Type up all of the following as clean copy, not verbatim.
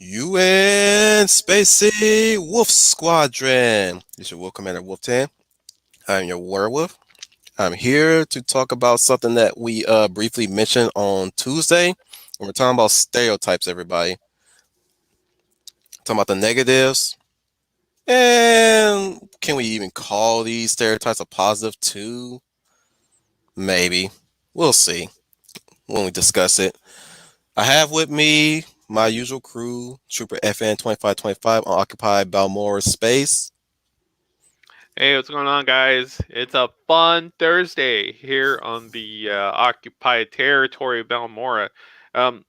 UN Spacey Wolf Squadron. This is your Wolf Commander Wolf 10. I'm your werewolf. I'm here to talk about something that we briefly mentioned on Tuesday. And we're talking about stereotypes, everybody. Talking about the negatives. And can we even call these stereotypes a positive too? Maybe. We'll see when we discuss it. I have with me my usual crew, Trooper FN 2525 on occupied Balmora space. Hey, what's going on, guys? It's a fun Thursday here on the occupied territory of Balmora.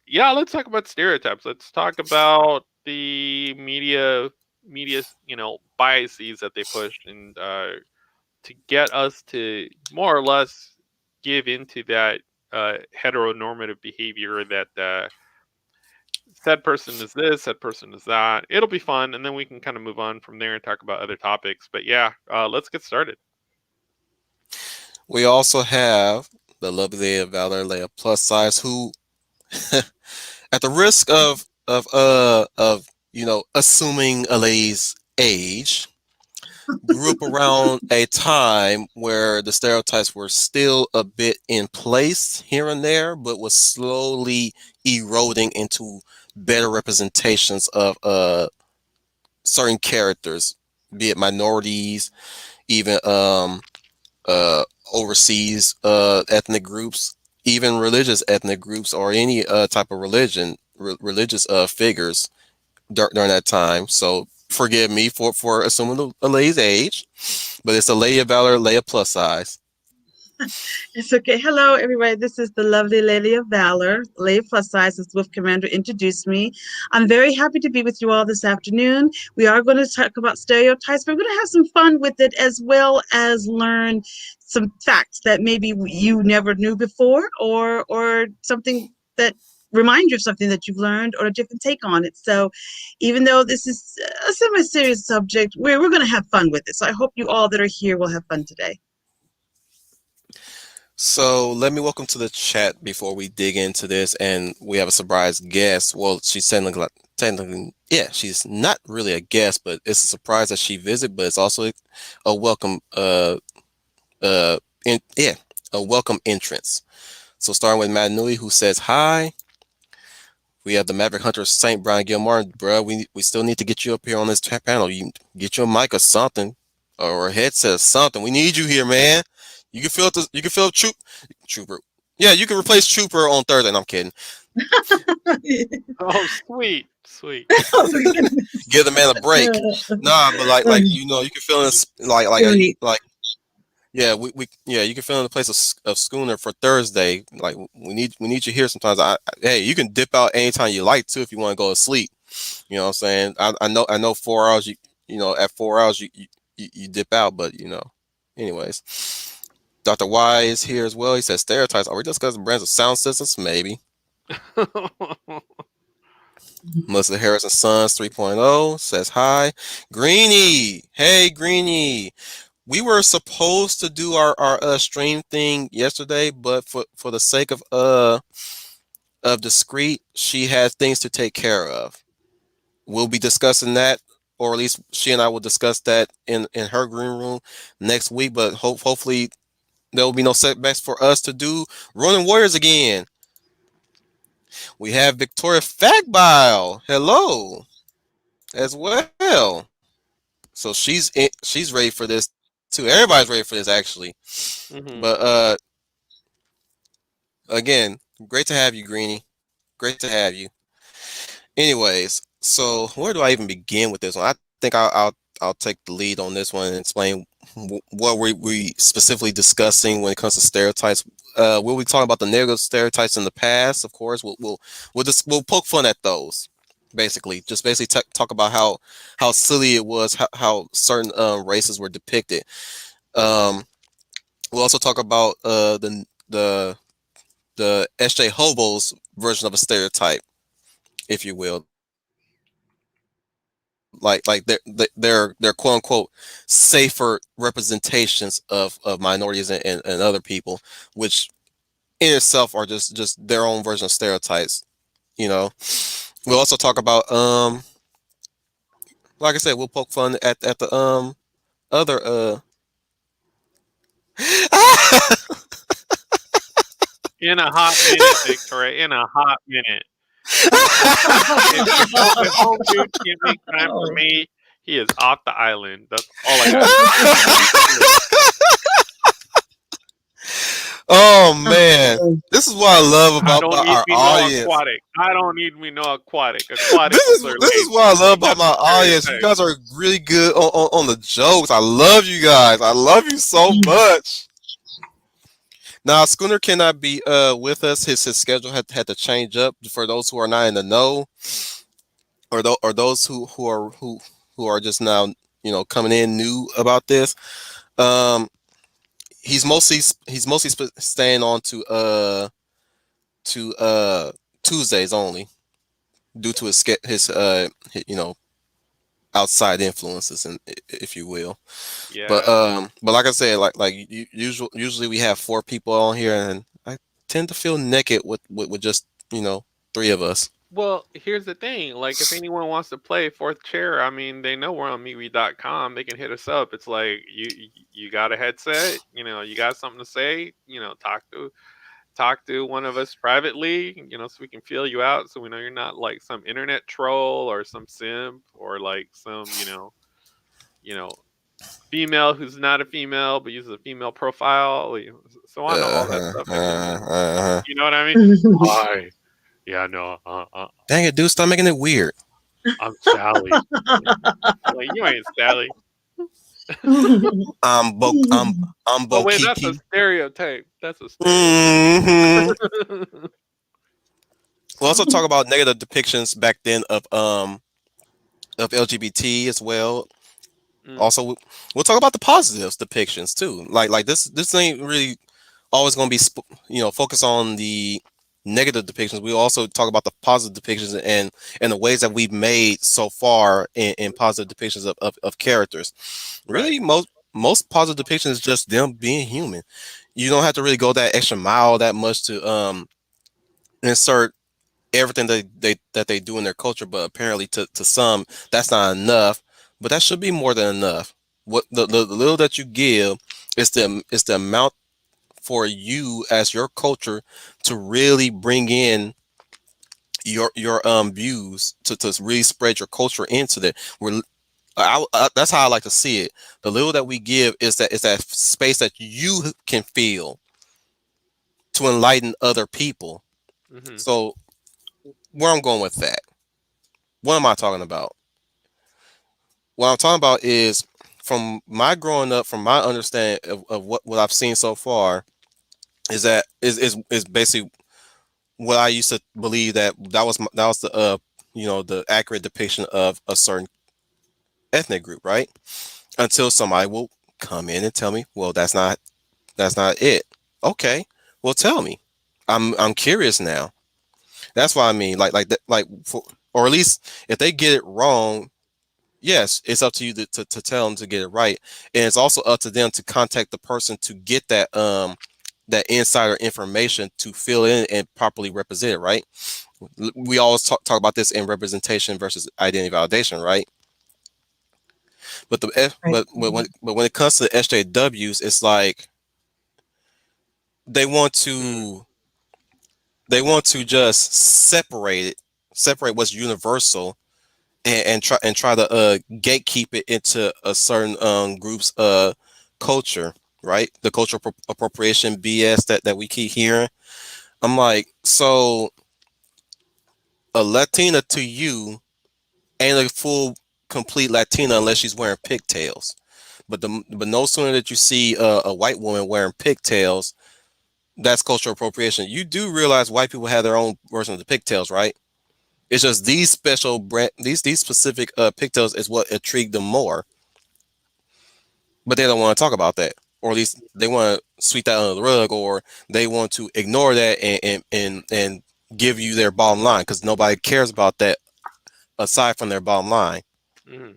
Yeah, let's talk about stereotypes. Let's talk about the media, biases that they push, and to get us to more or less give into that heteronormative behavior that said person is this, said person is that. It'll be fun, and then we can kind of move on from there and talk about other topics. But yeah, let's get started. We also have the lovely Valor Leia plus size, who, at the risk of assuming Alay's age, grew up around a time where the stereotypes were still a bit in place here and there, but was slowly eroding into better representations of certain characters, be it minorities, even uh, overseas ethnic groups, even religious ethnic groups, or any type of religious figures during that time. So forgive me for assuming a lady's age, but it's a lady of valor, Leia plus size. It's okay. Hello, everybody. This is the lovely Lady of Valor. Lady Plus Size, as Wolf Commander introduced me. I'm very happy to be with you all this afternoon. We are going to talk about stereotypes, but we're going to have some fun with it as well as learn some facts that maybe you never knew before, or something that remind you of something that you've learned or a different take on it. So even though this is a semi-serious subject, we're going to have fun with it. So I hope you all that are here will have fun today. So let me welcome to the chat before we dig into this, and we have a surprise guest. Well, she's technically, yeah, she's not really a guest, but it's a surprise that she visited. But it's also a welcome, yeah, a welcome entrance. So starting with Matt Nui, who says hi. We have the Maverick Hunter Saint Brian Gilmore, bro. We still need to get you up here on this panel. You get your mic or something, or a headset or something. We need you here, man. You can feel it. You can feel Trooper. Yeah, you can replace Trooper on Thursday. No, I'm kidding. Oh, sweet, sweet. Give the man a break. Nah, but you can feel this like yeah, we you can fill in the place of Schooner for Thursday. Like we need you here sometimes. Hey, you can dip out anytime you like to if you want to go to sleep. You know what I'm saying? I know 4 hours at 4 hours you dip out, but anyways. Dr. Y is here as well. He says stereotypes. Are we discussing brands of sound systems? Maybe. Melissa Harrison Sons 3.0 says hi. Greenie. Hey Greenie. We were supposed to do our stream thing yesterday, but for the sake of discreet, she has things to take care of. We'll be discussing that, or at least she and I will discuss that in her green room next week. But hopefully there will be no setbacks for us to do Running Warriors again. We have Victoria Fagbile. Hello as well. So she's ready for this too. Everybody's ready for this actually. But Hmm. again, great to have you, Greenie. Great to have you. Anyways, so where do I even begin with this one? I think I'll take the lead on this one and explain what we specifically discussing when it comes to stereotypes. We'll be talking about the negative stereotypes in the past, of course. We'll poke fun at those. Basically talk about how silly it was, how certain races were depicted. Um, we'll also talk about the SJ Hobo's version of a stereotype, if you will, like their quote unquote safer representations of minorities and other people, which in itself are just their own version of stereotypes, you know. We'll also talk about like I said, we'll poke fun at the other In a hot minute, Victoria. In a hot minute. If home dude can't make time for Oh. me, he is off the island. That's all I gotta say. Oh man, Oh. this is what I love I about don't need our me no audience. aquatic. I don't need me no aquatic. Aquatic people are This is lazy. what I love about That's my a audience. You stereotype. guys are really good on the jokes. I love you guys. I love you so much. Now Schooner cannot be with us. His schedule had to change up for those who are not in the know, or those who are just now coming in new about this. Um, he's mostly staying on to Tuesdays only due to his outside influences, and if you will. But Yeah. like I said, usually we have four people on here, and I tend to feel naked with just three of us. Well, here's the thing. Like, if anyone wants to play fourth chair, I mean, they know we're on MeWe.com. They can hit us up. It's like you got a headset. You got something to say. Talk to one of us privately. So we can feel you out, so we know you're not like some internet troll or some simp or like some you know female who's not a female but uses a female profile. So I know all that stuff that goes in. Uh-huh. You know what I mean? Hi. Yeah, no. Dang it, dude! Stop making it weird. I'm Sally. Like, you ain't Sally. I'm Oh wait, that's a Bokiki. stereotype. That's a stereotype. Hmm. We'll also talk about negative depictions back then of LGBT as well. Mm, Also, we'll talk about the positives depictions too. Like this ain't really always going to be focused on the negative depictions. We also talk about the positive depictions and the ways that we've made so far in positive depictions of characters. right. Really, most positive depictions is just them being human. You don't have to really go that extra mile that much to insert everything that they do in their culture, but apparently to some that's not enough. But that should be more than enough. What the little that you give is the amount for you as your culture to really bring in your views to really spread your culture into that. That's how I like to see it. The little that we give is that space that you can feel to enlighten other people. Hmm. So where I'm going with that, what am I talking about? What I'm talking about is from my growing up, from my understanding of what I've seen so far, is basically what I used to believe that was the accurate depiction of a certain ethnic group, right? Until somebody will come in and tell me, well, that's not it. Okay, well, tell me. I'm curious now. That's what I mean. Or at least if they get it wrong, yes, it's up to you to tell them to get it right, and it's also up to them to contact the person to get that insider information to fill in and properly represent it, right? We always talk about this in representation versus identity validation, right? But the F, Right. but when it comes to the SJWs, it's like they want Mm, to they want to just separate what's universal and try to gatekeep it into a certain group's culture, right? The cultural appropriation BS that we keep hearing. I'm like, so a Latina to you ain't a full complete Latina unless she's wearing pigtails. But no sooner that you see a white woman wearing pigtails, that's cultural appropriation. You do realize white people have their own version of the pigtails, right? It's just these special these specific pigtails is what intrigue them more, but they don't want to talk about that, or at least they want to sweep that under the rug, or they want to ignore that and give you their bottom line because nobody cares about that aside from their bottom line. mm.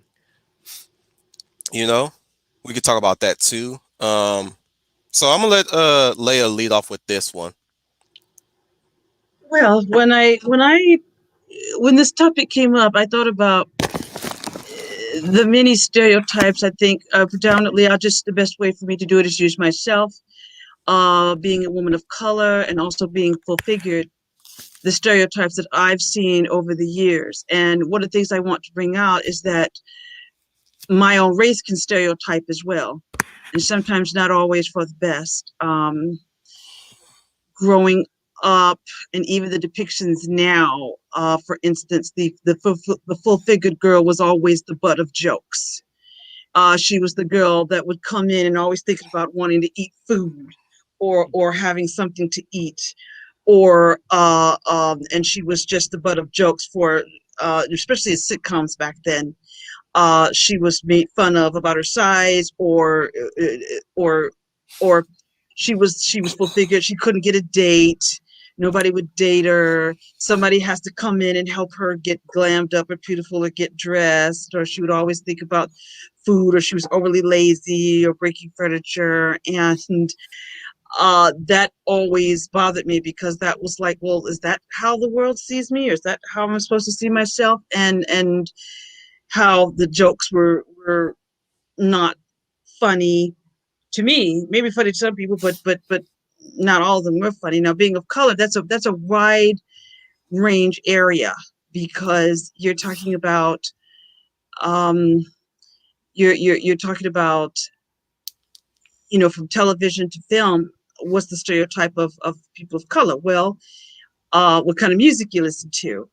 You know, we could talk about that too. So I'm gonna let Leia lead off with this one. Well, when I when this topic came up, I thought about the many stereotypes. I think predominantly, the best way for me to do it is use myself, being a woman of color and also being full figured. The stereotypes that I've seen over the years, and one of the things I want to bring out is that my own race can stereotype as well, and sometimes not always for the best. Growing up, and even the depictions now, for instance, the full figured girl was always the butt of jokes. She was the girl that would come in and always thinking about wanting to eat food, or having something to eat, or and she was just the butt of jokes for especially in sitcoms back then. She was made fun of about her size, or or she was full figured. She couldn't get a date. Nobody would date her. Somebody has to come in and help her get glammed up or beautiful or get dressed. Or she would always think about food, or she was overly lazy or breaking furniture. And that always bothered me, because that was like, well, is that how the world sees me, or is that how I'm supposed to see myself? And how the jokes were not funny to me, maybe funny to some people, but not all of them were funny. Now, being of color, that's a wide range area, because you're talking about um you're talking about, from television to film. What's the stereotype of people of color? Well, what kind of music you listen to,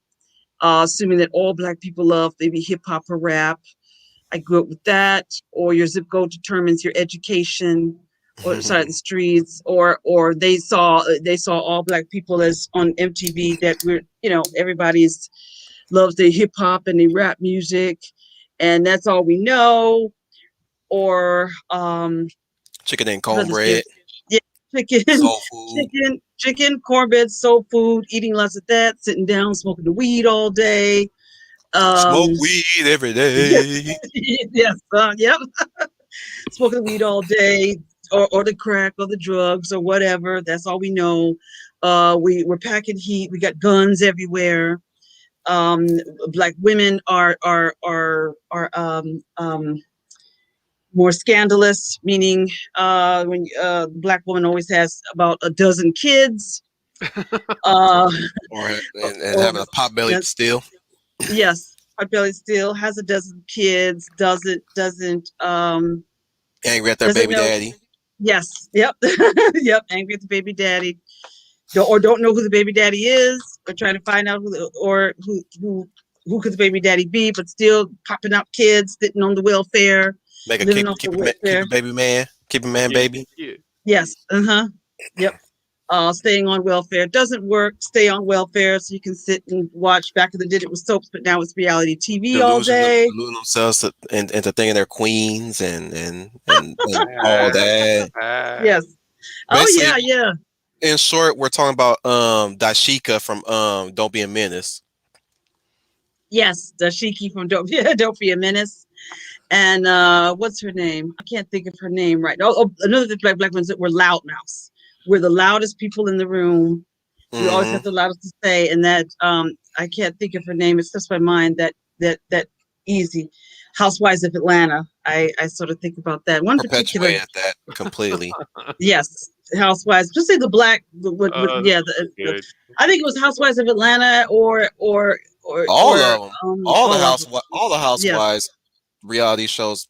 assuming that all black people love maybe hip hop or rap. I grew up with that. Or your zip code determines your education, or side of the streets, or they saw all black people as on MTV, that we're, everybody's loves their hip hop and their rap music, and that's all we know. Or Chicken and what other cornbread, stereotypes? Yeah, chicken, soul food. cornbread, soul food, eating lots of that, sitting down, smoking the weed all day. Smoke Um, weed every yes, day. yes, yep, smoking the weed all day, or the crack or the drugs or whatever. That's all we know. We're packing heat. We got guns everywhere. Um, Black women are more scandalous, meaning when black woman always has about a dozen kids. Uh, Or and or having a pot belly yes, still. yes, my belly still has a dozen kids. Angry at their Doesn't baby know. daddy. Yes, yep, yep. Angry at the baby daddy, don't know who the baby daddy is, or trying to find out who could the baby daddy be, but still popping out kids sitting on the welfare, Make a living off the keep welfare. a baby man. Keep a man Yeah, baby. yeah. Yes, uh-huh. Yep. Staying on welfare doesn't work. Stay on welfare so you can sit and watch. Back in the day, it was soaps, but now it's reality TV all day. Deluding themselves into thinking they're queens and all Facts, that. Yes. facts. Oh Basically, yeah, yeah. in short, we're talking about Dashika from Don't Be a Menace. Yes, Dashiki from Don't, yeah, Don't Be a Menace. And what's her name? I can't think of her name right now. Oh, another black ones that were loudmouths. We're the loudest people in the room. We always Hmm. have the loudest to say, and that I can't think of her name. It's just my mind that easy. Housewives of Atlanta. I sort of think about that one particular. Perpetuate at that completely. Yes, Housewives. Just say the black. That's Yeah, so good. I think it was Housewives of Atlanta, All or of them, all the all of them. Yes, housewives reality shows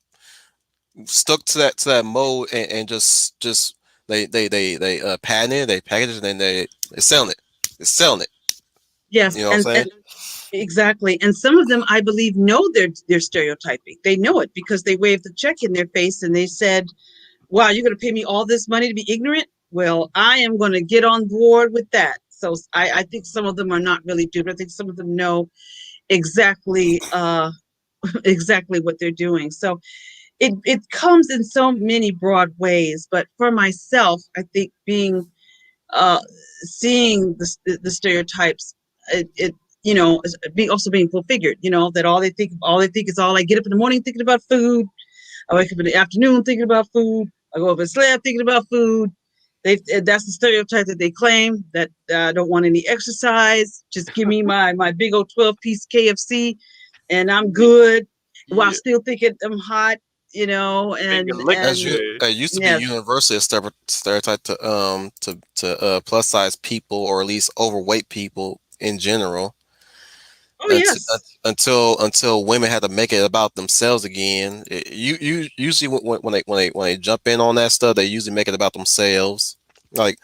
stuck to that mode and just they patent it, they package it, and they selling it. They're selling it. yes, You know what I'm saying? and exactly. And some of them, I believe, know they're stereotyping. They know it because they waved the check in their face and they said, "Wow, you're going to pay me all this money to be ignorant? Well, I am going to get on board with that." So I think some of them are not really duped. I think some of them know exactly exactly what they're doing. So it comes in so many broad ways. But for myself, I think being uh, seeing the stereotypes, it being also being full figured. That all they think is all I get up in the morning thinking about food. I wake up in the afternoon thinking about food. I go up and sleep thinking about food. That's the stereotype that they claim, that I don't want any exercise. Just give me my big old 12-piece KFC, and I'm good. While Yeah, still thinking I'm hot, and you and look As you, good. it used to be yes. universally a stereotype to plus size people, or at least overweight people in general. Oh yes. Until women had to make it about themselves again. You usually when they jump in on that stuff, they usually make it about themselves. Like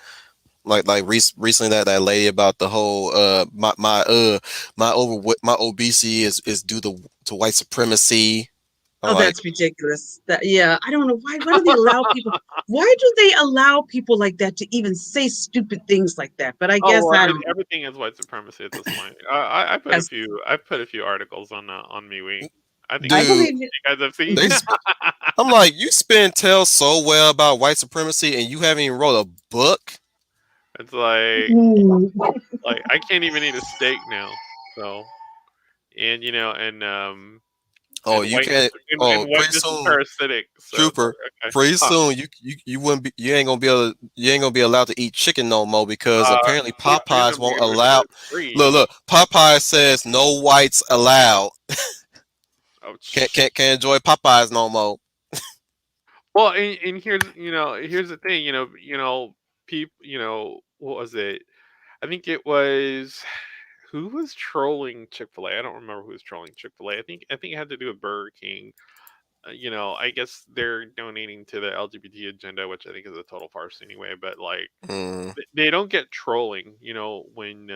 recently, that lady about the whole my obesity is due to white supremacy. I'm Oh, like, that's ridiculous. That, yeah, I don't know why do they allow people, why do they allow people like that to even say stupid things like that? But I Oh guess well, I don't know. everything is white supremacy at this point. I put a Yes, few. I put a few articles on MeWe. I think I dude, believe you. you guys have seen. they. I'm like, you spin tell so well about white supremacy, and you haven't even wrote a book. It's like Mm. I can't even eat a steak now. So and Oh, and you can't. Oh, pretty whiteness is soon, parasitic. So it's Trooper. like okay, Pretty huh? soon, you wouldn't be. You ain't gonna be allowed to eat chicken no more because Uh, apparently Soon Popeyes I'm gonna won't go to allow. the free. Look. Popeyes says no whites allowed. Oh, Can't enjoy Popeyes no more. well, and here's the thing. People. What was it? I think it was who was trolling Chick-fil-A. I don't remember who was trolling Chick-fil-A. I think it had to do with Burger King. I guess they're donating to the LGBT agenda, which I think is a total farce anyway. But like, Mm, they don't get trolling. When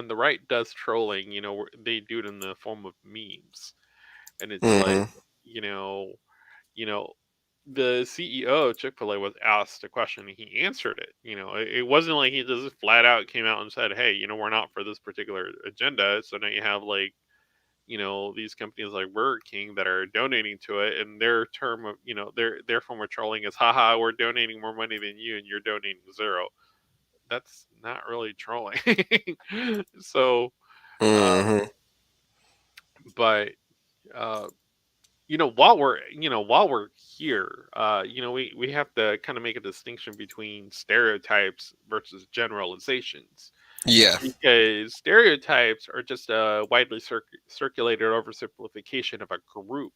the right does trolling, they do it in the form of memes, and it's like, mm-hmm, you know, you know, the CEO of Chick Fil A was asked a question and he answered it. It wasn't like he just flat out came out and said, "Hey, we're not for this particular agenda." So now you have like these companies like Burger King that are donating to it, and their term of their form of trolling is, "Haha, we're donating more money than you, and you're donating zero." That's not really trolling. So, uh, mm-hmm. but uh, while we're here, we have to kind of make a distinction between stereotypes versus generalizations, Yeah, because stereotypes are just a widely circulated oversimplification of a group.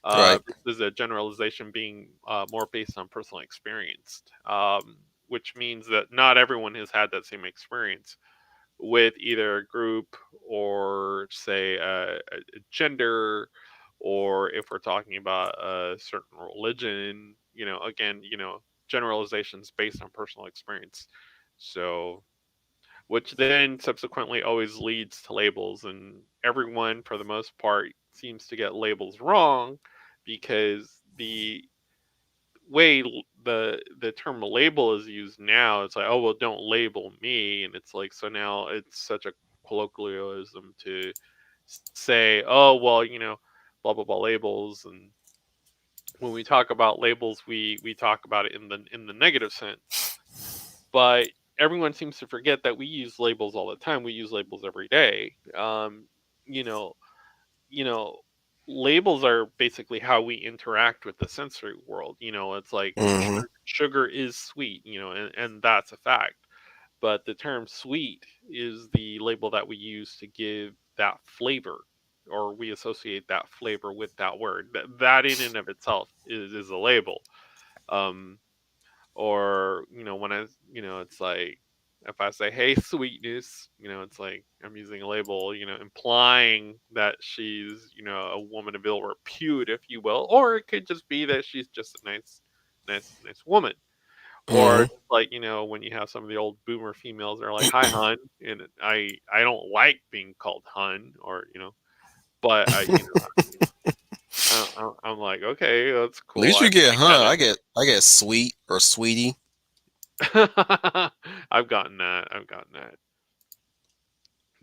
right. Versus a generalization being more based on personal experience, which means that not everyone has had that same experience with either a group or say a gender, or if we're talking about a certain religion. Again, generalizations based on personal experience. So, which then subsequently always leads to labels, and everyone for the most part seems to get labels wrong, because the term label is used now, it's like, oh well, don't label me, and it's like, so now it's such a colloquialism to say, oh well, blah blah blah labels. And when we talk about labels, we talk about it in the negative sense, but everyone seems to forget that we use labels all the time. We use labels every day. You know, you know, Labels are basically how we interact with the sensory world. It's like Mm-hmm, sugar is sweet, and that's a fact. But the term sweet is the label that we use to give that flavor, or we associate that flavor with that word. That in and of itself is a label. Um, or when it's like, if I say, hey sweetness, it's like I'm using a label, implying that she's a woman of ill repute, if you will. Or it could just be that she's just a nice woman. Or mm-hmm. just like, when you have some of the old boomer females that are like, hi hun, and I don't like being called hun, or but I'm like, okay, that's At cool, least I you get, like huh? that. I get sweet or sweetie. I've gotten that. I've gotten that.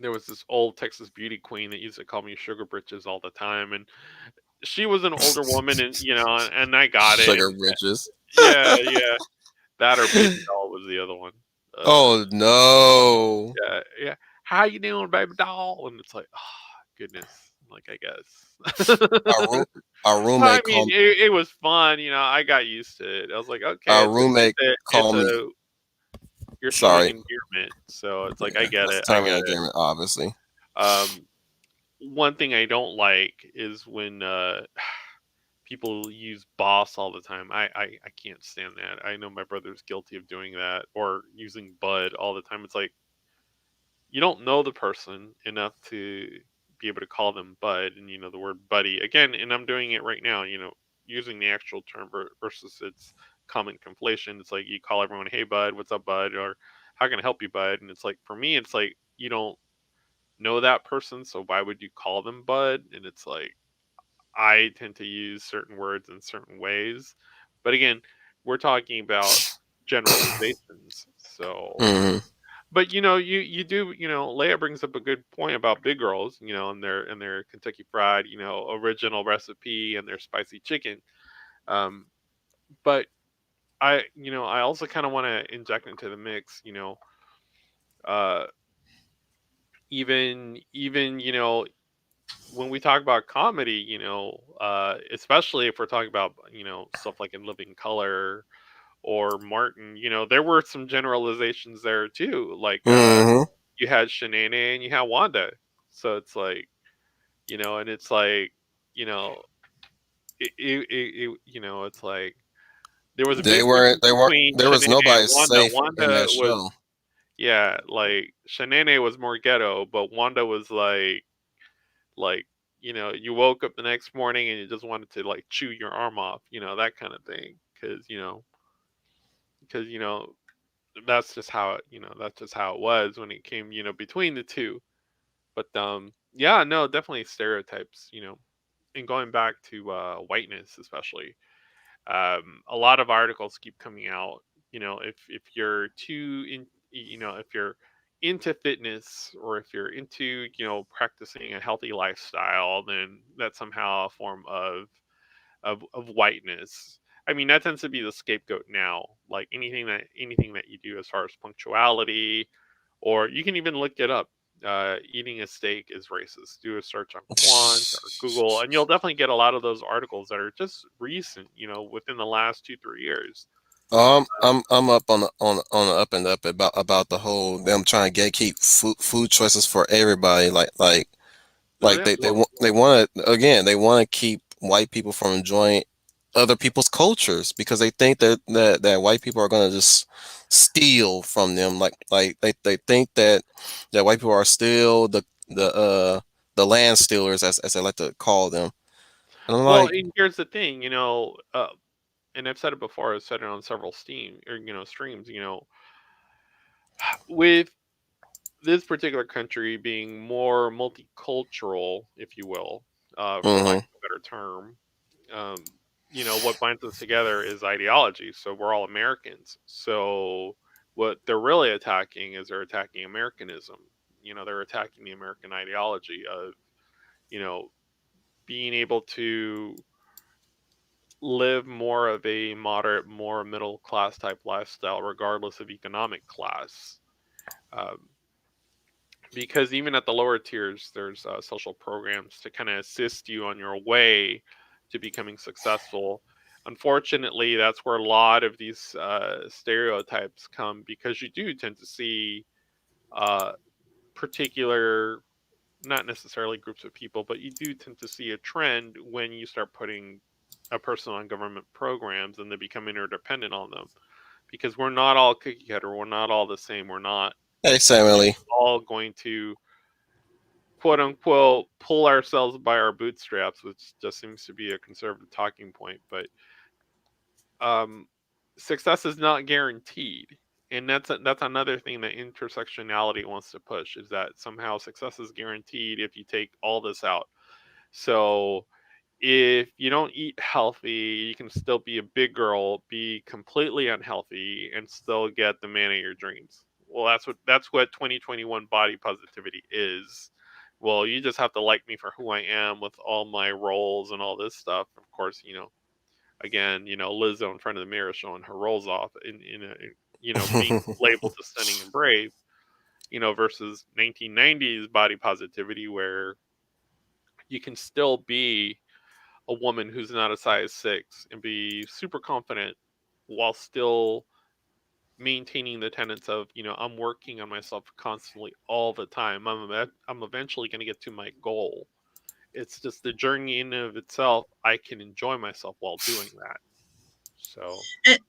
There was this old Texas beauty queen that used to call me sugar britches all the time, and she was an older woman, and and I got it. Sugar And britches. yeah, yeah, that or baby doll was the other one. Uh, Oh no. yeah, yeah. How you doing, baby doll? And it's like, oh goodness. Like, I guess. Our room, our I roommate mean, called it was fun. I got used to it. I was like, okay, our roommate it's called me. a you're showing Sorry, endearment, so it's like I yeah, get that's it. a I term of get it. endearment, obviously. Um, one thing I don't like is when people use boss all the time. I can't stand that. I know my brother's guilty of doing that or using bud all the time. It's like you don't know the person enough to be able to call them bud, and the word buddy again. And I'm doing it right now. Using the actual term versus its common conflation. It's like you call everyone, "Hey bud, what's up, bud?" or "How can I help you, bud?" And it's like for me, it's like you don't know that person, so why would you call them bud? And it's like I tend to use certain words in certain ways. But again, we're talking about generalizations. So, Hmm. but you do, Leia brings up a good point about big girls, and their Kentucky Fried, original recipe and their spicy chicken. Um, but I also kind of want to inject into the mix, uh, even when we talk about comedy, especially if we're talking about stuff like In Living Color or Martin, there were some generalizations there too. Like Hmm. you had Shanae and you had Wanda, so it's like and it's like you know, it's like there was a They big weren't. difference They weren't. between There was Shanae and nobody Wanda. safe in Wanda that was show. yeah, like Shanae was more ghetto, but Wanda was like you woke up the next morning and you just wanted to like chew your arm off, that kind of thing, because that's just how it was when it came between the two. But yeah, no, definitely stereotypes, and going back to whiteness especially. A lot of articles keep coming out. If you're too in, if you're into fitness or if you're into, practicing a healthy lifestyle, then that's somehow a form of whiteness. I mean, that tends to be the scapegoat now. Like anything that you do as far as punctuality, or you can even look it up. Eating a steak is racist. Do a search on Quant or Google, and you'll definitely get a lot of those articles that are just recent. Within the last 2 3 years. I'm up on the up and up about the whole them trying to gatekeep food choices for everybody. Oh Like yeah, they want to again they want to keep white people from enjoying other people's cultures because they think that white people are going to just steal from them. Like they think that white people are still the land stealers as I like to call them. And I'm well, like, and here's the thing, and I've said it before. I've said it on several Steam or streams. With this particular country being more multicultural, if you will, for lack mm-hmm. of a better term, um, what binds us together is ideology. So we're all Americans. So what they're really attacking is they're attacking Americanism. They're attacking the American ideology of, you know, being able to live more of a moderate, more middle class type lifestyle, regardless of economic class. Um, because even at the lower tiers, there's social programs to kind of assist you on your way to becoming successful. Unfortunately, that's where a lot of these stereotypes come because you do tend to see uh, particular, not necessarily groups of people, but you do tend to see a trend when you start putting a person on government programs and they become interdependent on them because we're not all cookie cutter, we're not all the same, we're not Hey, Sammy. all going to quote unquote pull ourselves by our bootstraps, which just seems to be a conservative talking point. But um, success is not guaranteed, and that's another thing that intersectionality wants to push is that somehow success is guaranteed if you take all this out. So if you don't eat healthy, you can still be a big girl, be completely unhealthy, and still get the man of your dreams. Well, that's what 2021 body positivity is. Well, you just have to like me for who I am with all my roles and all this stuff. Of course, again, Lizzo in front of the mirror showing her rolls off being labeled as stunning and brave, versus 1990s body positivity where you can still be a woman who's not a size 6 and be super confident while still maintaining the tenets of, I'm working on myself constantly all the time. I'm eventually going to get to my goal. It's just the journey in and of itself. I can enjoy myself while doing that. So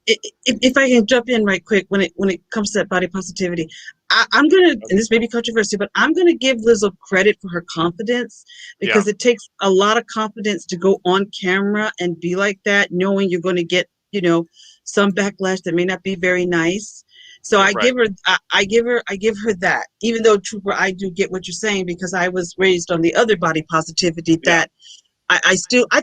If I can jump in right quick when it comes to that body positivity, I'm gonna, and this may be controversial, but I'm gonna give Lizzo credit for her confidence, yeah, because it takes a lot of confidence to go on camera and be like that, knowing you're going to get, some backlash that may not be very nice. So yeah, I right, give her, I give her that. Even though, Trooper, I do get what you're saying, because I was raised on the other body positivity yeah, that I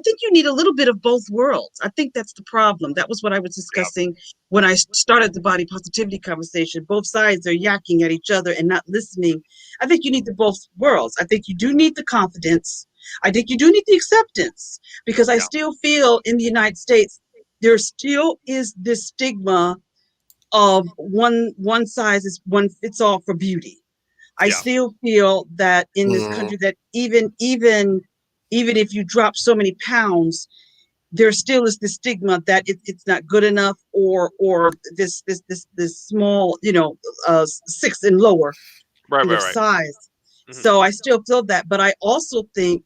think you need a little bit of both worlds. I think that's the problem. That was what I was yeah, discussing when I started the body positivity conversation. Both sides are yakking at each other and not listening. I think you need the both worlds. I think you do need the confidence. I think you do need the acceptance, because I yeah, still feel in the United States there still is this stigma of one size is one fits all for beauty. I yeah, still feel that in this Hmm. country, that even if you drop so many pounds, there still is the stigma that it's not good enough, or this small, 6 and lower right, right, right. size. Hmm. So I still feel that, but I also think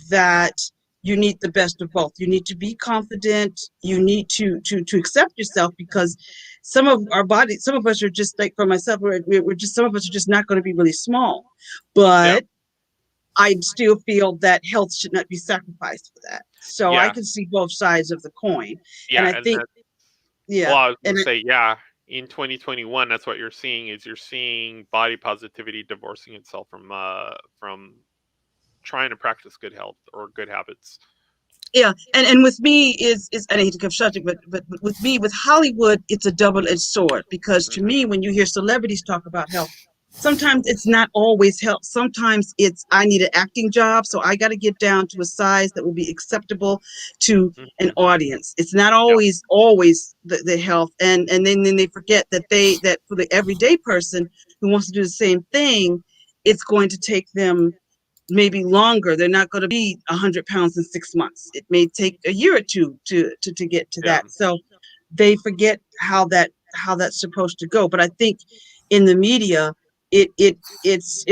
that you need the best of both. You need to be confident. You need to accept yourself, because some of our bodies, some of us are just like, for myself, we're just, some of us are just not going to be really small, Yeah, but I still feel that health should not be sacrificed for that. So I yeah, can see both sides of the coin, and yeah, I and think, that. yeah, Well, I was and gonna say, yeah. In 2021, that's what you're seeing. Is you're seeing body positivity divorcing itself from trying to practice good health or good habits. yeah, and with me is I hate to give subject, but with me, with Hollywood, it's a double-edged sword, because to Hmm. me, when you hear celebrities talk about health, sometimes it's not always health. Sometimes it's, I need an acting job, so I got to get down to a size that will be acceptable to an Hmm. audience. It's not Yeah, always the health, and then they forget that for the everyday person who wants to do the same thing, it's going to take them maybe longer. They're not going to be 100 pounds in 6 months. It may take a year or two to get to yeah, that. So they forget how that's supposed to go. But I think in the media, it's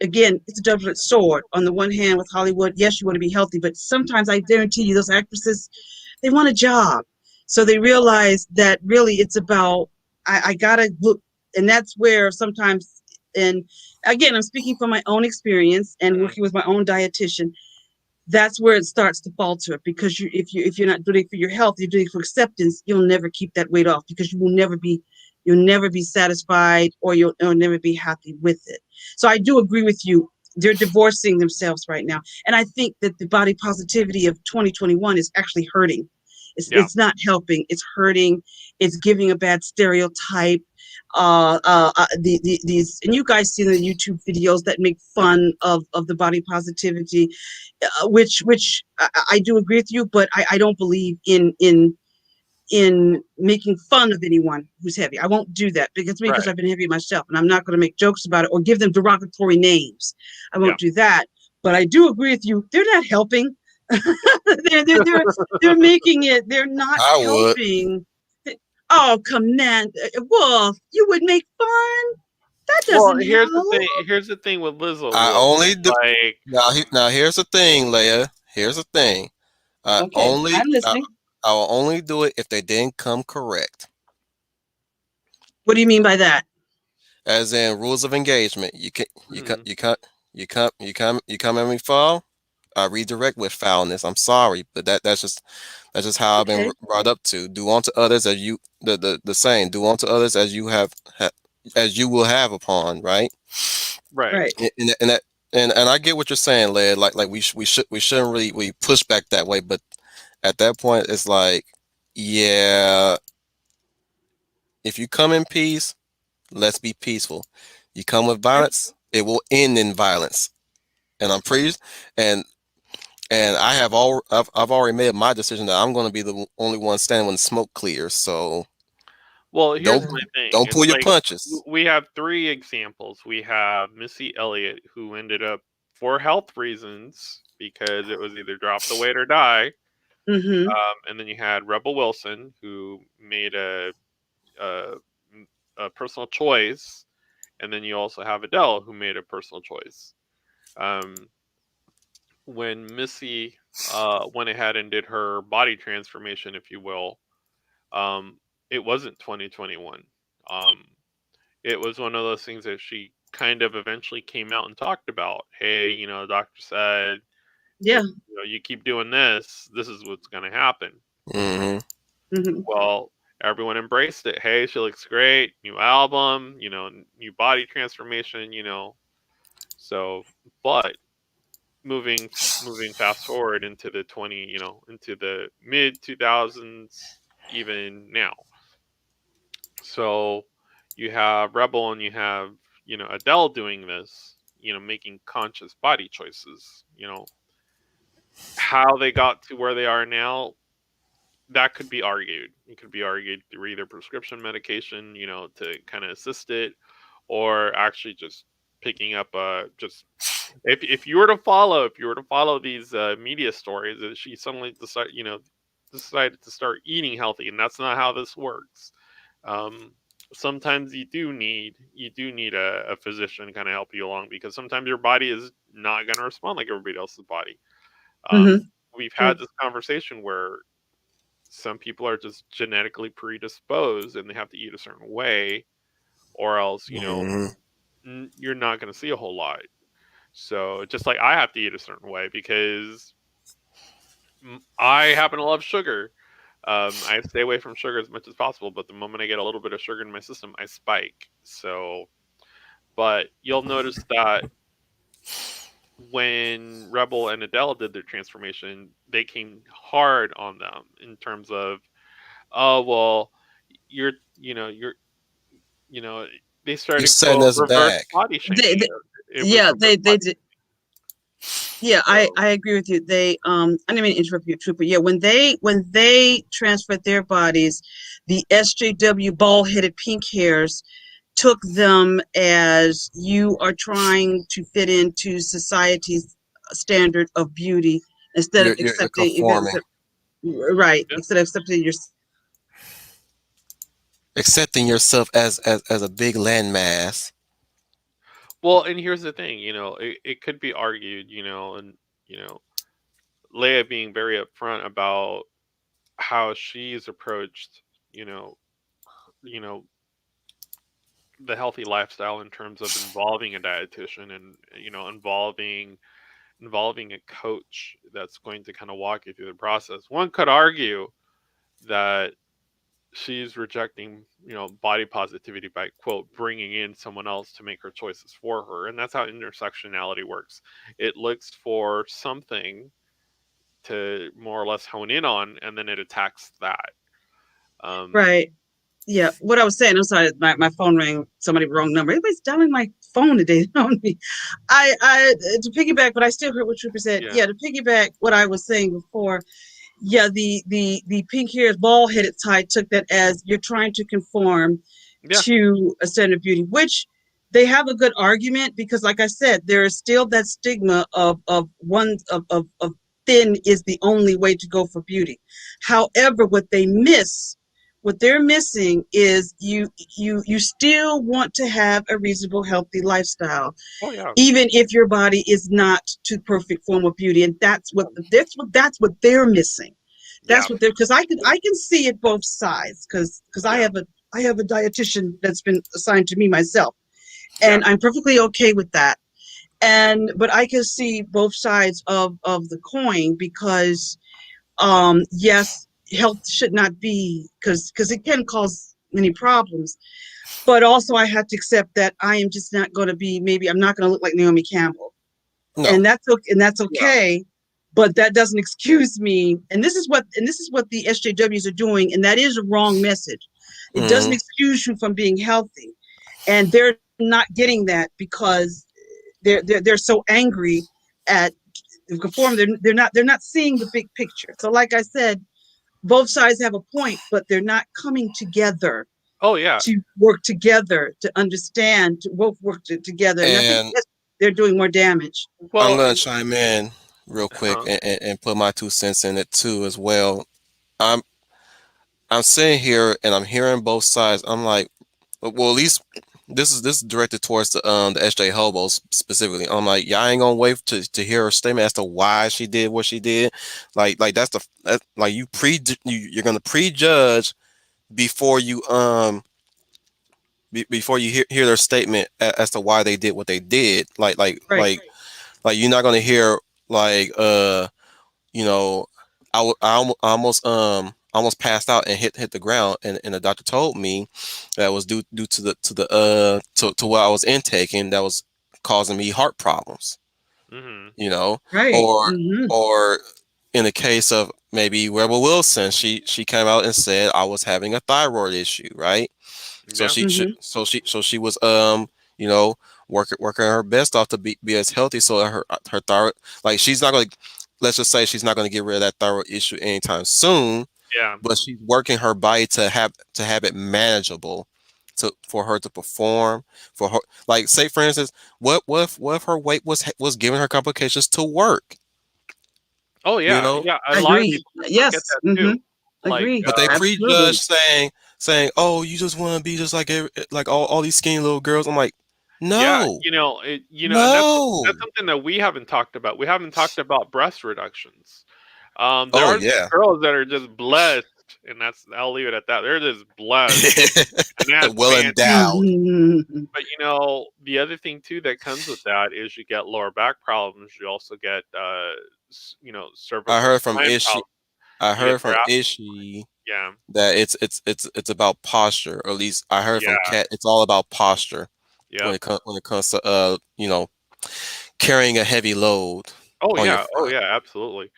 again, it's a double-edged sword. On the one hand, with Hollywood, yes, you want to be healthy, but sometimes I guarantee you, those actresses, they want a job, so they realize that really it's about, I gotta look, and that's where sometimes, and again, I'm speaking from my own experience and hmm, working with my own dietitian, that's where it starts to falter, because if you're not doing it for your health, you're doing it for acceptance, you'll never keep that weight off, because you'll never be satisfied, or you'll never be happy with it. So I do agree with you. They're divorcing themselves right now, and I think that the body positivity of 2021 is actually hurting. it's, yeah, it's not helping, it's hurting. It's giving a bad stereotype. These, and you guys see the YouTube videos that make fun of the body positivity, which I do agree with you, but I don't believe in making fun of anyone who's heavy. I won't do that, because right, I've been heavy myself, and I'm not going to make jokes about it or give them derogatory names. I yeah. won't do that. But I do agree with you. They're not helping. They're making it. They're not I would. helping. Oh, command Wolf, you would make fun. That Well, doesn't here's the help. thing. Here's the thing with Lizzo. I Wolf. only do. Like, Now here's the thing, Leia. Here's the thing. I Okay, only I'm I, listening. I will only do it if they didn't come correct. What do you mean by that? As in rules of engagement. mhm, You come at me foul. I redirect with foulness. I'm sorry, but that's just how I've been Okay, brought up to. Do unto others as you the saying. Do unto others as you as you will have upon, right? right. right. And that and I get what you're saying, Led. Like we shouldn't really we push back that way, but at that point it's like, yeah, if you come in peace, let's be peaceful. You come with violence, it will end in violence. And I'm pretty and I have I've already made my decision that I'm going to be the only one standing when the smoke clears. So Well, don't here's my thing. don't It's pull your like punches. we have three examples. We have Missy Elliott, who ended up for health reasons because it was either drop the weight or die. Mm-hmm. And then you had Rebel Wilson, who made a, a personal choice, and then you also have Adele, who made a personal choice. Um, when Missy went ahead and did her body transformation, if you will, um, it wasn't 2021. Um, it was one of those things that she kind of eventually came out and talked about. Hey, the doctor said Yeah. if you keep doing this, this is what's going to happen. Mm-hmm. Mm-hmm. Well, everyone embraced it. Hey, she looks great. New album, new body transformation, So, but moving fast forward into the into the mid 2000s, even now. So, you have Rebel and you have Adele doing this, making conscious body choices. How they got to where they are now, that could be argued. It could be argued through either prescription medication, to kind of assist it, or actually just picking up just if you were to follow these media stories, that she suddenly decided to start eating healthy, and that's not how this works. Um, Sometimes you do need a physician to kind of help you along, because sometimes your body is not going to respond like everybody else's body. Um, Mm-hmm. we've True. had this conversation where some people are just genetically predisposed and they have to eat a certain way, or else Mm-hmm. you're not going to see a whole lot. So just like I have to eat a certain way because I happen to love sugar. I stay away from sugar as much as possible, but the moment I get a little bit of sugar in my system, I spike. So, but you'll notice that when Rebel and Adele did their transformation, they came hard on them in terms of, oh well, you're you know you're you know they You're started setting quote us reverse back. body They, shaming. they It was yeah, reverse they body. did. Yeah, So I agree with you. I didn't mean to interrupt you, Trooper. Yeah, when they transferred their bodies, the SJW bald headed pink hairs took them as you are trying to fit into society's standard of beauty instead of You're accepting conforming, right, yeah. instead of accepting yourself. accepting yourself as a big landmass. Well, and here's the thing, it could be argued, and you know, Leia being very upfront about how she's approached, you know, you know, the healthy lifestyle in terms of involving a dietitian and involving a coach that's going to kind of walk you through the process. One could argue that she's rejecting, body positivity by quote bringing in someone else to make her choices for her, and that's how intersectionality works. It looks for something to more or less hone in on, and then it attacks that. Um, Right. Yeah, what I was saying, I'm sorry, my phone rang, somebody wrong number. Everybody's dialing my phone today on me. I to piggyback, but I still heard what Trooper said. yeah, Yeah, to piggyback what I was saying before. Yeah, the pink haired bald headed type took that as you're trying to conform yeah, to a standard of beauty, which they have a good argument because, like I said, there is still that stigma of thin is the only way to go for beauty. However, what they're missing is you still want to have a reasonable, healthy lifestyle, oh yeah, even if your body is not to perfect form of beauty, and that's what they're missing. yeah, That's what they're because I can see it both sides because I yeah, have a dietitian that's been assigned to me myself, yeah, and I'm perfectly okay with that. And but I can see both sides of the coin because yes, health should not be because it can cause many problems, but also I have to accept that I am just not going to be, maybe I'm not going to look like Naomi Campbell, No. and that's okay, and that's yeah, okay. But that doesn't excuse me, and this is what the SJWs are doing, and that is a wrong message. It doesn't Hmm. excuse you from being healthy, and they're not getting that because they're so angry at the conform. They're not seeing the big picture. So, like I said, both sides have a point, but they're not coming together oh yeah, to work together to understand, to both work together. And I think And that's they're doing more damage. I'm Well, gonna chime in real quick uh-huh. and put my 2 cents in it too as well. I'm I'm sitting here and I'm hearing both sides. I'm like, well, at least this is directed towards the SJ hobos specifically. I'm like, y'all ain't gonna wait to hear her statement as to why she did what she did. Like like you're gonna prejudge before before you hear their statement as to why they did what they did. Right. Like you're not gonna hear like you know, I almost passed out and hit the ground, and the doctor told me that was due to the to what I was intaking that was causing me heart problems. Hmm. You know, Right. or Hmm. or in the case of maybe Rebel Wilson, she came out and said I was having a thyroid issue, right? So Yeah. Hmm. so she was you know working her best off to be as healthy so that her thyroid, like she's not going to, let's just say she's not going to get rid of that thyroid issue anytime soon, Yeah. but she's working her body to have it manageable to for her to perform, for her, like say for instance, what if her weight was giving her complications to work, Oh you yeah. know? Yeah. A lot of Agree. people forget Yes. that Hmm. too. Like, Agree. But they prejudge Absolutely. saying, "Oh, you just want to be just like like all these skinny little girls." I'm like, yeah, no, and no. that's something that we haven't talked about. We haven't talked about breast reductions. There Oh are some yeah, girls that are just blessed, and I'll leave it at that. They're just blessed, and that's well fantastic. endowed. Hmm. But the other thing too that comes with that is you get lower back problems. You also get I cervical heard from spine Ishi. problems. I You get heard from Ishi yeah, that it's about posture. Or at least I heard from yeah, Kat. It's all about posture yeah. when it comes to carrying a heavy load on your Oh front. yeah, absolutely.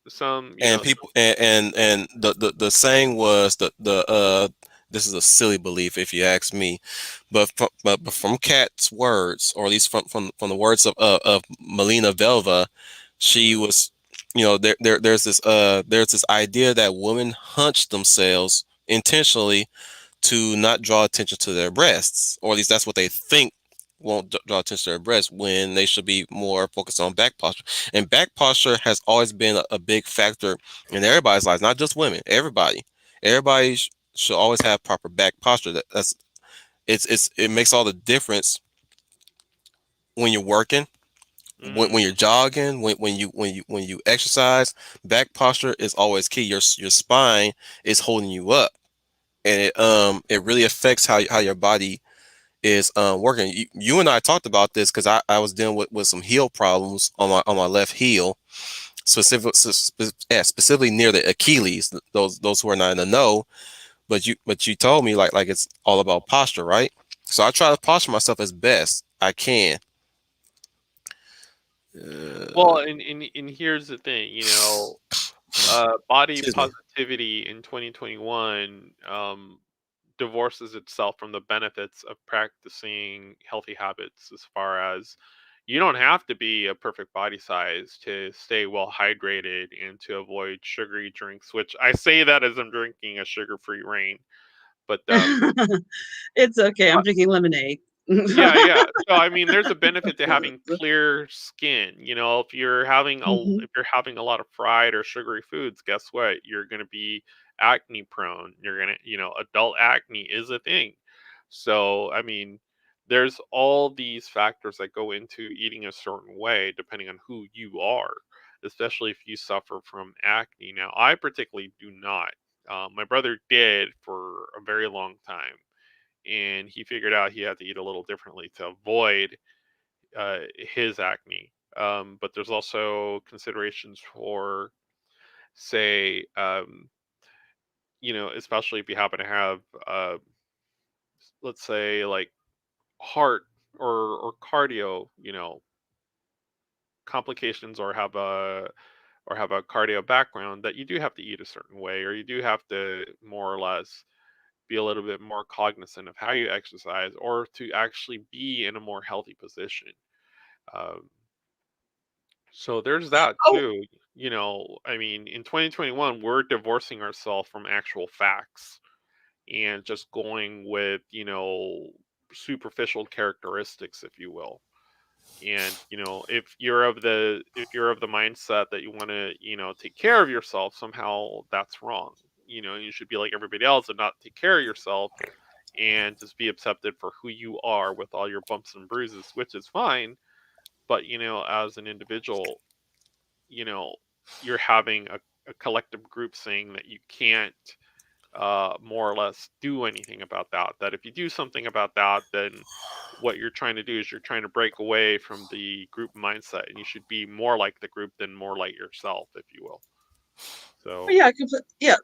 Some And people and the saying was the this is a silly belief if you ask me, but from Kat's words, or at least from the words of Melina Velva, she mhm, was, there's this idea that women hunch themselves intentionally to not draw attention to their breasts, or at least that's what they think won't draw attention to their breasts, when they should be more focused on back posture. And back posture has always been a big factor in everybody's lives, not just women. Everybody should always have proper back posture. That's it makes all the difference when you're working, mhm. when you're jogging, when you exercise. Back posture is always key. Your spine is holding you up, and it really affects how your body is working. You and I talked about this because I was dealing with some heel problems on my left heel, specifically near the Achilles. Those who are not in the know, but you told me like it's all about posture, right? So I try to posture myself as best I can. Well, Uh, and here's the thing, body excuse me. positivity in 2021 divorces itself from the benefits of practicing healthy habits, as far as you don't have to be a perfect body size to stay well hydrated and to avoid sugary drinks, which I say that as I'm drinking a sugar-free rain. But It's okay. I'm drinking lemonade. yeah, yeah. So I mean, there's a benefit to having clear skin. Mhm. If you're having a lot of fried or sugary foods, guess what? You're going to be acne prone. Adult acne is a thing. So I mean, there's all these factors that go into eating a certain way depending on who you are, especially if you suffer from acne. Now, I particularly do not. My brother did for a very long time, and he figured out he had to eat a little differently to avoid his acne. But there's also considerations for, say, especially if you happen to have, let's say, like heart or cardio, complications, or have a cardio background, that you do have to eat a certain way, or you do have to more or less be a little bit more cognizant of how you exercise, or to actually be in a more healthy position. Um, so there's that Oh, too. I mean, in 2021, we're divorcing ourselves from actual facts and just going with, superficial characteristics, if you will. And if you're of the mindset that you want to take care of yourself, somehow that's wrong. You should be like everybody else and not take care of yourself, and just be accepted for who you are with all your bumps and bruises, which is fine. But as an individual, you know you're having a collective group saying that you can't more or less do anything about that. That if you do something about that, then what you're trying to do is you're trying to break away from the group mindset, and you should be more like the group than more like yourself, if you will. So Yeah, yeah.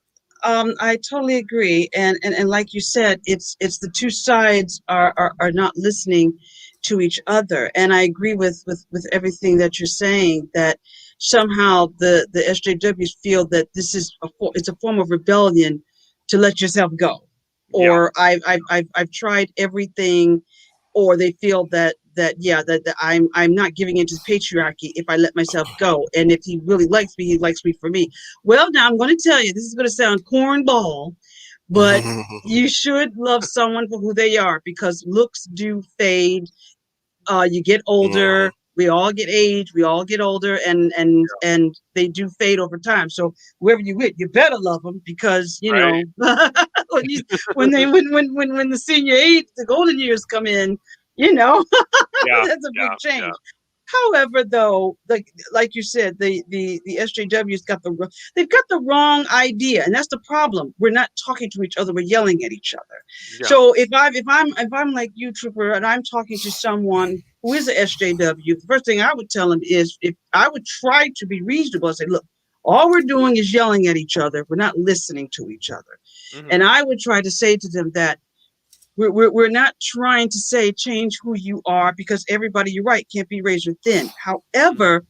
I totally agree, and like you said, it's the two sides are not listening to each other, and I agree with everything that you're saying. That somehow the SJWs feel that this is it's a form of rebellion to let yourself go, yeah, or I've tried everything, or they feel that yeah that I'm not giving into the patriarchy if I let myself go, and if he really likes me, he likes me for me. Well, now I'm going to tell you, this is going to sound cornball, but you should love someone for who they are, because looks do fade. You get older, we all get age, we all get older, and they do fade over time. So whoever you with, you better love them, because right, when you when the senior age, the golden years come in, you know yeah, that's a yeah, big yeah, change. However, though, like you said, the SJWs they've got the wrong idea, and that's the problem. We're not talking to each other; we're yelling at each other. yeah, So if I'm like you, Trooper, and I'm talking to someone who is a SJW, the first thing I would tell them is, if I would try to be reasonable, I say, look, all we're doing is yelling at each other. We're not listening to each other, and hmm I would try to say to them that we're not trying to say change who you are, because everybody, you're right, can't be razor thin. However,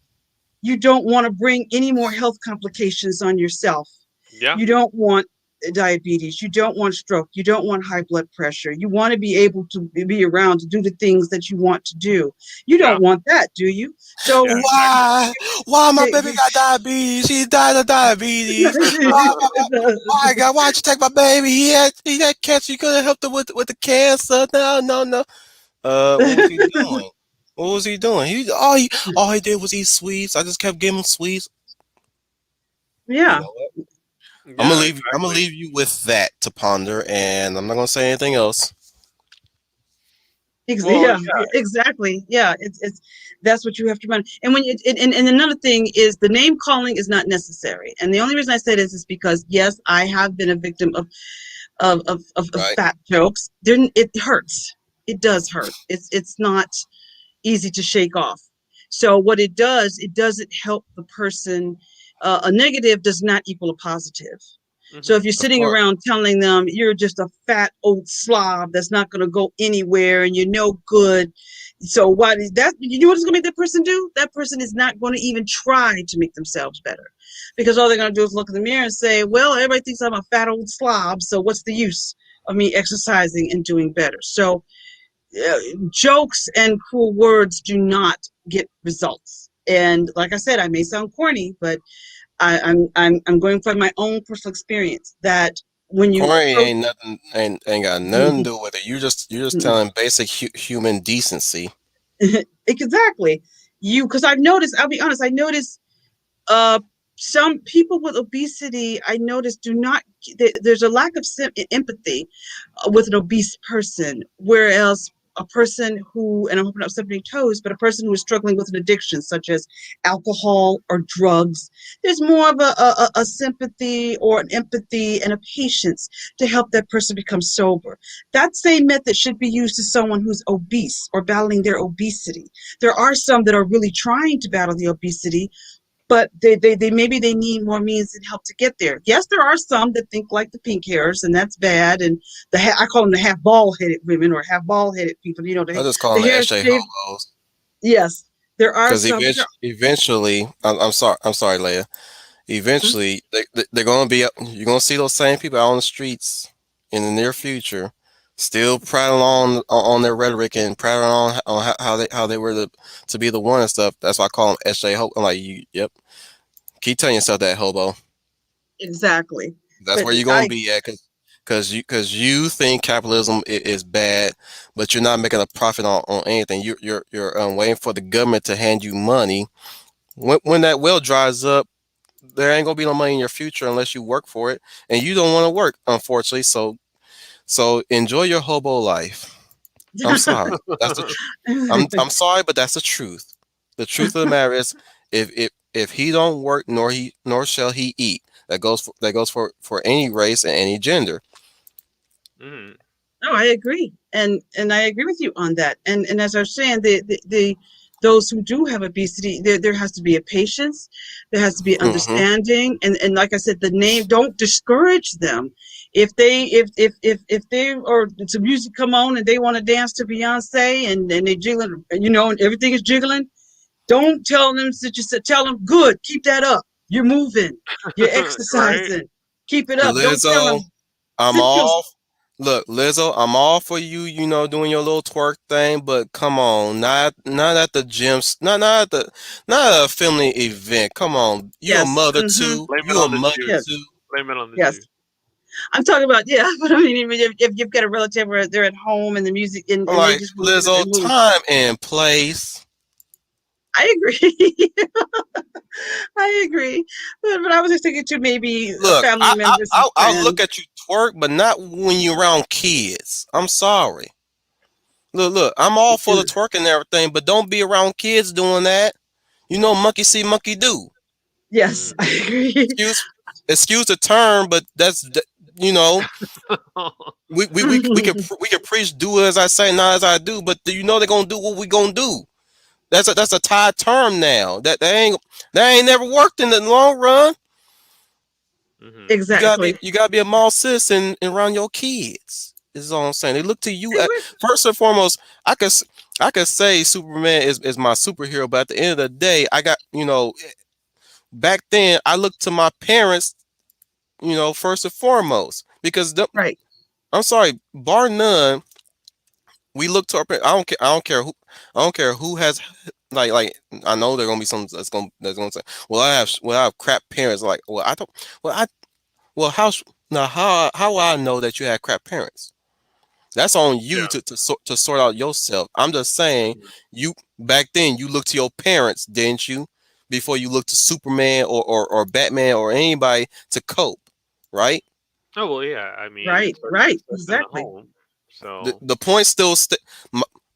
you don't want to bring any more health complications on yourself. yeah, You don't want diabetes. You don't want stroke. You don't want high blood pressure. You want to be able to be around to do the things that you want to do. You yeah, don't want that, do you? yeah, So exactly. Why my baby got diabetes? He died of diabetes. Why God? Why'd you take my baby? He had cancer. You could have helped him with the cancer. No, no, no. What was he doing? What was he doing? He did was eat sweets. I just kept giving him sweets. You yeah, know what? Yeah, I'm gonna exactly. leave you with that to ponder, and I'm not gonna say anything else. Well, Yeah, exactly. Yeah, it's that's what you have to run. And when you and another thing is, the name calling is not necessary. And the only reason I say this is because, yes, I have been a victim of Right. fat jokes. It hurts. It does hurt. It's not easy to shake off. So what it doesn't help the person. A negative does not equal a positive. So hmm if you're Of sitting course. around telling them you're just a fat old slob that's not going to go anywhere and you're no good, so what is that? You know what it's going to make that person do? That person is not going to even try to make themselves better, because all they're going to do is look in the mirror and say, "Well, everybody thinks I'm a fat old slob, so what's the use of me exercising and doing better?" So uh, jokes and cruel words do not get results. And like I said, I may sound corny, but I'm going from my own personal experience, that when you Corey approach ain't got nothing to do with it. You just telling basic human decency. exactly, because I've noticed, I'll be honest, I noticed uh some people with obesity, I noticed, do not there's a lack of empathy with an obese person, whereas a person who, and I'm hoping I'm not stepping on toes, but a person who is struggling with an addiction such as alcohol or drugs, there's more of a sympathy or an empathy and a patience to help that person become sober. That same method should be used to someone who's obese or battling their obesity. There are some that are really trying to battle the obesity, but they maybe they need more means and help to get there. Yes, there are some that think like the pink hairs, and that's bad. And I call them the half bald headed women, or half bald headed people. I just call The them the hair SJ shaved. hobos. Yes, there are Because some. eventually, I'm sorry, Leia. Eventually, they're gonna be. You're gonna see those same people out on the streets in the near future, still prattling on their rhetoric and prattling on how they were to be the one and stuff. That's why I call them SJ hobo. I'm like, yep. Keep telling yourself that, hobo. Exactly. That's But where you're gonna be at. because you think capitalism is bad, but you're not making a profit on anything. You're waiting for the government to hand you money. When that well dries up, there ain't gonna be no money in your future unless you work for it, and you don't want to work, unfortunately. So enjoy your hobo life. I'm sorry. That's the I'm sorry, but that's the truth. The truth of the matter is, if he don't work, nor shall he eat. That goes for any race and any gender. Mhm. No, I agree, and I agree with you on that. And as I was saying, the those who do have obesity, there has to be a patience, there has to be Hmm. understanding, and like I said, the name don't discourage them. If they or some music come on and they want to dance to Beyonce and they jiggling, and everything is jiggling, don't tell them that you said. Tell them good, keep that up. You're moving, you're Right? exercising, keep it up. Don't tell them Lizzo, I'm sit your all. Look, Lizzo, I'm all for you. Doing your little twerk thing, but come on, not at the gym, not at a family event. Come on, you a yes. mother too. Blame it You a on the mother juice. Yes. too. Blame it on the Yes. juice. I'm talking about, yeah, but I mean, even if you've got a relative where they're at home and the music I'm and they like just want to get up Lizzo, and move, time and place. I agree. I agree. But I was just thinking too, maybe Look, family members and I'll look friends. at you twerk, but not when you're around kids. I'm sorry. Look, I'm all for the twerking and everything, but don't be around kids doing that. Monkey see, monkey do. Yes, Mhm. I agree. Excuse, excuse the term, but you know, we can preach do as I say, not as I do, but they're gonna do what we gonna do. That's a tied term now. That ain't never worked in the long run. Mhm. You gotta be Exactly. you gotta be a mall citizen around your kids. Is all I'm saying. They look to you They at would. first and foremost. I could say Superman is my superhero, but at the end of the day, I got back then I looked to my parents, first and foremost because Right. I'm sorry, bar none, we look to our parents. I don't care who has like I know there gonna be some that's gonna say, well I have crap parents. Like, well I don't well I well now how I know that you had crap parents? That's on you Yeah. to sort out yourself. I'm just saying, Mhm. you back then you looked to your parents, didn't you? Before you looked to Superman or Batman or anybody to cope, right? Oh well, yeah. I mean, Right. it Right. starts in the Exactly. home. the, So. the point still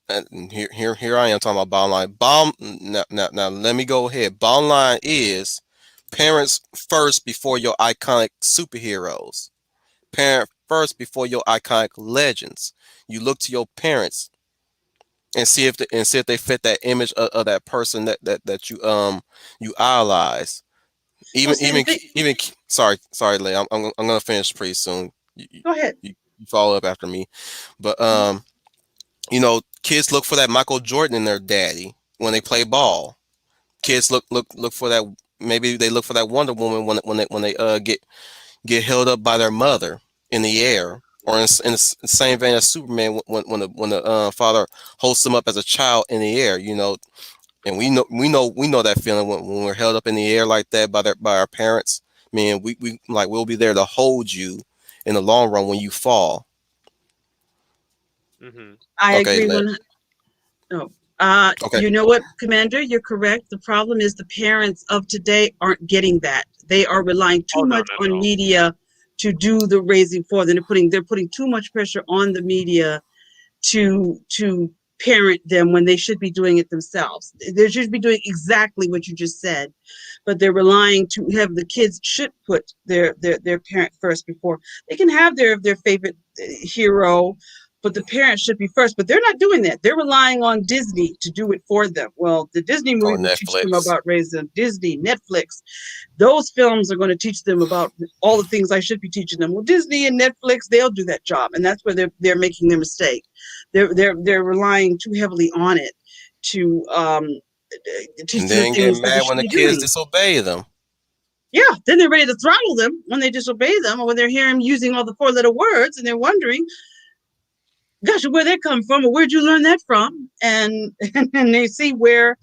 and here I am talking about bottom line. Now let me go ahead. Bottom line is parents first before your iconic superheroes. Parent first before your iconic legends. You look to your parents and see if they fit that image of that person that you idolize. Well, Even see, the even thing. even sorry, Leigh. I'm gonna finish pretty soon. Go ahead. You follow up after me, but kids look for that Michael Jordan in their daddy when they play ball. Kids look for that. Maybe they look for that Wonder Woman when they get held up by their mother in the air, or in the same vein as Superman when the father holds him up as a child in the air. And we know that feeling when we're held up in the air like that by our parents. Man, we'll be there to hold you in the long run when you fall. Mhm. I Okay, agree. No. okay. You know what, Commander? You're correct. The problem is the parents of today aren't getting that. They are relying Oh too no, much not at on all. media to do the raising for them. They're putting too much pressure on the media to parent them when they should be doing it themselves. They should be doing exactly what you just said, but they're relying to have the kids should put their parent first before they can have their favorite hero, but the parents should be first. But they're not doing that. They're relying on Disney to do it for them. Well, the Disney Or movie will teach them Netflix. about raising. Disney, Netflix, those films are going to teach them about all the things I should be teaching them. Well, Disney and Netflix, they'll do that job, and that's where they're making their mistake. They're relying too heavily on it to teach And them the then get things that they mad should when the be kids doing. disobey them. Yeah, then they're ready to throttle them when they disobey them, or when they're hearing using all the four-letter words, and they're wondering, "Gosh, where that come from, or where'd you learn that from?" And and they see where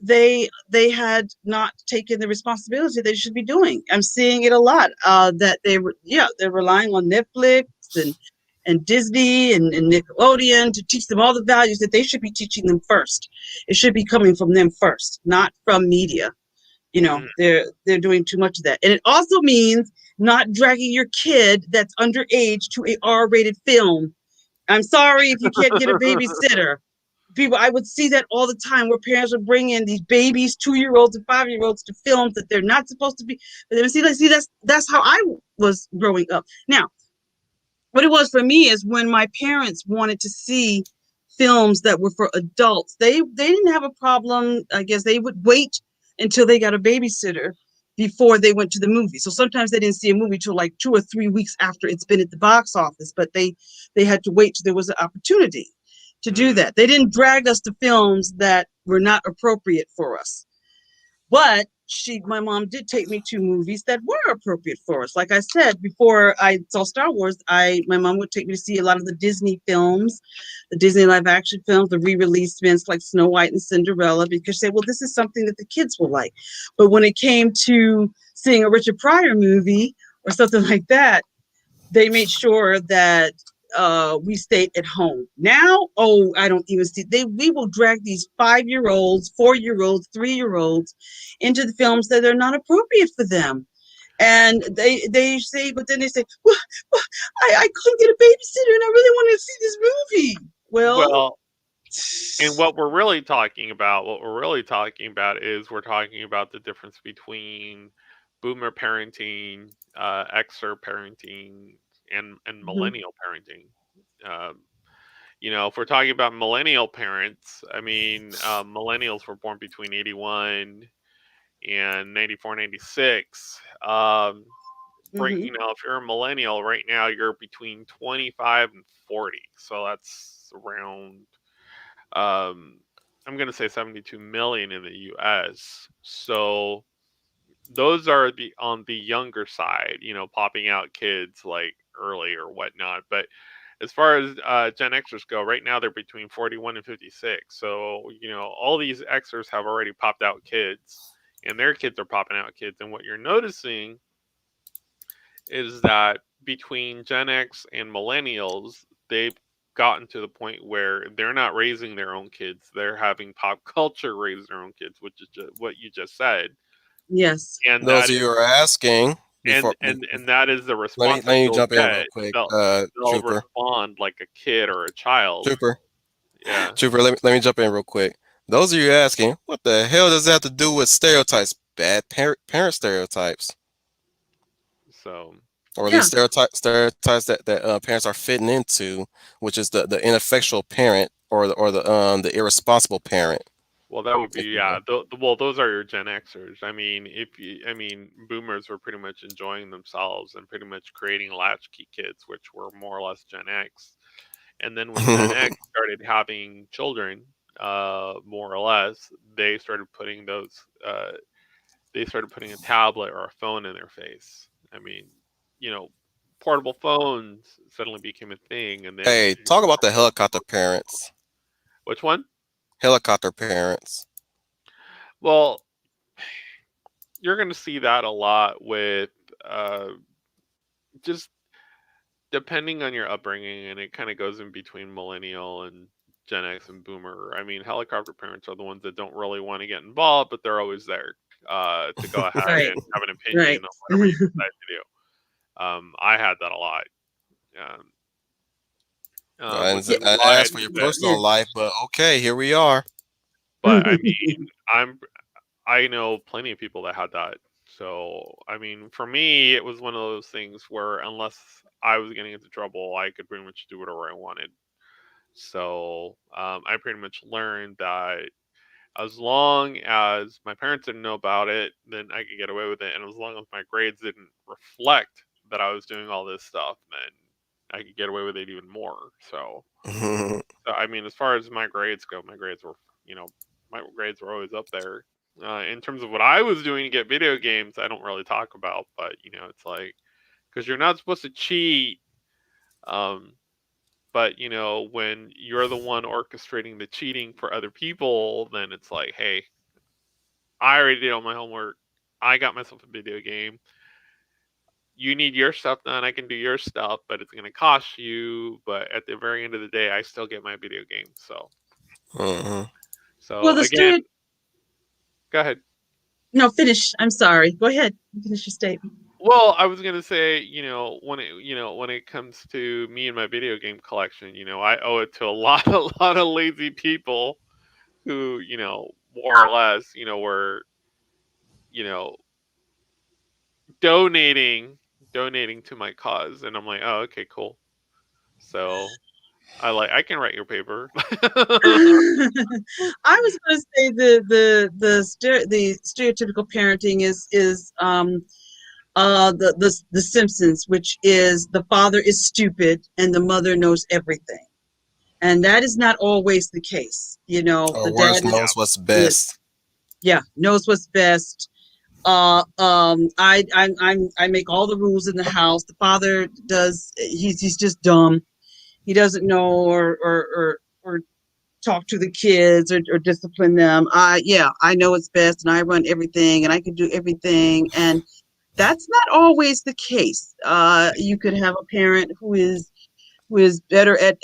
they had not taken the responsibility they should be doing. I'm seeing it a lot. That they were, yeah, they're relying on Netflix and Disney and Nickelodeon to teach them all the values that they should be teaching them first. It should be coming from them first, not from media. You know, Mm. they're doing too much of that, and it also means not dragging your kid that's underage to a R-rated film. I'm sorry if you can't get a babysitter. People, I would see that all the time where parents would bring in these babies, 2 year olds and 5 year olds to films that they're not supposed to be. But see, that's how I was growing up. Now, what it was for me is when my parents wanted to see films that were for adults, they didn't have a problem. I guess they would wait until they got a babysitter before they went to the movie. So sometimes they didn't see a movie till like 2 or 3 weeks after it's been at the box office, but they had to wait till there was an opportunity to do Mm. that. They didn't drag us to films that were not appropriate for us. But my mom did take me to movies that were appropriate for us. Like I said, before I saw Star Wars, my mom would take me to see a lot of the Disney films, the Disney live action films, the re-releasements like Snow White and Cinderella, because she said, well, this is something that the kids will like. But when it came to seeing a Richard Pryor movie or something like that, they made sure that we stayed at home. Now, oh, I don't even see we will drag these 5 year olds, 4 year olds, 3 year olds into the films that are not appropriate for them. And they say, but then they say, well, I couldn't get a babysitter and I really want to see this movie. Well, Well, and what we're really talking about is we're talking about the difference between boomer parenting, Xer parenting, and mhm, millennial parenting. Um, if we're talking about millennial parents, I mean, millennials were born between 81 and 94, 96. Right, mhm, if you're a millennial right now, you're between 25 and 40. So that's around, um, I'm going to say 72 million in the US. So those are on the younger side, popping out kids like early or whatnot. But as far as Gen Xers go, right now they're between 41 and 56. So, all these Xers have already popped out kids, and their kids are popping out kids. And what you're noticing is that between Gen X and millennials, they've gotten to the point where they're not raising their own kids. They're having pop culture raise their own kids, which is what you just said. yes, And Those that of is you who are asking and before, and and that is the let response that me you'll jump in get. real quick, They'll Trooper, respond like a kid or a child. Trooper, Yeah. Trooper. Let me jump in real quick. Those of you asking, what the hell does that have to do with stereotypes? Bad parent stereotypes, So or at yeah, least stereotypes that parents are fitting into, which is the ineffectual parent or the irresponsible parent, well, that would be, if you yeah. will. Well, those are your Gen Xers. I mean, Boomers were pretty much enjoying themselves and pretty much creating latchkey kids, which were more or less Gen X. And then when Gen X started having children, more or less, they started putting a tablet or a phone in their face. I mean, you know, portable phones suddenly became a thing, and then Hey, talk about the helicopter parents. which one? Helicopter parents. Well, you're going to see that a lot with uh, just depending on your upbringing, and it kind of goes in between millennial and Gen X and Boomer. I mean, helicopter parents are the ones that don't really want to get involved, but they're always there to go ahead right, and have an opinion right. on whatever you decide to do. I had that a lot, um, I, which is Yeah, I why I asked for think your that. yeah. personal life, but okay, here we are. But I mean, I know plenty of people that had that. So I mean, for me, it was one of those things where unless I was getting into trouble, I could pretty much do whatever I wanted. So I pretty much learned that as long as my parents didn't know about it, then I could get away with it. And as long as my grades didn't reflect that I was doing all this stuff, then I could get away with it even more. So I mean, as far as my grades go, my grades were always up there. In terms of what I was doing to get video games, I don't really talk about, but it's like because you're not supposed to cheat. Um, but when you're the one orchestrating the cheating for other people, then it's like, hey, I already did all my homework. I got myself a video game. You need your stuff done. I can do your stuff, but it's gonna cost you. But at the very end of the day, I still get my video game. So, Hmm. Well, so the again, stereo. go ahead. No, finish. I'm sorry. Go ahead. Finish your statement. Well, I was gonna say, when it comes to me and my video game collection, I owe it to a lot, a lot of lazy people who, more or less, were, you know, donating, donating to my cause, and I'm like, oh, okay, cool. So I can write your paper. I was going to say the stereotypical parenting is the Simpsons, which is the father is stupid and the mother knows everything, and that is not always the case. You know, Or the worse, dad is knows what's good. best. Yeah, knows what's best. I make all the rules in the house. The father does. He's just dumb. He doesn't know or talk to the kids or discipline them. I know it's best and I run everything and I can do everything. And that's not always the case. You could have a parent who is better at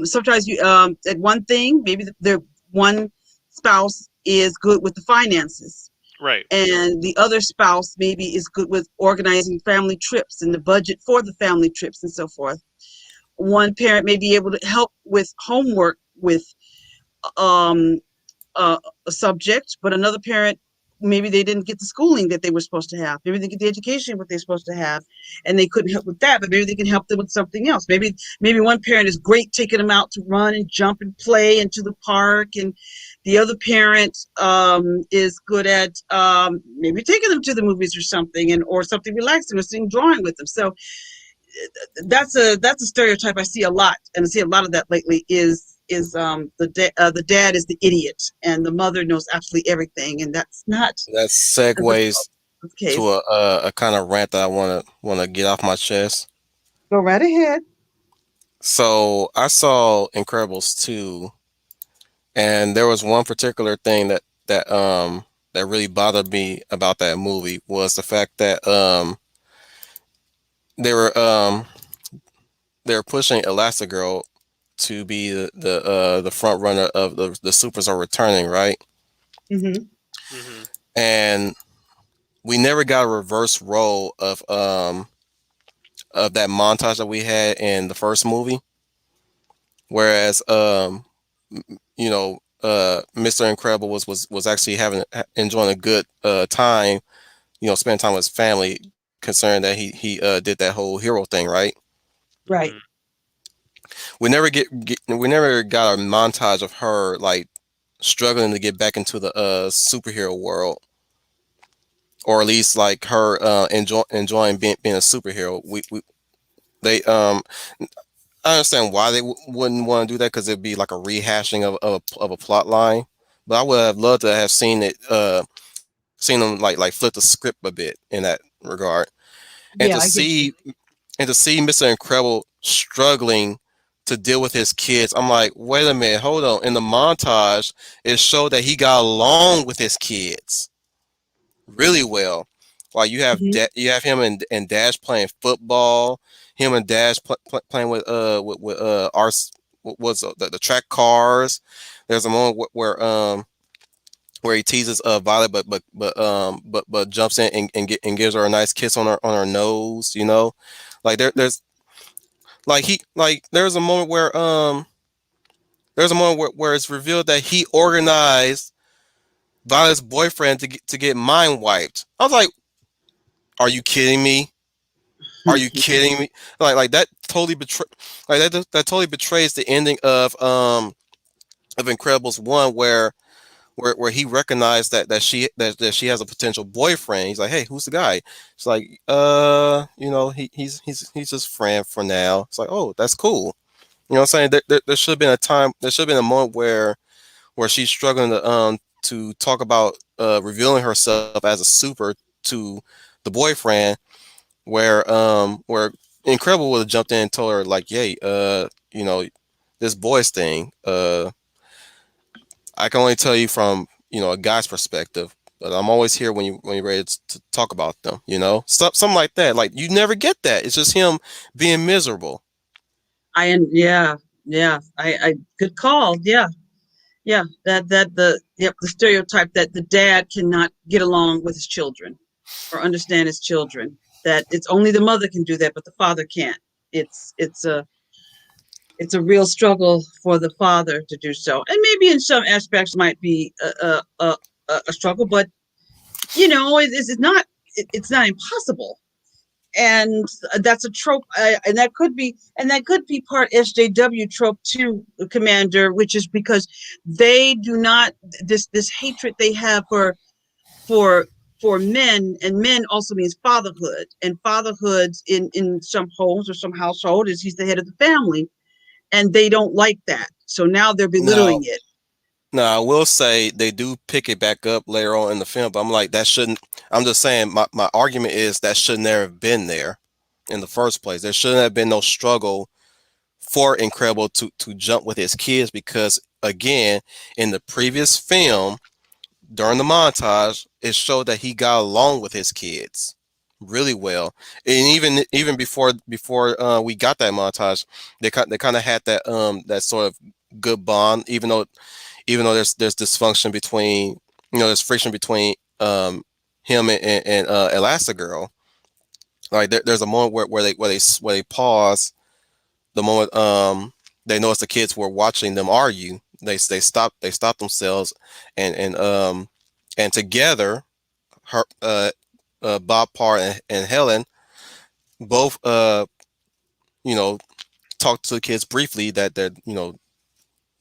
sometimes you at one thing. Maybe the one spouse is good with the finances Right. and the other spouse maybe is good with organizing family trips and the budget for the family trips and so forth. One parent may be able to help with homework with um, a subject, but another parent maybe they didn't get the schooling that they were supposed to have. Maybe they get the education what they're supposed to have, and they couldn't help with that. But maybe they can help them with something else. Maybe one parent is great taking them out to run and jump and play into the park, and the other parent is good at maybe taking them to the movies or something, and or something relaxing or sitting drawing with them. So that's a stereotype I see a lot, and I see a lot of that lately. The dad is the idiot, and the mother knows absolutely everything, and that's not That the segues to case. a kind of rant that I wanna get off my chest. Go right ahead. So I saw Incredibles 2, and there was one particular thing that really bothered me about that movie was the fact that they were um they were pushing Elastigirl to be the front runner of the supers are returning, right? Hmm. Hmm. And we never got a reverse role of that montage that we had in the first movie. Whereas Mr. Incredible was actually enjoying a good time, spending time with his family, concerning that he did that whole hero thing, right? Right. Hmm. We never got a montage of her like struggling to get back into the superhero world, or at least like her enjoying being a superhero. We they I understand why they wouldn't want to do that, because it'd be like a rehashing of a plot line. But I would have loved to have seen them like flip the script a bit in that regard, and Yeah, I get you. to see Mr. Incredible struggling to deal with his kids. I'm like, wait a minute, hold on. In the montage, it showed that he got along with his kids really well. Like Hmm. you have him and Dash playing football, him and Dash playing with what was the track cars. There's a moment where he teases Violet, but jumps in and gives her a nice kiss on her nose. Like there's there's a moment where it's revealed that he organized Violet's boyfriend to get mind wiped. I was like, are you kidding me? Are you kidding me? Like that totally that totally betrays the ending of Incredibles 1, where he recognized that she has a potential boyfriend. He's like, hey, who's the guy? It's like, he's just friend for now. It's like, oh, that's cool. You know what I'm saying? There should have been a time. There should have been a moment where she's struggling to talk about revealing herself as a super to the boyfriend, where Incredible would have jumped in and told her like, yay, this boys thing. I can only tell you from a guy's perspective. But I'm always here when you're ready to talk about them. Something like that. Like you never get that. It's just him being miserable. Yeah, yeah. I good call. Yeah, yeah. The stereotype that the dad cannot get along with his children or understand his children. That it's only the mother can do that, but the father can't. It's it's a it's a real struggle for the father to do so, and maybe in some aspects might be a struggle, but it's not impossible. And that's a trope, and that could be part SJW trope too, Commander, which is because they do not this hatred they have for for men, and men also means fatherhood, and fatherhood in some homes or some household is he's the head of the family, and they don't like that, so now they're Now, belittling it. now I will say they do pick it back up later on in the film, but I'm like that shouldn't. I'm just saying my argument is that should never have been there in the first place. There shouldn't have been no struggle for Incredible to jump with his kids because again, in the previous film during the montage, it showed that he got along with his kids really well, and even before we got that montage, they kind of had that sort of good bond, even though there's dysfunction between there's friction between him and Elastigirl. Like there's a moment where they pause the moment they notice the kids were watching them argue. They stop themselves and together her Bob Parr and Helen both you know talk to the kids briefly that they're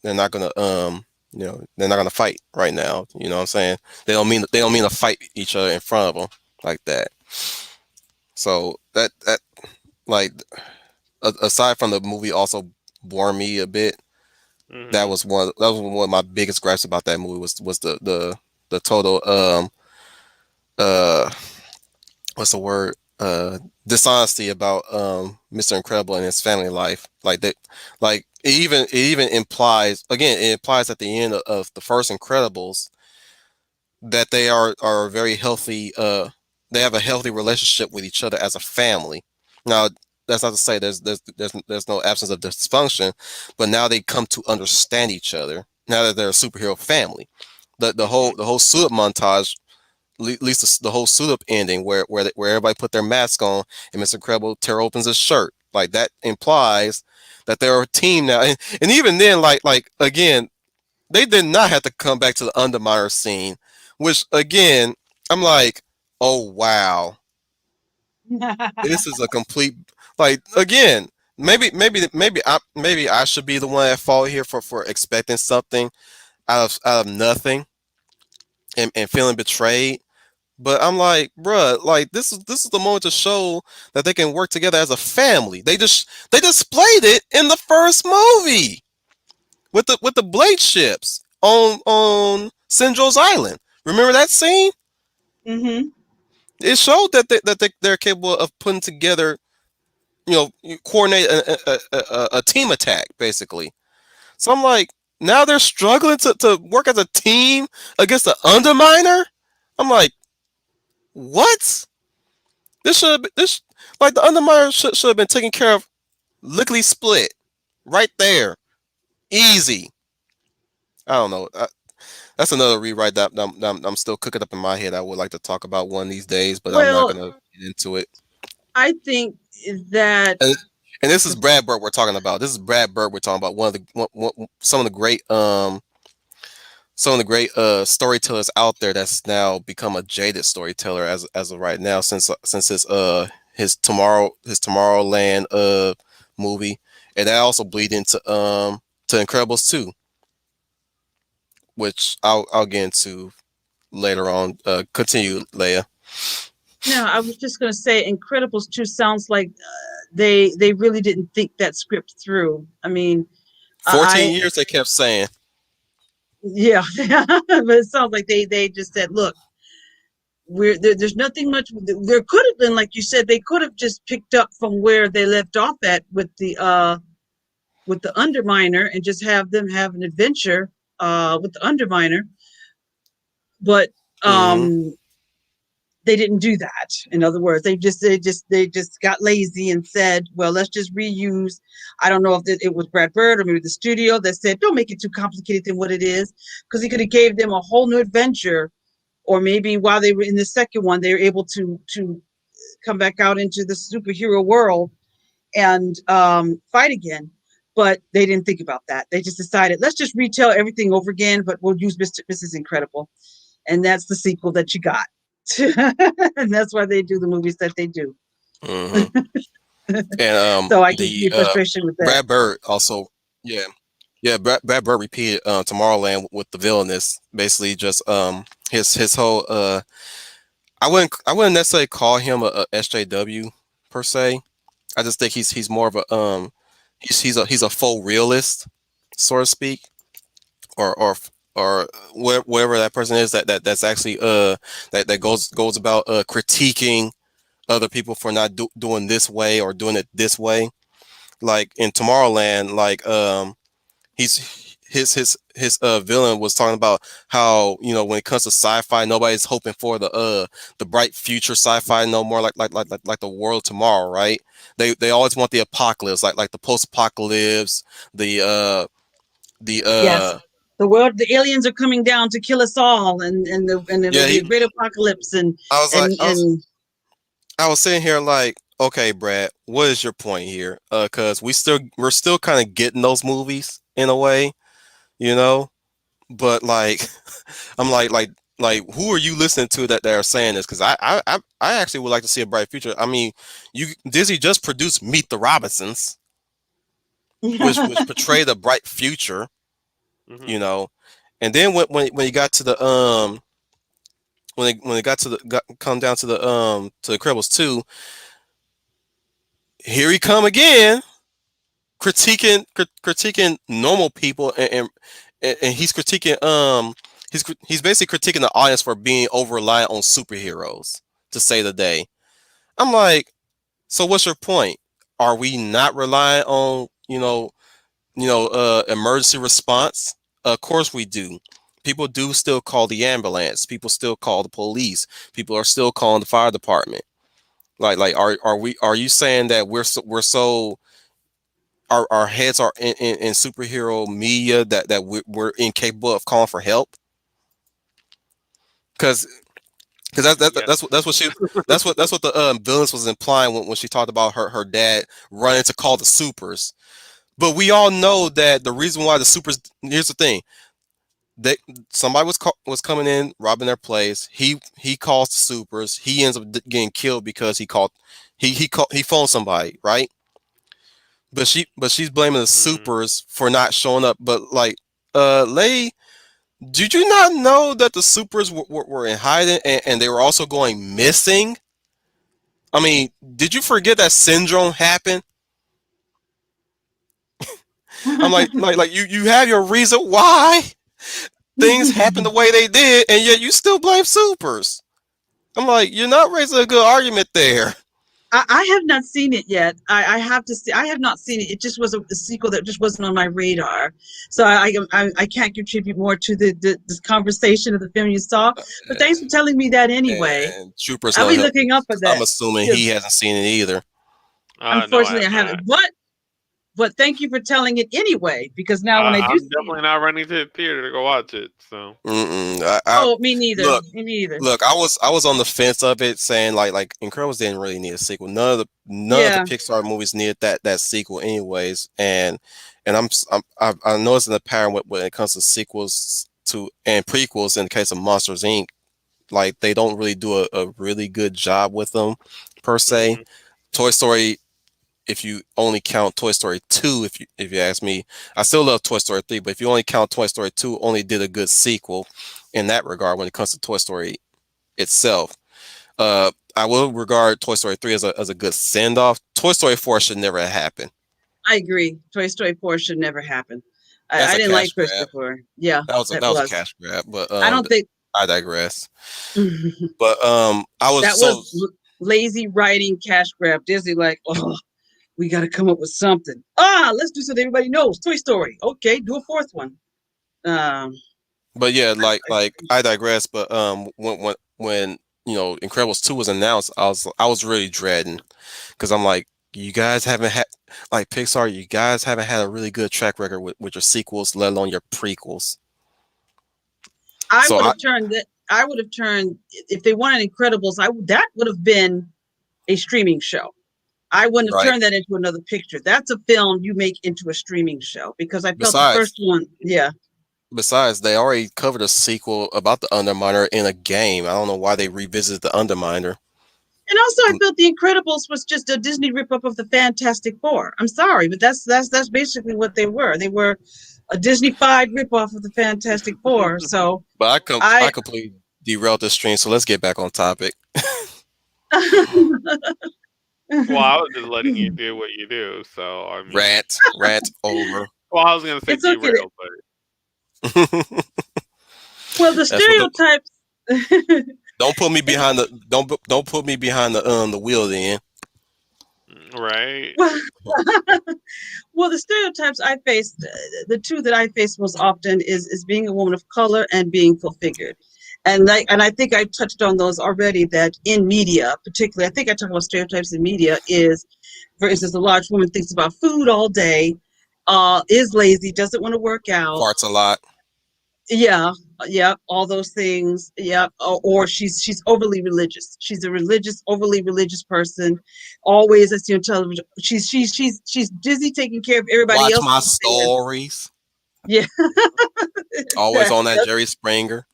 not gonna they're not gonna fight right now. You know what I'm saying? They don't mean to fight each other in front of them like that. So that like aside from the movie also bore me a bit. Hmm. That was one of my biggest gripes about that movie was the total uh what's the word dishonesty about Mr. Incredible and his family life. Like that, like it even implies again it implies at the end of the first Incredibles that they are very healthy. They have a healthy relationship with each other as a family. Now, that's not to say there's no absence of dysfunction, but now they come to understand each other. Now that they're a superhero family, the whole suit up montage, at least the whole suit up ending, where everybody put their mask on and Mr. Incredible tear opens his shirt, like that implies that they're a team now. And even then, like again, they did not have to come back to the Underminer scene, which again, I'm like, oh wow, this is a complete like again. Maybe I should be the one at fault here for expecting something out of nothing and feeling betrayed. But I'm like, bruh, like this is the moment to show that they can work together as a family. They displayed it in the first movie with the blade ships on Syndro's Island. Remember that scene? Hmm. It showed they're capable of putting together, coordinate a team attack basically. So I'm like, now they're struggling to work as a team against the Underminer. I'm like, what? This like the Underminer should have been taken care of lickety split right there, easy. I don't know. That's another rewrite that I'm still cooking up in my head. I would like to talk about one of these days, but I'm not Well, gonna get into it. I think that And, and this is Brad Bird we're talking about. This is Brad Bird we're talking about. Some of the great storytellers out there that's now become a jaded storyteller as of right now since his Tomorrowland movie, and that also bleed into Incredibles 2, which I'll get into later on. Continue, Leia. no, I was just going to say Incredibles 2 sounds like they really didn't think that script through. I mean, 14 years they kept saying. yeah, but it sounds like they just said, look, there's nothing much. There could have been, like you said, they could have just picked up from where they left off at with the Underminer and just have them have an adventure with the Underminer. but Mm-hmm. they didn't do that. In other words, they just got lazy and said, well, let's just reuse. I don't know if it was Brad Bird or maybe the studio that said, don't make it too complicated than what it is, because he could have gave them a whole new adventure. Or maybe while they were in the second one, they were able to come back out into the superhero world and fight again. But they didn't think about that. They just decided, let's just retell everything over again, but we'll use Mrs. Incredible, and that's the sequel that you got. And that's why they do the movies that they do. Mm-hmm. And So I can see the your frustration with that. Brad Bird also, yeah, yeah, Brad Bird repeated Tomorrowland with the villainous, basically just his whole I wouldn't necessarily call him a SJW per se. I just think he's more of a he's a faux realist, so to speak, or whatever that person is that's actually that goes about critiquing other people for not doing this way or doing it this way. Like in Tomorrowland, like he's his villain was talking about how, when it comes to sci-fi, nobody's hoping for the bright future sci-fi no more, like the world tomorrow, right? They always want the apocalypse, like the post-apocalypse, the uh the Yes. The world, the aliens are coming down to kill us all, and it'll yeah be he a great apocalypse, and I was like and and I was sitting here like, okay, Brad, what is your point here? Because we're still kind of getting those movies in a way, you know. But like, I'm like, who are you listening to that are saying this? Because I actually would like to see a bright future. I mean, you Disney just produced Meet the Robinsons, which portrayed a bright future, Hmm. you know. And then when you got to the when it got to come down to the Incredibles 2, here he come again critiquing normal people, and he's critiquing he's basically critiquing the audience for being over reliant on superheroes to save the day. I'm like, so what's your point? Are we not relying on emergency response? Of course we do. People do still call the ambulance. People still call the police. People are still calling the fire department. Are you saying that we're so our heads are in superhero media that we're incapable of calling for help? Because Yes. that's what the villains was implying when she talked about her dad running to call the supers. But we all know that the reason why the supers, here's the thing, they somebody was coming in robbing their place. He calls the supers. He ends up getting killed because he phoned somebody, right? But she's blaming the Hmm. supers for not showing up. But like, Lay, did you not know that the supers were in hiding, and they were also going missing? I mean, did you forget that syndrome happened? I'm like you have your reason why things happened the way they did, and yet you still blame supers. I'm like, you're not raising a good argument there. I have not seen it yet. I have to see. I have not seen it. It just was a sequel that just wasn't on my radar, so I can't contribute more to this conversation of the film you saw. But thanks for telling me that anyway. And troopers I'll know be him. looking up for I'm that assuming he because hasn't seen it either. No, I unfortunately have I not. haven't. But thank you for telling it anyway, because now when I do I'm see it, definitely not running to the theater to go watch it. So. Mm-mm. oh, me neither. Look, Me neither. look. I was on the fence of it, saying like Incredibles didn't really need a sequel. None of the Yeah, Pixar movies needed that sequel, anyways. And I noticed in the pattern when it comes to sequels to and prequels in the case of Monsters Inc. Like they don't really do a really good job with them per se. Hmm. Toy Story, if you only count Toy Story 2, if you ask me, I still love Toy Story 3, but if you only count Toy Story 2, only did a good sequel in that regard when it comes to Toy Story itself. I will regard Toy Story 3 as a good send off. Toy Story 4 should never have happened. I agree. Toy Story 4 should never happen. That's I a didn't like cash Toy Story grab. 4. Yeah, That that was a was. cash grab, but I don't think I digress. that But I was was so lazy writing cash grab. Disney like, oh, we got to come up with something. Let's do something everybody knows. Toy Story. Okay, do a fourth one. Um, But yeah, like I digress. But when Incredibles 2 was announced, I was really dreading because I'm like, you guys haven't had like Pixar, you guys haven't had a really good track record with your sequels, let alone your prequels. I So would I have turned that. I would have turned if they wanted Incredibles. That would have been a streaming show. I wouldn't have right. turned that into another picture. That's a film you make into a streaming show because I felt the first Besides, one. Yeah, besides, they already covered a sequel about the Underminer in a game. I don't know why they revisited the Underminer. and also I felt the Incredibles was just a Disney ripoff of the Fantastic Four. I'm sorry, but that's basically what they were. They were a Disney-fied ripoff of the Fantastic Four. So But I I. completely derailed the stream, so let's get back on topic. Well, I was just letting you do what you do. So I mean, Rant over. well, I was gonna say It's okay. derailed, but Well, the That's what the stereotypes. don't put me behind the don't put me behind the wheel then. right. well, well, the stereotypes I faced, the two that I faced most often is being a woman of color and being full figured. And I think I touched on those already. That in media, particularly, I think I talked about stereotypes in media. Is, for instance, a large woman thinks about food all day, is lazy, doesn't want to work out. Farts a lot. Yeah, yeah, all those things. Yeah, or she's overly religious. She's a overly religious person. Always, I see on television. She's busy taking care of everybody Watch else. my stories. Yeah, Always that, on that Jerry Springer.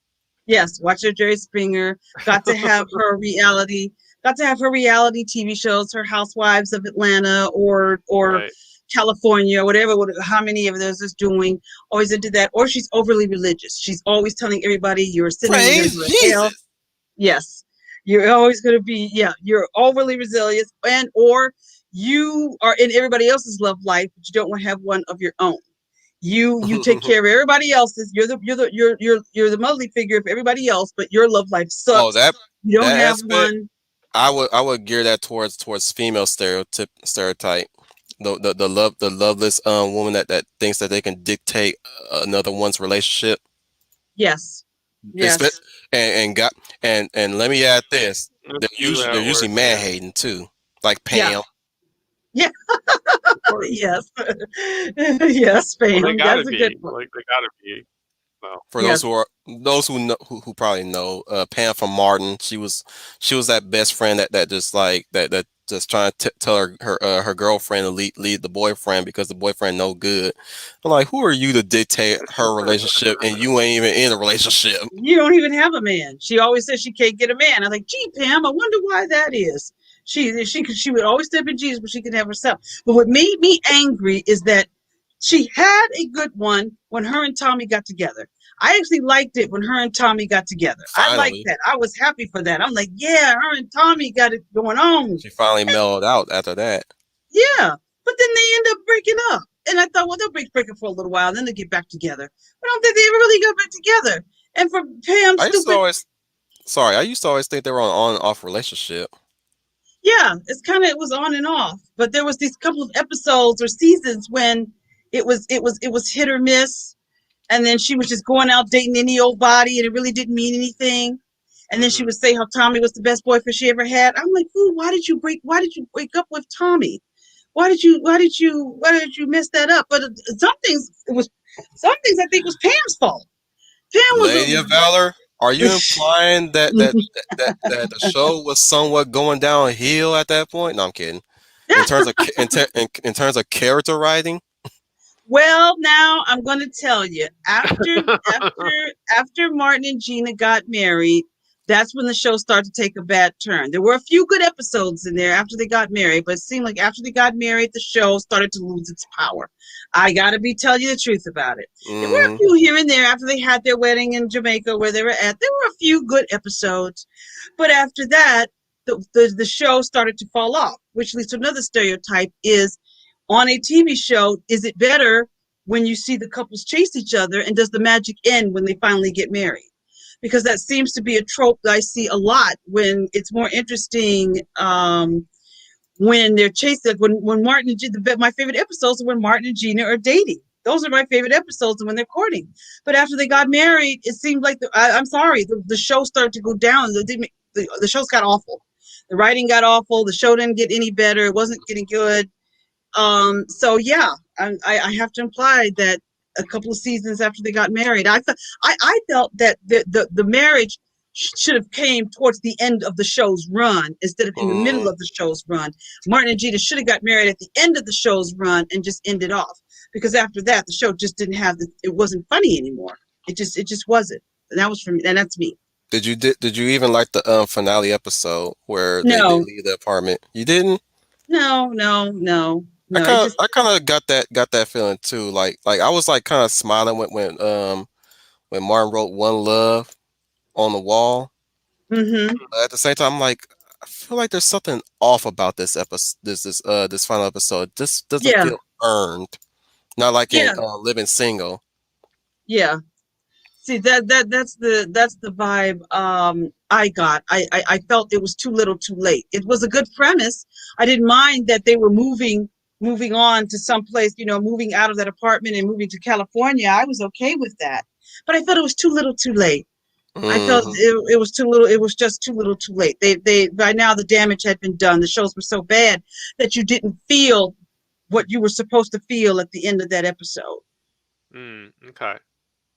yes. Watch her Jerry Springer. Got to have her reality. Got to have her reality TV shows. Her Housewives of Atlanta or Right. California, whatever, how many of those is doing, always into that. Or she's overly religious. She's always telling everybody you're a sinner, you're going to Praise go to hell. Jesus. Yes, you're always going to be, yeah, you're overly resilient, and or you are in everybody else's love life, but you don't want to have one of your own. You take care of everybody else's. You're the motherly figure of everybody else, but your love life Oh, sucks. that You don't that have aspect, one. I would gear that towards female stereotype. The loveless woman that thinks that they can dictate another one's relationship. Yes, Espe- yes, and got and let me add this. That's They're usually usually how they're it usually works. man Yeah. hating too. Like yeah, Pam. yeah, Of course. yes, yes, Well, they Pam. gotta That's a good be. one. Like they gotta be. So. For those Yes, who know who probably know, Pam from Martin, she was that best friend that just like that just trying to tell her girlfriend to lead the boyfriend because the boyfriend no good. I'm like, who are you to dictate her relationship and you ain't even in a relationship? you don't even have a man. She always says she can't get a man. I'm like, gee, Pam, I wonder why that is. She would always step in Jesus, but she could have herself. But what made me angry is that she had a good one when her and Tommy got together. I actually liked it when her and Tommy got together. I liked Finally, that. I was happy for that. I'm like, yeah, her and Tommy got it going on. she finally mellowed out after that. Yeah. But then they end up breaking up. And I thought, well, they'll break up for a little while, and then they get back together. But I don't think they ever really got back together. And for Pam's I used to stupid, always sorry, I used to always think they were on and off relationship. yeah, it was on and off. But there was these couple of episodes or seasons when it was hit or miss, and then she was just going out dating any old body, and it really didn't mean anything. And then she Hmm. would say how Tommy was the best boyfriend she ever had. I'm like, ooh, why did you break up with Tommy? Why did you mess that up? But some things I think was Pam's fault. Pam was Lady of Valor, are you implying that a that the show was somewhat going downhill at that point? No, I'm kidding. In terms of in terms of character writing, Well, now I'm going to tell you. After Martin and Gina got married, that's when the show started to take a bad turn. There were a few good episodes in there after they got married, but it seemed like after they got married, the show started to lose its power. I got to be telling you the truth about it. There were a mm, few here and there after they had their wedding in Jamaica where they were at. There were a few good episodes, but after that, the show started to fall off, which leads to another stereotype is on a TV show, is it better when you see the couples chase each other, and does the magic end when they finally get married? Because that seems to be a trope that I see a lot when it's more interesting when they're chasing. When Martin and Gina, my favorite episodes are when Martin and Gina are dating. Those are my favorite episodes when they're courting. But after they got married, it seemed like I'm sorry, the show started to go down. The shows got awful. The writing got awful. The show didn't get any better. It wasn't getting good. So yeah, I have to imply that a couple of seasons after they got married, I felt that the marriage should have came towards the end of the show's run instead of in the middle Mm. of the show's run. Martin and Gina should have got married at the end of the show's run and just ended off, because after that the show just didn't have it wasn't funny anymore. It just wasn't. And that was for me, and that's me. Did you even like the finale episode where they No, leave the apartment? You didn't? no. It just, I kind of got that feeling too. Like I was like kind of smiling when Martin wrote "One Love" on the wall. mm-hmm. But at the same time, I'm like, I feel like there's something off about this episode. This final episode. This doesn't Yeah, feel earned. Not like in yeah, Living Single. yeah. See, that's the vibe I got. I felt it was too little too late. It was a good premise. I didn't mind that they were moving on to someplace, moving out of that apartment and moving to California. I was okay with that. But I felt it was too little too late. I felt Hmm. it was too little. It was just too little too late. They by now the damage had been done. The shows were so bad that you didn't feel what you were supposed to feel at the end of that episode. Okay.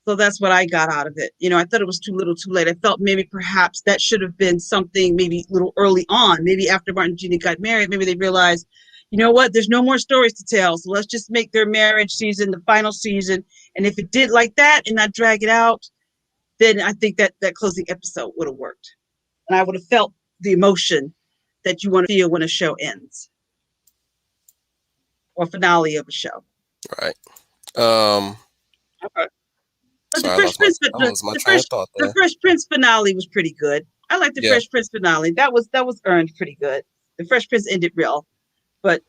So that's what I got out of it. I thought it was too little too late. I felt maybe perhaps that should have been something maybe a little early on. Maybe after Martin and Gina got married, maybe they realized, you know what, there's no more stories to tell. So let's just make their marriage season the final season. And if it did like that and not drag it out, then I think that closing episode would have worked. And I would have felt the emotion that you want to feel when a show ends or finale of a show. Right. Um. Okay. But the Sorry, Fresh Prince, I lost my the train Fresh, of thought the there. Fresh Prince finale was pretty good. I like the Yeah. Fresh Prince finale. That was earned pretty good. The Fresh Prince ended real, but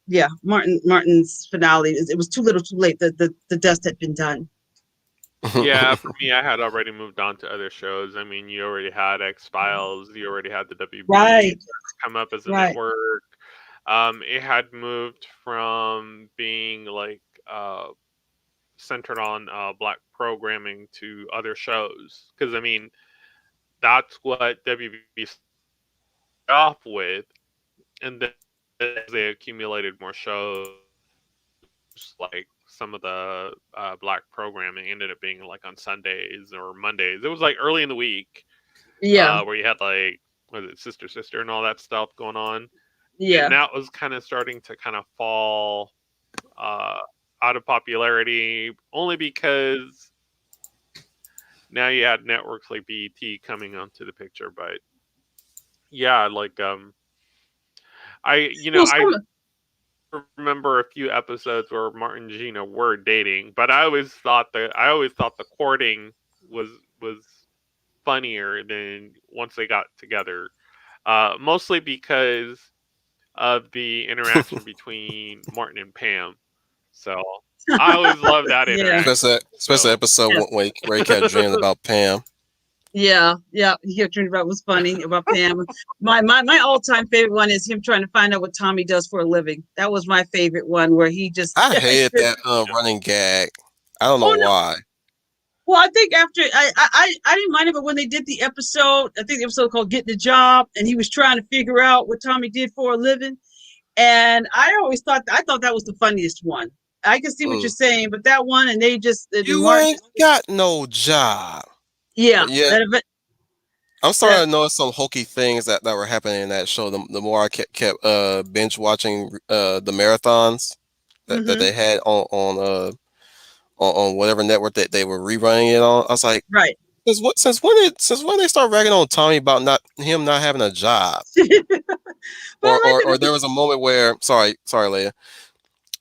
yeah, Martin's finale it was too little, too late. The dust had been done. Yeah, for me, I had already moved on to other shows. I mean, you already had X Files, you already had the WB Right, come up as a right. network. It had moved from being like centered on black programming to other shows. Because I mean, that's what WB started off with, and then as they accumulated more shows, like some of the black programming ended up being like on Sundays or Mondays. It was like early in the week Yeah, where you had like was it Sister Sister and all that stuff going on, and yeah. that was kind of starting to kind of fall uh, out of popularity only because now you had networks like BET coming onto the picture. But yeah, like Well, I remember a few episodes where Martin and Gina were dating, but I always thought the courting was was funnier than once they got together. Mostly because of the interaction between Martin and Pam. So I always love that yeah, interaction. Especially So episode yeah. where he kept dreaming about Pam. Yeah. He kept dreaming about was funny about Pam. My all time favorite one is him trying to find out what Tommy does for a living. That was my favorite one where he just. I hated that running gag. I don't know Oh no! why. Well, I think after I didn't mind it, but when they did the episode, I think the episode called "Getting a Job," and he was trying to figure out what Tommy did for a living, and I thought that was the funniest one. I can see what you're Mm. saying, but that one and they just the You Martin, ain't got no job. yeah, But yeah, that event, I'm that starting to notice some hokey things that were happening in that show. The more I kept binge watching the marathons that mm-hmm, they had on whatever network that they were rerunning it on. I was like, right. since when they start ragging on Tommy about not having a job? But I like Or that. there was a moment where sorry Leia.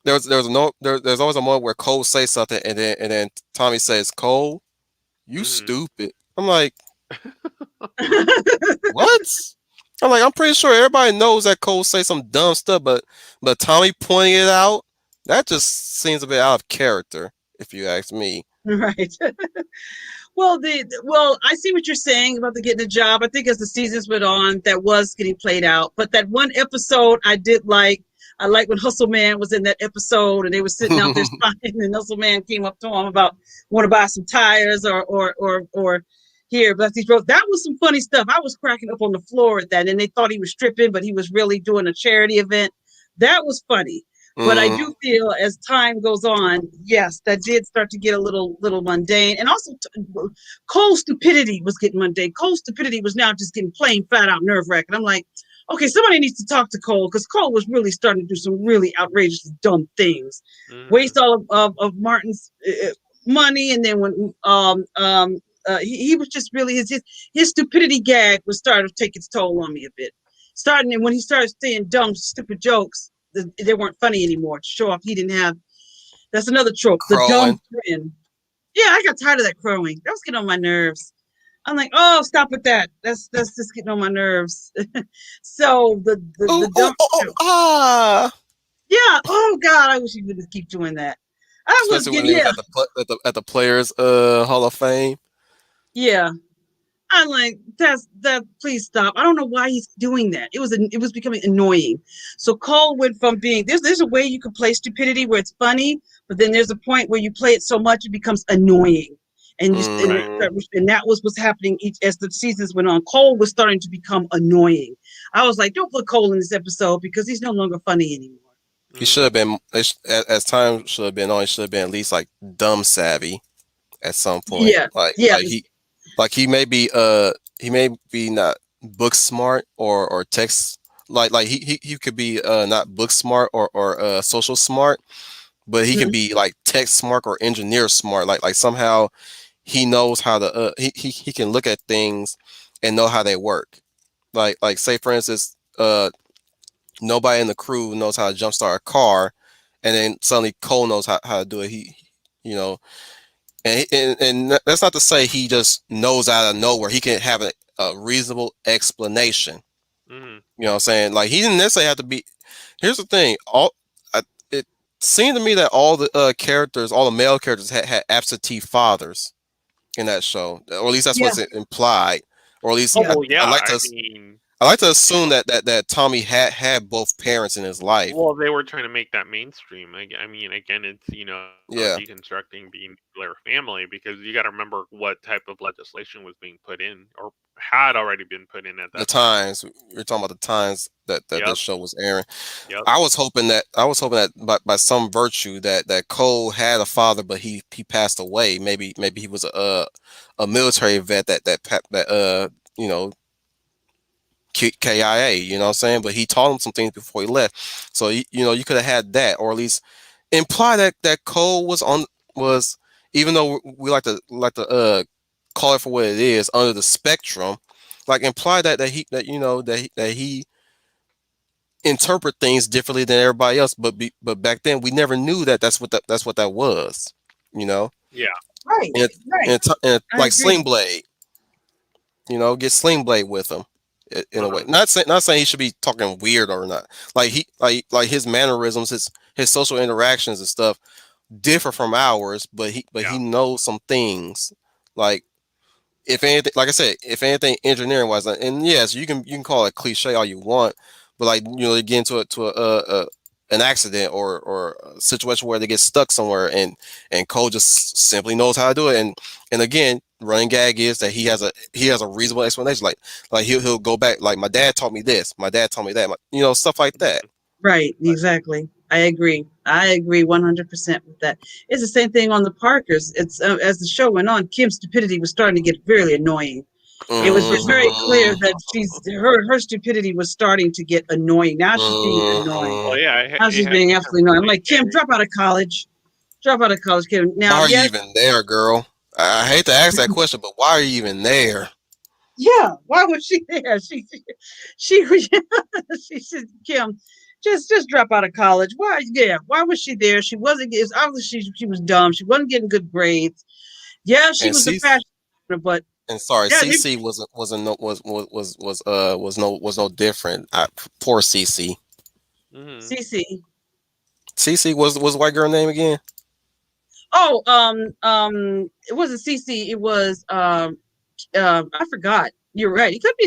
There was no there's always a moment where Cole says something and then Tommy says, Cole, you mhm. stupid. I'm like, what? I'm like, I'm pretty sure everybody knows that Cole say some dumb stuff, but Tommy pointing it out, that just seems a bit out of character, if you ask me. Right. Well, I see what you're saying about the getting a job. I think as the seasons went on, that was getting played out. But that one episode I did like. I like when Hustle Man was in that episode, and they were sitting out there spying, and Hustle Man came up to him about want to buy some tires or here, but these roads. That was some funny stuff. I was cracking up on the floor at that, and they thought he was stripping, but he was really doing a charity event. That was funny. But I do feel as time goes on, yes, that did start to get a little mundane, and also Cole's stupidity was getting mundane. Cole's stupidity was now just getting plain flat out nerve wracking. I'm like, okay, somebody needs to talk to Cole because Cole was really starting to do some really outrageous, dumb things, waste all of Martin's money, and then when he was just really his stupidity gag was starting to take its toll on me a bit. Starting and when he started saying dumb, stupid jokes, they weren't funny anymore. To show off he didn't have. That's another trope. The dumb Crowing. grin. Yeah, I got tired of that crowing. That was getting on my nerves. I'm like, oh, stop with that. That's just getting on my nerves. So Oh, the oh, dumb oh, oh, joke. ah. Yeah. Oh God, I wish he would just keep doing that. I was Especially when getting he was yeah, at the Players Hall of Fame. yeah. I'm like, that. Please stop. I don't know why he's doing that. It was becoming annoying. So Cole went from being there's a way you can play stupidity where it's funny, but then there's a point where you play it so much it becomes annoying, and Right. and that was what's happening each as the seasons went on. Cole was starting to become annoying. I was like, don't put Cole in this episode because he's no longer funny anymore. He should have been, as time should have been on. He should have been at least like dumb savvy at some point. Yeah, Like yeah, he may be not book smart or text like he could be not book smart or social smart, but he can mhm, be like tech smart or engineer smart. Like somehow he knows how to he can look at things and know how they work. Like say for instance, nobody in the crew knows how to jumpstart a car, and then suddenly Cole knows how to do it. You know, and that's not to say he just knows out of nowhere. He can have a reasonable explanation. Mm-hmm. You know what I'm saying? Like he didn't necessarily have to be. Here's the thing. It seemed to me that all the characters, all the male characters, had absentee fathers in that show, or at least that's yeah, what's implied. Or at least Oh yeah, well, yeah. I like I to mean, I like to assume that Tommy had both parents in his life. well, they were trying to make that mainstream. I mean, again, it's Yeah, deconstructing being nuclear family because you got to remember what type of legislation was being put in or had already been put in at the that time. times we're talking about the times that Yep. this show was airing. Yep. I was hoping that by some virtue that Cole had a father, but he passed away. Maybe he was a military vet that you know KIA. You know what I'm saying? But he taught him some things before he left. So you could have had that, or at least imply that Cole was, even though we like to call it for what it is, under the spectrum. Like imply that he interpret things differently than everybody else. But back then we never knew that's what that was. You know, Yeah. right, and right. I like agree. Sling Blade. Get Sling Blade with him in Uh a way. huh. Not saying he should be talking weird or not. Like he like his mannerisms, his social interactions and stuff differ from ours, but he Yeah. knows some things. Like if anything, like I said, if anything, engineering wise, and yes, you can call it cliche all you want, but like you get into it to an accident or a situation where they get stuck somewhere, and Cole just simply knows how to do it, and again, running gag is that he has a reasonable explanation, like he'll go back, like my dad taught me this, my dad taught me that, stuff like that. Hmm. Right, exactly. I agree. I agree 100% with that. It's the same thing on the Parkers. It's as the show went on, Kim's stupidity was starting to get very annoying. It was very clear Hmm. that her stupidity was starting to get annoying. Now she's being annoying. Well, Hmm. yeah, Now it she's had being become absolutely annoying. I'm running like, Kim, gag. drop out of college. Drop out of college, Kim. Why Now, are you yes, even there, girl? I hate to ask that question, but why are you even there? yeah. Why was she there? She she said, Kim, just drop out of college. Why? Yeah. Why was she there? She wasn't. It's obviously she was dumb. She wasn't getting good grades. Yeah, she And was a C fashion, but and sorry, yeah, CC wasn't no was no different. Poor CC. Hmm. CC. CC was the white girl name again? Oh, it wasn't CC. It was I forgot. You're right. It could be.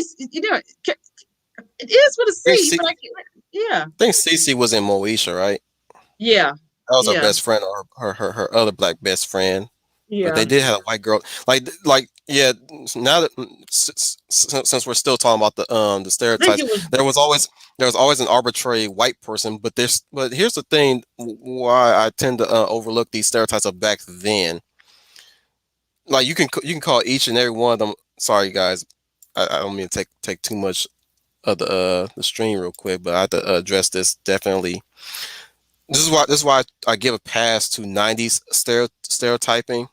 It is with a I think C, C, but I can't. Yeah. I think Cece was in Moesha, right? Yeah. That was her Yeah. best friend, or her other black best friend. But Yeah. they did have a white girl. Like yeah. Now that since we're still talking about the I think stereotypes, it was. there was always an arbitrary white person. But here's the thing: why I tend to overlook these stereotypes of back then. Like you can call each and every one of them. Sorry guys, I don't mean to take too much of the stream real quick, but I have to address this definitely. This is why I give a pass to '90s stereotyping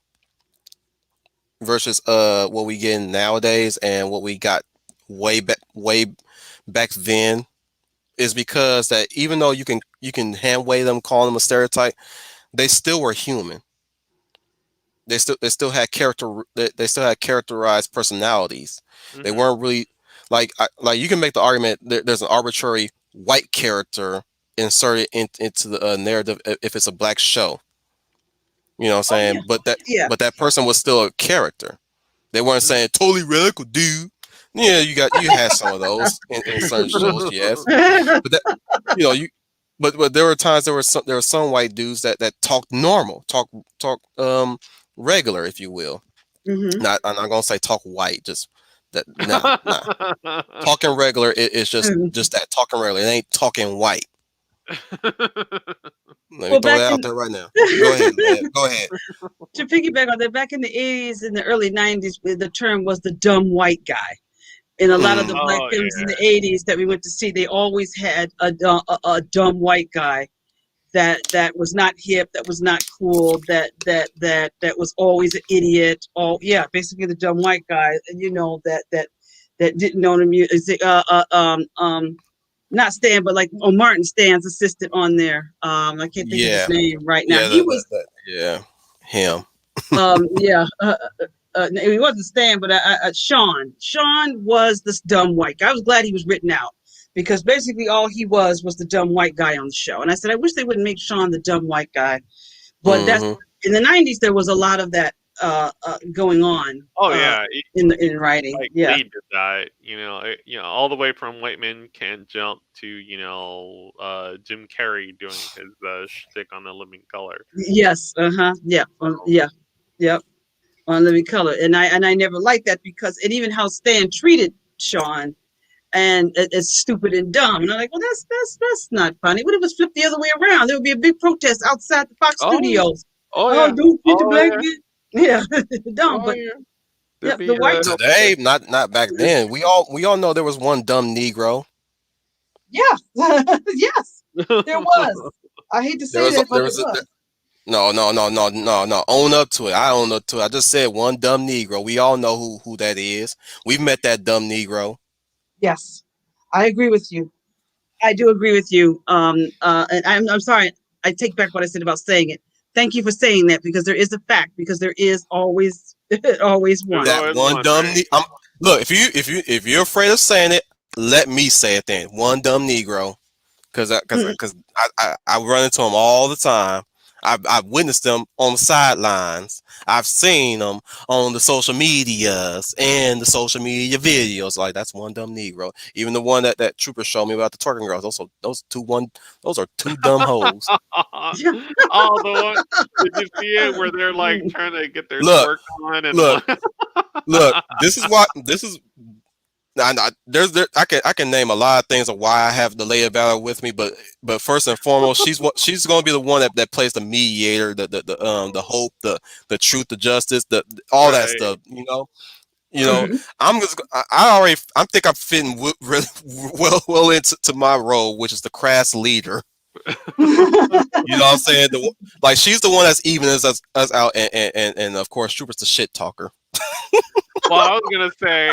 versus what we get nowadays and what we got way back then, is because that even though you can hand wave them, calling them a stereotype, they still were human. They still had they still had characterized personalities. They Hmm. weren't really like you can make the argument there's an arbitrary white character inserted into the narrative if it's a black show. You know what I'm Oh yeah. saying? Yeah. But that person was still a character. They weren't saying totally radical dude. Yeah, you had some of those in certain shows, yes. But that you know you but there were times there were some white dudes that talked normal, talk regular, if you will. Hmm. Not I'm not gonna say talk white, just that nah. Talking regular is just that, talking regular. It ain't talking white. Let me Well, throw back that out in there right now. Go ahead, man. Go ahead. to piggyback on that, back in the 80s and the early 90s, the term was the dumb white guy. In a lot of the Mm, black Oh films in yeah. the 80s that we went to see, they always had a dumb white guy that was not hip, that was not cool, that was always an idiot. Oh yeah, basically the dumb white guy, and that didn't know the music. Not Stan, but like Martin Stan's assistant on there. I can't think of his yeah, name right now. yeah, He was yeah, him. yeah. He wasn't Stan, but Sean. Sean was this dumb white guy. I was glad he was written out because basically all he was the dumb white guy on the show. And I said, I wish they wouldn't make Sean the dumb white guy. But that's Hmm. in the '90s. There was a lot of that going on Oh yeah. in writing. Like Yeah. Lee did that, all the way from White Men Can't Jump to Jim Carrey doing his shtick on The Living Color. Yes. Uh huh. Yeah. So, Yeah. Yep. On Living Color, and I never liked that because and even how Stan treated Sean and it's stupid and dumb. And I'm like, well, that's not funny. What if it was flipped the other way around? There would be a big protest outside the Fox oh yeah, Studios. oh Oh, yeah, don't treat the oh black yeah, man. Yeah, dumb. oh But yeah. yeah, There'd the be white. no Today, not back then. We all know there was one dumb Negro. Yeah, yes, there was. I hate to There say was that, but there it was a, was. no. Own up to it. I own up to it. I just said one dumb Negro. We all know who that is. We've met that dumb Negro. Yes, I agree with you. I do agree with you. And I'm sorry. I take back what I said about saying it. Thank you for saying that because there is a fact. Because there is always always There's one. That always one one, dumb. right? Look, if you're afraid of saying it, let me say it then. One dumb Negro. Because I run into them all the time. I've witnessed them on the sidelines. I've seen them on the social medias and the social media videos. Like that's one dumb Negro. Even the one that Trooper showed me about the twerking girls. Those are two dumb hoes. Oh, the one. Did you see it where they're like trying to get their Look, twerk on and look, one? look. This is I can name a lot of things of why I have the Leia Valor with me, but first and foremost, she's going to be the one that plays the mediator, the hope, the truth, the justice, all that Right. stuff. I think I'm fitting really well into my role, which is the crass leader. You know what I'm saying? Like she's the one that's even us out, and of course, Trooper's the shit talker. Well, I was gonna say,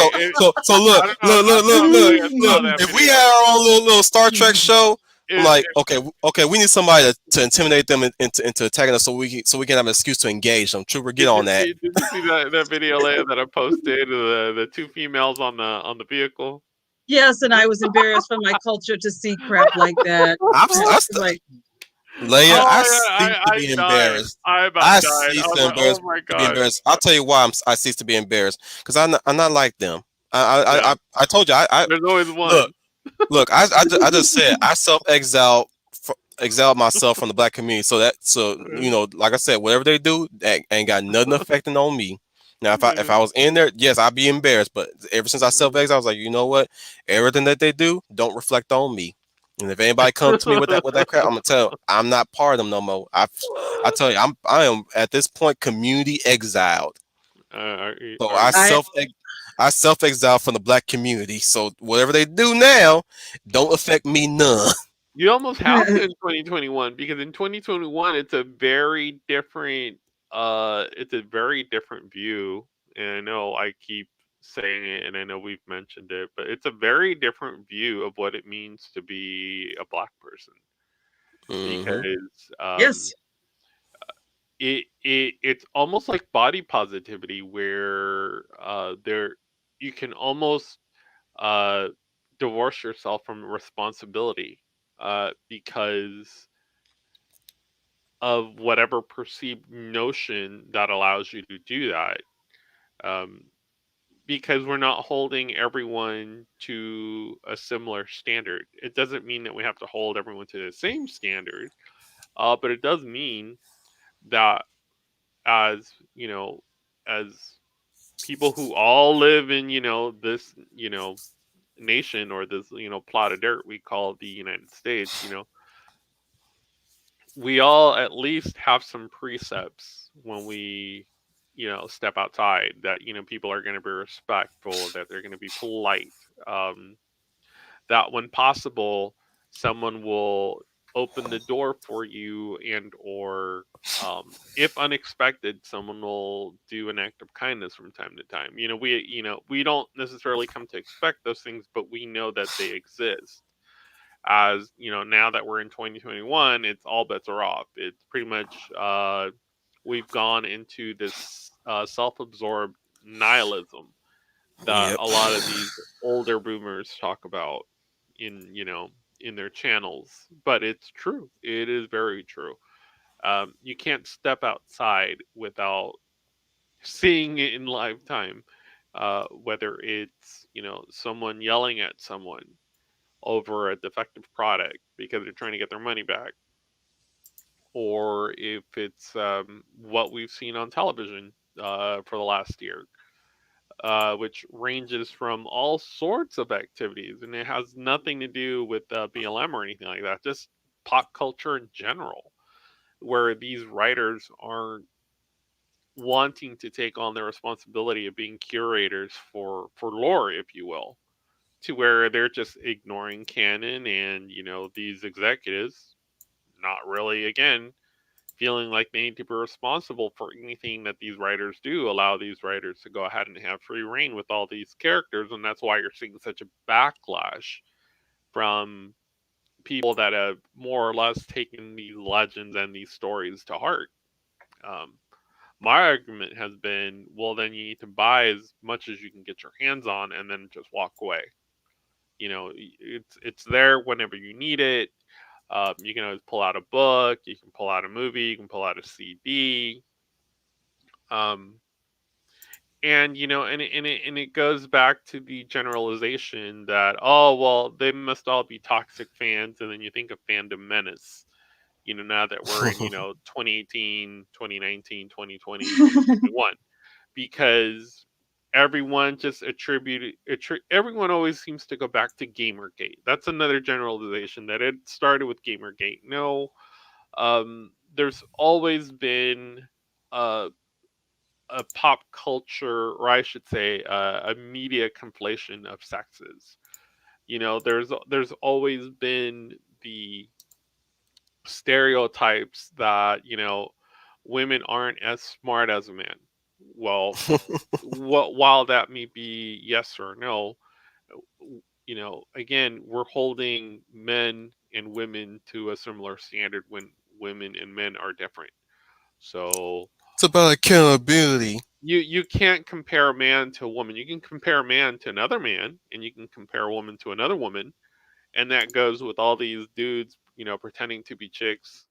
So look, I don't know. look, I look, don't look, know if look, you guys look. saw that If we video. had our own little Star Trek show, I'm It, like, okay, we need somebody to intimidate them into attacking us, so we can have an excuse to engage them. Trooper, get did you on that. see? Did you see that video later that I posted? The two females on the vehicle. Yes, and I was embarrassed for my culture to see crap like that. Like, Leia, Oh I yeah, cease to I be died. embarrassed. I about I died. I cease was to like, oh embarrass my to be god. embarrassed. I'll tell you why I cease to be embarrassed because I'm not like them. I Yeah, I, I I told you I there's always look. one. Look, I just said I exiled myself from the black community. So like I said, whatever they do, that ain't got nothing affecting on me. Now, if I was in there, yes, I'd be embarrassed. But ever since I self exiled, I was like, you know what? Everything that they do don't reflect on me. And if anybody comes to me with that crap, I'm gonna tell 'em I'm not part of them no more. I tell you, I am at this point community exiled. So Are you? I I self exiled from the black community. So whatever they do now, don't affect me none. You almost have to in 2021 because in 2021 it's a very different view. And I know I keep saying it and I know we've mentioned it, but it's a very different view of what it means to be a black person Hmm. because yes. it's almost like body positivity where there you can almost uh divorce yourself from responsibility because of whatever perceived notion that allows you to do that. Um, because we're not holding everyone to a similar standard. It doesn't mean that we have to hold everyone to the same standard, but it does mean that as as people who all live in this nation or this plot of dirt we call the United States, we all at least have some precepts when we step outside that people are going to be respectful, that they're going to be polite, um, that when possible someone will open the door for you and or if unexpected someone will do an act of kindness from time to time. We don't necessarily come to expect those things, but we know that they exist. As now that we're in 2021, it's all bets are off. It's pretty much we've gone into this self-absorbed nihilism that Yep. a lot of these older boomers talk about in in their channels. But it's true. It is very true. You can't step outside without seeing it in lifetime. Whether it's someone yelling at someone over a defective product because they're trying to get their money back, or if it's what we've seen on television for the last year, which ranges from all sorts of activities, and it has nothing to do with BLM or anything like that. Just pop culture in general, where these writers aren't wanting to take on the responsibility of being curators for lore, if you will, to where they're just ignoring canon and these executives not really again feeling like they need to be responsible for anything that these writers do, allow these writers to go ahead and have free reign with all these characters. And that's why you're seeing such a backlash from people that have more or less taken these legends and these stories to heart. Um, my argument has been, well, then you need to buy as much as you can get your hands on and then just walk away. It's there whenever you need it. You can always pull out a book, you can pull out a movie, you can pull out a CD. Um, and it goes back to the generalization that, oh well, they must all be toxic fans, and then you think of fandom menace. Now that we're in 2018, 2019, 2020, 2021, because everyone just everyone always seems to go back to Gamergate. That's another generalization that it started with Gamergate. No, there's always been uh, a pop culture, or I should say, a media conflation of sexes. There's always been the stereotypes that women aren't as smart as a man. Well, while that may be yes or no, again, we're holding men and women to a similar standard when women and men are different. So It's about accountability. you can't compare a man to a woman. You can compare a man to another man, and you can compare a woman to another woman, and that goes with all these dudes, pretending to be chicks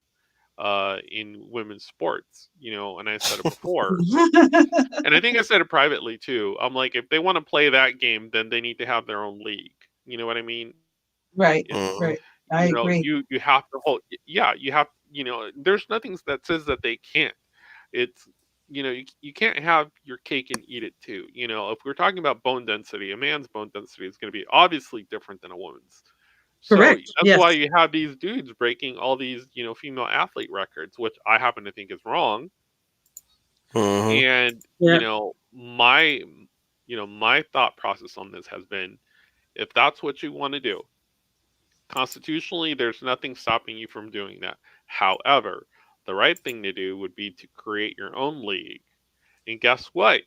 in women's sports. And I said it before, and I think I said it privately too. I'm like, if they want to play that game, then they need to have their own league. You know what I mean? Right. It's Mhm. Right. I agree. you have to hold, yeah, you have, there's nothing that says that they can't. It's, you can't have your cake and eat it too. If we're talking about bone density, a man's bone density is going to be obviously different than a woman's. So Correct. that's Yes. why you have these dudes breaking all these, female athlete records, which I happen to think is wrong. Mhm. And, Yeah. my thought process on this has been, if that's what you want to do, constitutionally, there's nothing stopping you from doing that. However, the right thing to do would be to create your own league. And guess what?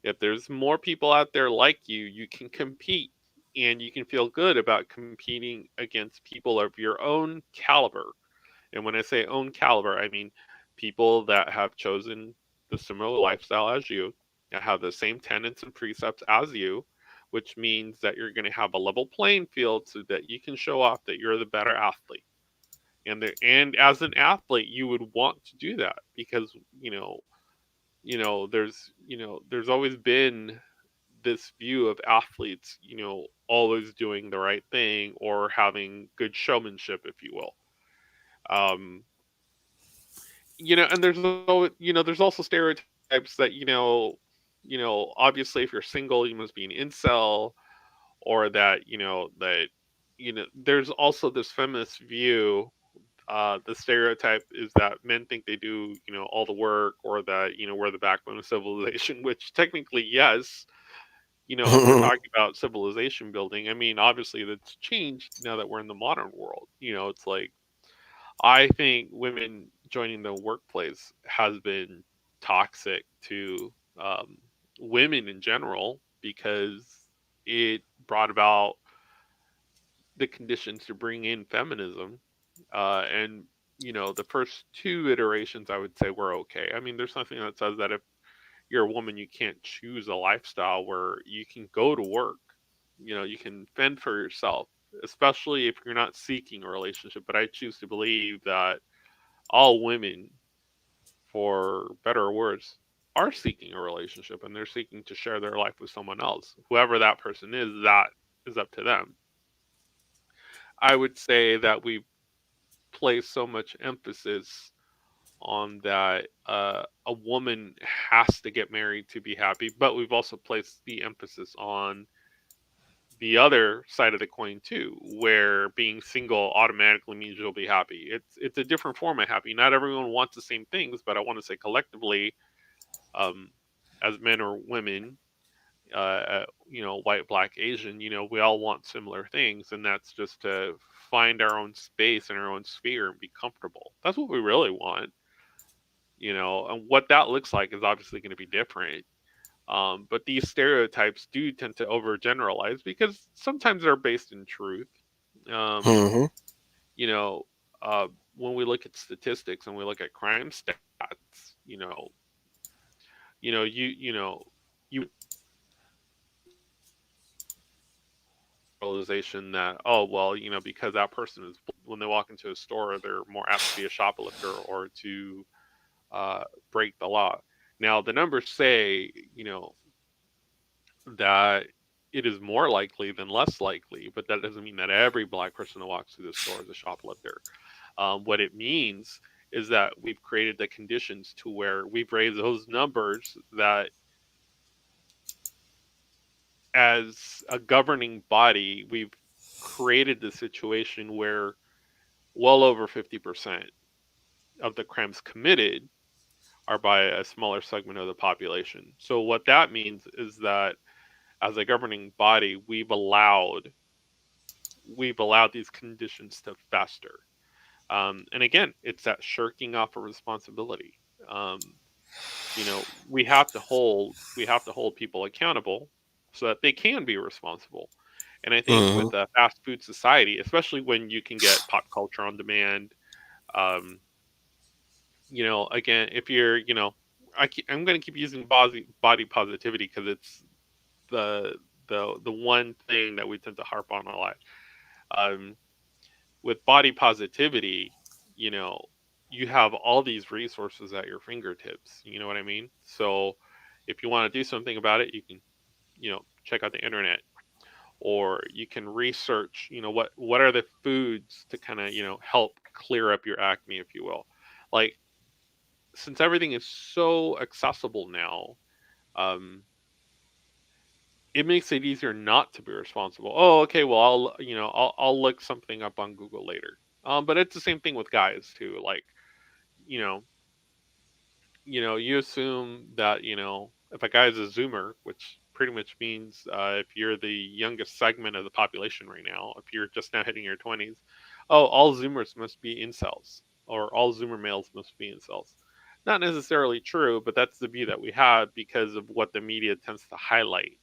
If there's more people out there like you can compete, and you can feel good about competing against people of your own caliber. And when I say own caliber, I mean people that have chosen the similar lifestyle as you, that have the same tenets and precepts as you, which means that you're going to have a level playing field so that you can show off that you're the better athlete. And as an athlete, you would want to do that because there's always been this view of athletes, always doing the right thing or having good showmanship, if you will. Um, and there's also stereotypes that obviously if you're single you must be an incel, or that there's also this feminist view. The stereotype is that men think they do all the work, or that we're the backbone of civilization, which technically yes. If we're talking about civilization building, I mean obviously that's changed now that we're in the modern world. It's like, I think women joining the workplace has been toxic to women in general, because it brought about the conditions to bring in feminism. And the first two iterations, I would say, were okay. I mean, there's nothing that says that if you're a woman, you can't choose a lifestyle where you can go to work. You can fend for yourself, especially if you're not seeking a relationship. But I choose to believe that all women, for better or worse, are seeking a relationship, and they're seeking to share their life with someone else. Whoever that person is, that is up to them. I would say that we place so much emphasis on that a woman has to get married to be happy, but we've also placed the emphasis on the other side of the coin too, where being single automatically means you'll be happy. It's a different form of happy. Not everyone wants the same things, but I want to say collectively, um, as men or women, white, black, Asian, we all want similar things, and that's just to find our own space and our own sphere and be comfortable. That's what we really want, and what that looks like is obviously going to be different. But these stereotypes do tend to overgeneralize because sometimes they're based in truth. Um, Mhm. you know, uh, when we look at statistics and we look at crime stats, you realization that, oh well, because that person is, when they walk into a store, they're more apt to be a shoplifter or to break the law. Now the numbers say that it is more likely than less likely, but that doesn't mean that every black person that walks through the store is a shoplifter. What it means is that we've created the conditions to where we've raised those numbers, that as a governing body, we've created the situation where well over 50% of the crimes committed are by a smaller segment of the population. So what that means is that as a governing body, we've allowed these conditions to fester. And again, it's that shirking off a responsibility. Um, we have to hold people accountable so that they can be responsible. And I think Mhm. with a fast food society, especially when you can get pop culture on demand, um, again, if you're, I'm going to keep using body positivity because it's the the one thing that we tend to harp on a lot. Um, with body positivity, you know, you have all these resources at your fingertips. You know what I mean? So if you want to do something about it, you can, check out the internet. or you can research, what are the foods to kind of, help clear up your acne, if you will. Like, since everything is so accessible now, um, it makes it easier not to be responsible. Oh, okay, well, I'll look something up on Google later. But it's the same thing with guys too. Like, you know, you assume that, if a guy's a Zoomer, which pretty much means if you're the youngest segment of the population right now, if you're just now hitting your 20s, oh, all Zoomers must be incels, or all Zoomer males must be incels. Not necessarily true, but that's the view that we have because of what the media tends to highlight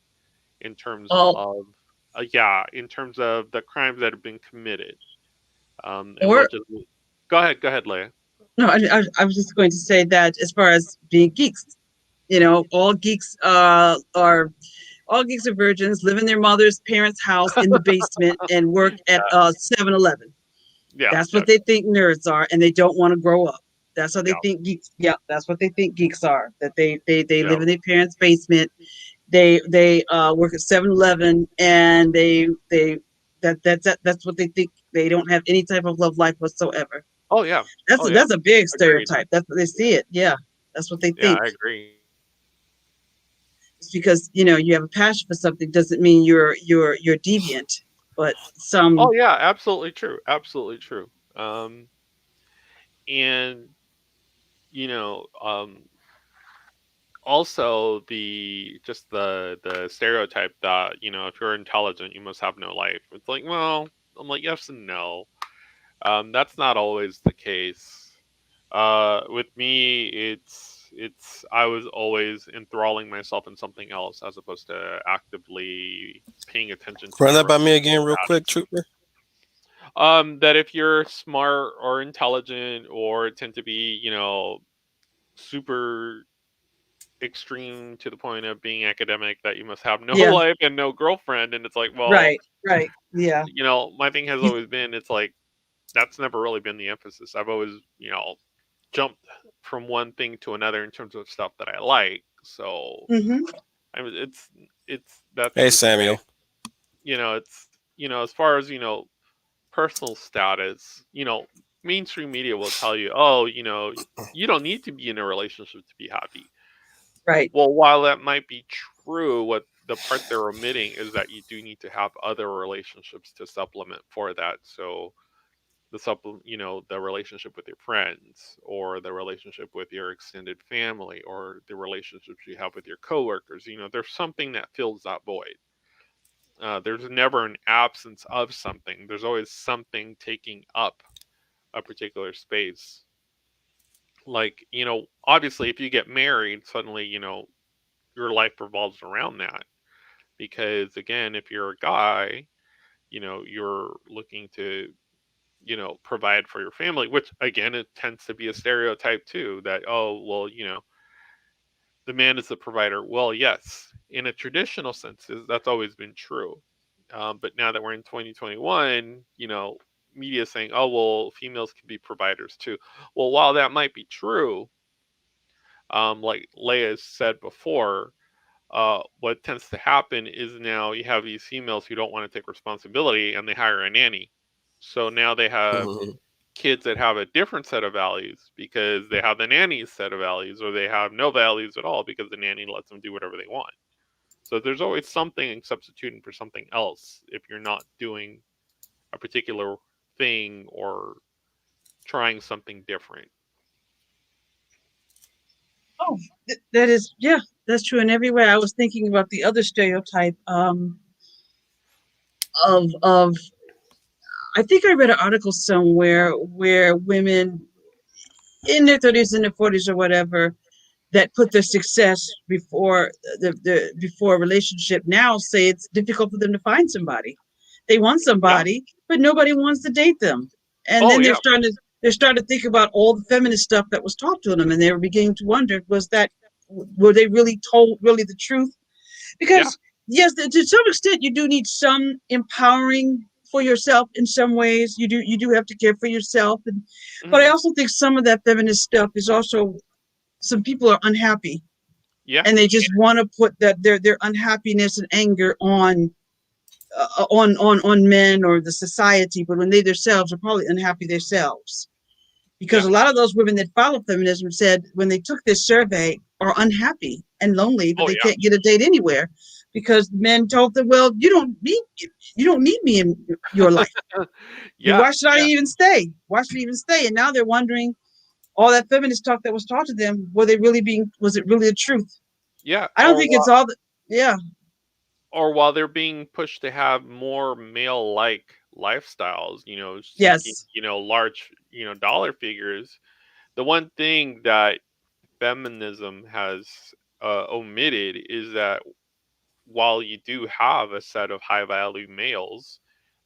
in terms Oh, of, yeah, in terms of the crimes that have been committed. And we'll or just go ahead, Leia. no, I was just going to say that as far as being geeks, all geeks are all geeks are virgins, live in their mother's parents' house in the basement, and work at 7-Eleven. Yeah, That's yeah, what they think nerds are, and they don't want to grow up. That's how they yeah, think geeks. Yeah, that's what they think geeks are. That they yeah. live in their parents' basement. They work at 7-Eleven, and that's what they think. They don't have any type of love life whatsoever. Oh yeah. That's Oh a, yeah. that's a big Agreed. stereotype. That's what they see it. Yeah, that's what they Yeah, think. I agree. It's because you have a passion for something doesn't mean you're deviant, but Oh some. yeah, absolutely true. Absolutely true. And you know, also the stereotype that, if you're intelligent, you must have no life. It's like, well, I'm like, yes and no. That's not always the case. With me, it's I was always enthralling myself in something else as opposed to actively paying attention to Run my that by me relationship again, real quick, status. Trooper. That if you're smart or intelligent or tend to be, super extreme to the point of being academic, that you must have no Yeah, life and no girlfriend. And it's like, well, right, right, yeah. my thing has You, always been, it's like, that's never really been the emphasis. I've always, jumped from one thing to another in terms of stuff that I like. So hmm I mean, it's that's Hey, to say, Samuel. it's, as far as, personal status, mainstream media will tell you, oh, you don't need to be in a relationship to be happy. right. Well, while that might be true, what the part they're omitting is that you do need to have other relationships to supplement for that. So the relationship with your friends, or the relationship with your extended family, or the relationships you have with your coworkers. There's something that fills that void. There's never an absence of something. There's always something taking up a particular space. Like, obviously, if you get married, suddenly, your life revolves around that. Because again, if you're a guy, you're looking to, provide for your family, which again, it tends to be a stereotype too, that, oh, well, the man is the provider. Well, yes, in a traditional sense, that's always been true. But now that we're in 2021, media is saying, oh, well, females can be providers too. Well, while that might be true, like Leia said before, what tends to happen is now you have these females who don't want to take responsibility, and they hire a nanny. So now they have kids that have a different set of values because they have the nanny's set of values, or they have no values at all because the nanny lets them do whatever they want. So there's always something substituting for something else if you're not doing a particular thing or trying something different. Oh, that is, yeah, that's true in every way. I was thinking about the other stereotype of I think I read an article somewhere where women in their 30s and their 40s or whatever that put their success before before a relationship now say it's difficult for them to find somebody. They want Yeah. somebody, but nobody wants to date them. And Oh then yeah. they're starting to think about all the feminist stuff that was taught to them, and they were beginning to wonder, were they really told really the truth? Yeah. Because yes, to some extent, you do need some empowering for yourself in some ways. You do have to care for yourself, but I Hmm. also think some of that feminist stuff is also some people are unhappy Yeah. and they just want to put that their unhappiness and anger on on men or the society, but when they themselves are probably unhappy themselves. Because Yeah. a lot of those women that follow feminism said when they took this survey are unhappy and lonely that Oh they yeah. can't get a date anywhere because men told them, well, you don't need me in your life. Yeah. Why should I Yeah. even stay? Why should I even stay? And now they're wondering all that feminist talk that was taught to them, was it really the truth? Yeah. I don't think it's all the, yeah, Or while they're being pushed to have more male-like lifestyles, seeking, yes, large, dollar figures, the one thing that feminism has omitted is that while you do have a set of high value males,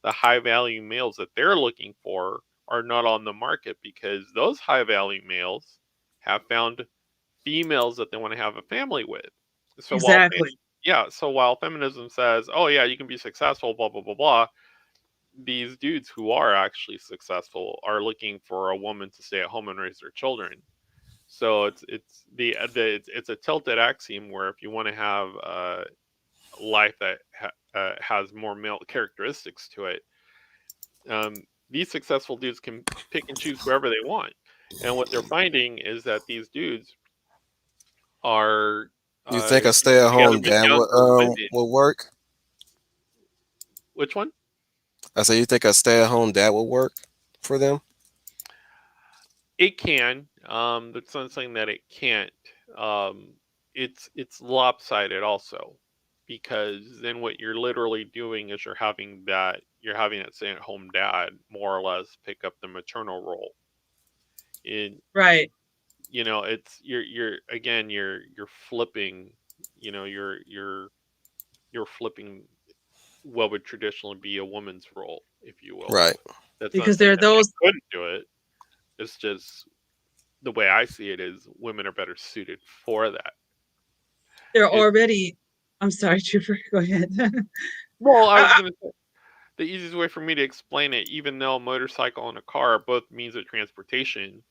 the high value males that they're looking for are not on the market because those high value males have found females that they want to have a family with. So exactly. while feminism says, "Oh yeah, you can be successful," blah blah blah blah, these dudes who are actually successful are looking for a woman to stay at home and raise their children. So it's a tilted axiom where if you want to have a life that has more male characteristics to it, these successful dudes can pick and choose whoever they want. And what they're finding is that these dudes are You think a getting together stay-at-home with dad younger women. would work? Which one? I said, you think a stay-at-home dad would work for them? It can. That's not saying that it can't. Um, it's lopsided also, because then what you're literally doing is you're having that stay-at-home dad more or less pick up the maternal role. In Right. it's you're again you're flipping, you're flipping what would traditionally be a woman's role, if you will. Right. That's not Because there saying are that men those, couldn't do it. It's just the way I see it is women are better suited for that. they're It already, I'm sorry, Trooper, go ahead. Well, I was I, gonna say the easiest way for me to explain it, even though a motorcycle and a car are both means of transportation,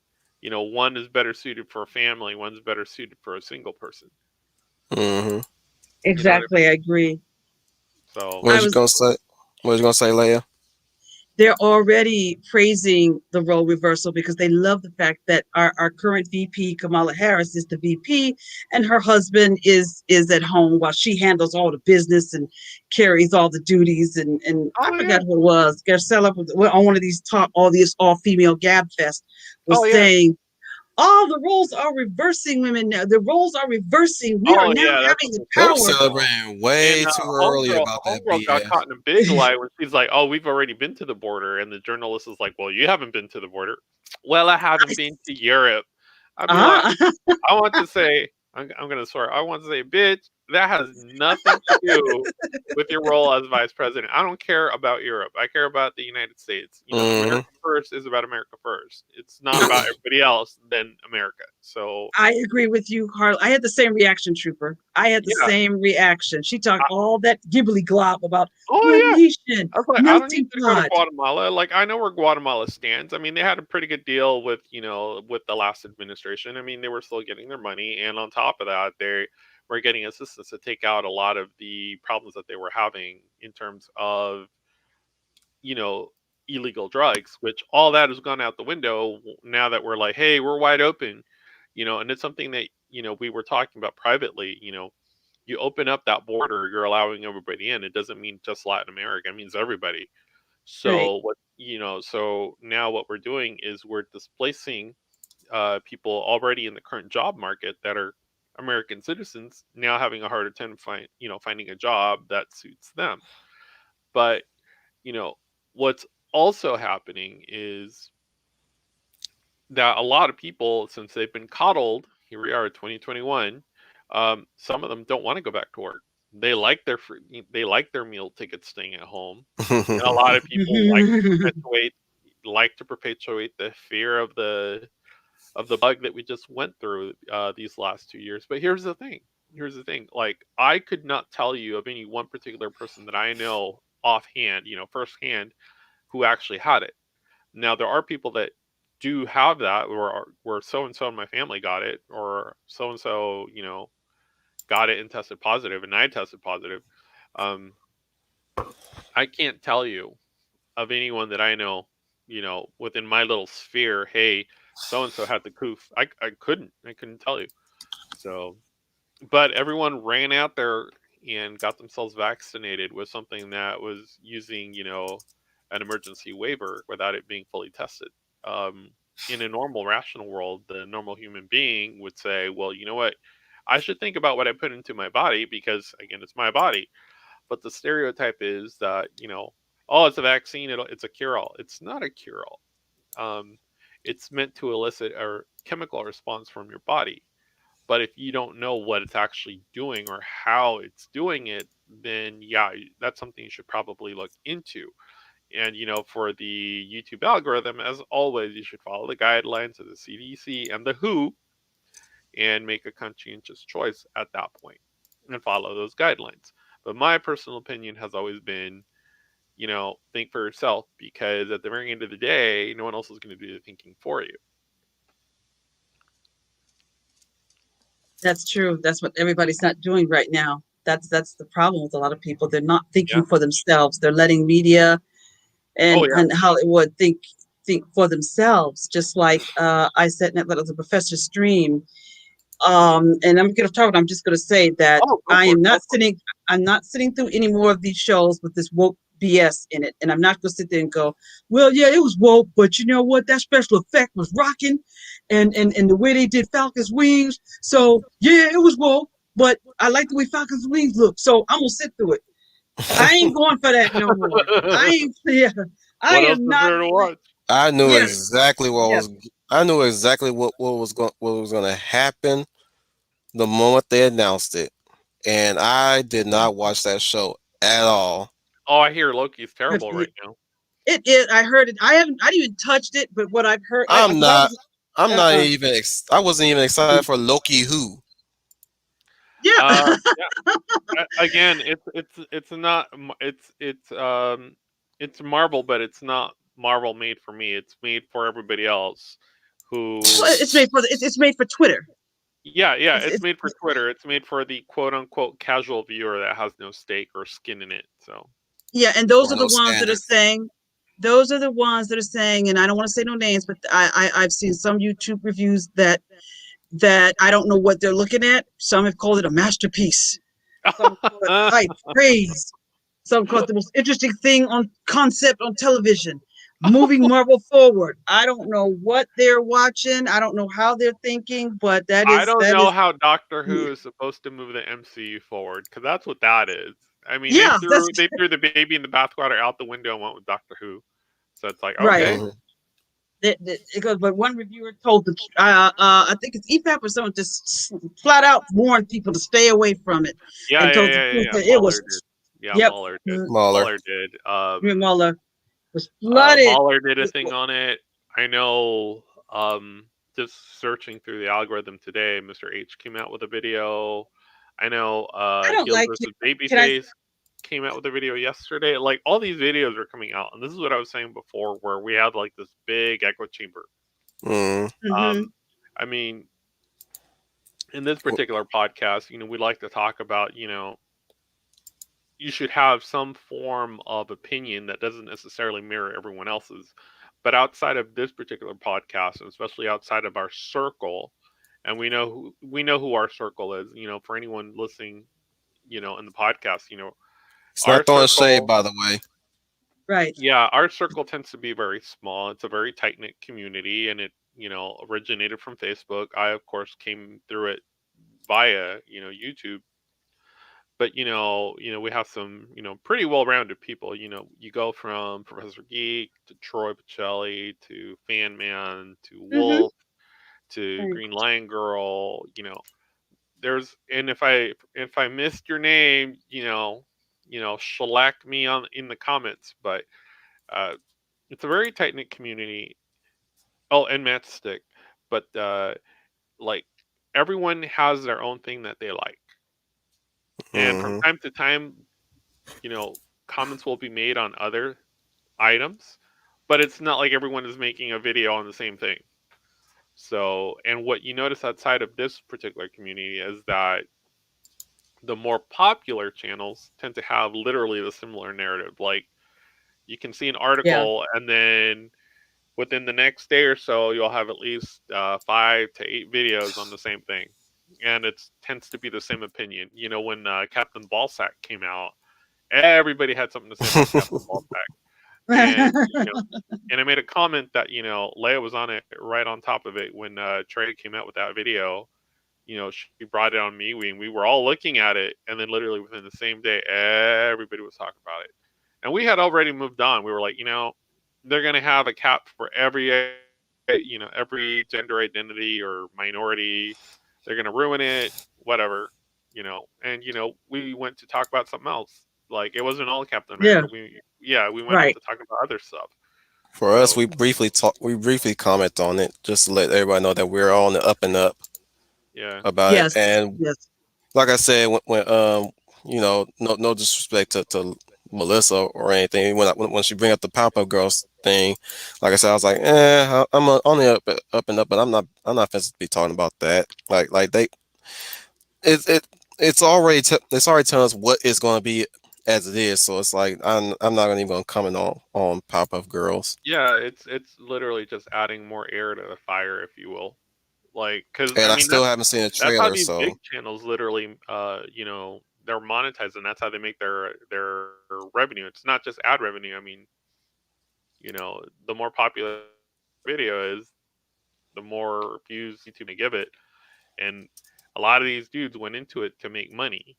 one is better suited for a family, one's better suited for a single person. Mm-hmm. You know what I exactly, I agree. So What I was you was gonna say? What was you gonna say, Leia? They're already praising the role reversal because they love the fact that our current VP Kamala Harris is the VP and her husband is at home while she handles all the business and carries all the duties and I Oh yeah. forgot who it was. Garcella on one of these talk all these all female gab fest Oh was yeah. saying all the roles are reversing women now. The roles are reversing. We are Oh now yeah, that's having what the they're They're saying. power. celebrating And way too early homegirl, about that homegirl got BS. caught in a big lie when she's like, "Oh, we've already been to the border," and the journalist is like, "Well, you haven't been to the border." Well, I haven't been to Europe. I'd be like, Ah, I want to say, I'm gonna swear. I want to say, bitch, that has nothing to do with your role as vice president. I don't care about Europe. I care about the United States. Mm-hmm. America first is about America first. It's not about everybody else than America. So I agree with you, Carl. I had the same reaction, Trooper. I had the yeah. same reaction. She talked I, all that gibbly glob about one oh yeah. nation, I was like, I don't need melting to go to pot. Guatemala. Like, I know where Guatemala stands. I mean, they had a pretty good deal with, with the last administration. I mean, they were still getting their money, and on top of that, they were getting assistance to take out a lot of the problems that they were having in terms of, you know, illegal drugs. Which all that has gone out the window now that we're like, hey, we're wide open, and it's something that we were talking about privately. You open up that border, you're allowing everybody in. It doesn't mean just Latin America; it means everybody. Right. So now what we're doing is we're displacing people already in the current job market that are American citizens now having a harder time finding a job that suits them. But you know what's also happening is that a lot of people, since they've been coddled, here we are, 2021. Some of them don't want to go back to work. They like their meal tickets staying at home, and a lot of people like to perpetuate the fear of the bug that we just went through these last 2 years. But here's the thing. Like, I could not tell you of any one particular person that I know offhand, firsthand, who actually had it. Now there are people that do have that, where so and so in my family got it, or so and so, got it and tested positive, and I tested positive. Um, I can't tell you of anyone that I know, within my little sphere. Hey, so and so had the coof. I couldn't tell you. So, but everyone ran out there and got themselves vaccinated with something that was using, an emergency waiver without it being fully tested. Um, in a normal, rational world, the normal human being would say, well, you know what? I should think about what I put into my body because, again, it's my body. But the stereotype is that, oh, it's a vaccine, it's a cure all. It's not a cure all. Um, it's meant to elicit a chemical response from your body. But if you don't know what it's actually doing or how it's doing it, then yeah, that's something you should probably look into. And for the YouTube algorithm, as always, you should follow the guidelines of the CDC and the WHO and make a conscientious choice at that point and follow those guidelines. But my personal opinion has always been, think for yourself because at the very end of the day, no one else is going to do the thinking for you. That's true. That's what everybody's not doing right now. That's the problem with a lot of people. They're not Yeah. thinking for themselves. They're letting media Oh yeah. and Hollywood think for themselves. Just like I said in that little the professor stream. And I'm going to talk. I'm just going to say that Oh, go I for am it. Go not for it. sitting. I'm not sitting through any more of these shows with this woke BS in it. And I'm not going to sit there and go, well, yeah, it was woke, but you know what? That special effect was rocking, and the way they did Falcon's wings. So yeah, it was woke, but I like the way Falcon's wings look. So I'm gonna sit through it. I ain't going for that no more. I ain't. Yeah, I What else am is not. there to watch? I knew Yes, exactly what yes. was. I knew exactly what was going to happen the moment they announced it, and I did not watch that show at all. Oh, I hear Loki's terrible It, right now. it. I heard it. I didn't even touched it, but what I've heard, I'm because I not. was. I'm not Uh, even. I wasn't even excited for Loki. Who? yeah. Yeah. Again, it's not it's Marvel, but it's not Marvel made for me. It's made for everybody else. Well, Who? it's made for it's made for Twitter. Yeah, yeah. It's, It's it's made for Twitter. It's made for the quote unquote casual viewer that has no stake or skin in it. So Yeah, and those Or are the no ones that are standards. saying, those are the ones that are saying, and I don't want to say no names, but I've seen some YouTube reviews that I don't know what they're looking at. Some have called it a masterpiece. Some call it high praise. Some call it the most interesting thing on concept on television, moving Marvel forward. I don't know what they're watching. I don't know how they're thinking, but I don't that know is how Doctor Who is supposed to move the MCU forward because that's what that is. I mean, they yeah, threw that's they threw the baby in the bathwater out the window and went with Doctor Who. So it's like right. okay, Mhm. It goes, but one reviewer told the I think it's EFAP or someone just flat out warned people to stay away from it yeah, and yeah, told the yeah, yeah, truth yeah. that it Mueller was did. Yeah, yep. Mueller did. Mahler. Mueller did. Mueller was flooded. Mueller did a thing on it. I know. Just searching through the algorithm today, Mr. H came out with a video. I know. I don't Heels like it. versus Can I? Babyface came out with a video yesterday. Like all these videos are coming out, and this is what I was saying before, where we had like this big echo chamber. Mm. Mm-hmm. Um, I mean, in this particular podcast, we like to talk about, you should have some form of opinion that doesn't necessarily mirror everyone else's. But outside of this particular podcast, and especially outside of our circle, and we know who our circle is. For anyone listening, in the podcast, It's our not throwing shade, circle, by the way. Right. yeah, our circle tends to be very small. It's a very tight knit community, and it originated from Facebook. I of course came through it via YouTube, but we have some pretty well-rounded people. You go from Professor Geek to Troy Pacelli to Fan Man to Mm-hmm. Wolf to Right. Green Lion Girl. There's and if I missed your name, shellac me on in the comments. But uh, it's a very tight knit community. Oh, and Matchstick, but like everyone has their own thing that they like, and from Hmm. time to time, you know, comments will be made on other items, but it's not like everyone is making a video on the same thing. So, and what you notice outside of this particular community is that The more popular channels tend to have literally the similar narrative. Like you can see an Yeah. article, and then within the next day or so, you'll have at least 5 to 8 videos on the same thing, and it tends to be the same opinion. You know, when Captain Ballsack came out, everybody had something to say about Captain Ballsack, and and I made a comment that Leia was on it right on top of it when Trey came out with that video. She brought it on me. We were all looking at it, and then literally within the same day, everybody was talking about it. And we had already moved on. We were like, they're gonna have a cap for every gender identity or minority. They're gonna ruin it, whatever, And we went to talk about something else. Like it wasn't all Captain Yeah. America. We went on Right. to talk about other stuff. For us, So we briefly comment on it just to let everybody know that we're all on the up and up yeah, about it. Yes. And Yes. like I said, no disrespect to Melissa or anything. When she bring up the pop up girls thing, like I said, I was like, I'm only up and up, but I'm not supposed to be talking about that. Like they it it it's already telling us what it's going to be as it is. So it's like I'm not even going to comment on pop up girls, yeah. It's literally just adding more air to the fire, if you will. Like, because I and I mean, still haven't seen a that's how trailer. these So big channels literally, they're monetizing. That's how they make their revenue. It's not just ad revenue. I mean, the more popular a video is, the more views YouTube may give it. And a lot of these dudes went into it to make money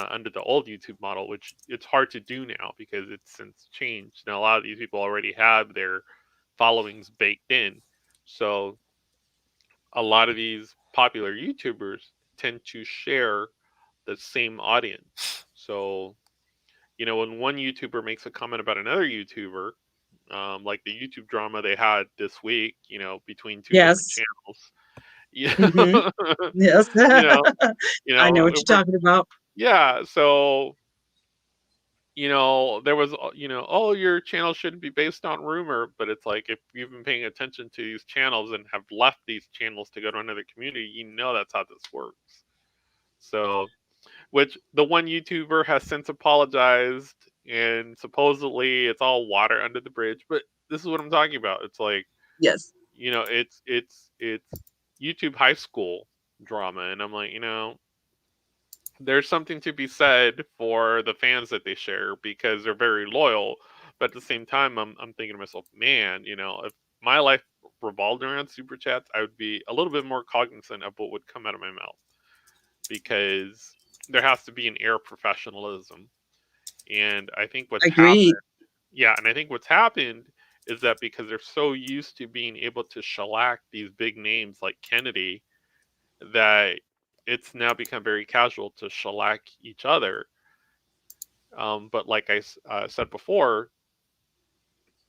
under the old YouTube model, which it's hard to do now because it's since changed. Now a lot of these people already have their followings baked in, so a lot of these popular YouTubers tend to share the same audience. So, when one YouTuber makes a comment about another YouTuber, like the YouTube drama they had this week, between two different Yes. channels, you Hmm. know, Yes. you know, I know what you're talking about. yeah. So, there was, oh, your channel shouldn't be based on rumor, but it's like if you've been paying attention to these channels and have left these channels to go to another community, that's how this works. So, which the one YouTuber has since apologized, and supposedly it's all water under the bridge. But this is what I'm talking about. It's like, Yes. it's YouTube high school drama, and I'm like, there's something to be said for the fans that they share because they're very loyal. But at the same time, I'm thinking to myself, man, if my life revolved around super chats, I would be a little bit more cognizant of what would come out of my mouth because there has to be an air of professionalism. And I think what's Agreed. happened, yeah, and I think what's happened is that because they're so used to being able to shellac these big names like Kennedy, that it's now become very casual to shellac each other. But like I said before,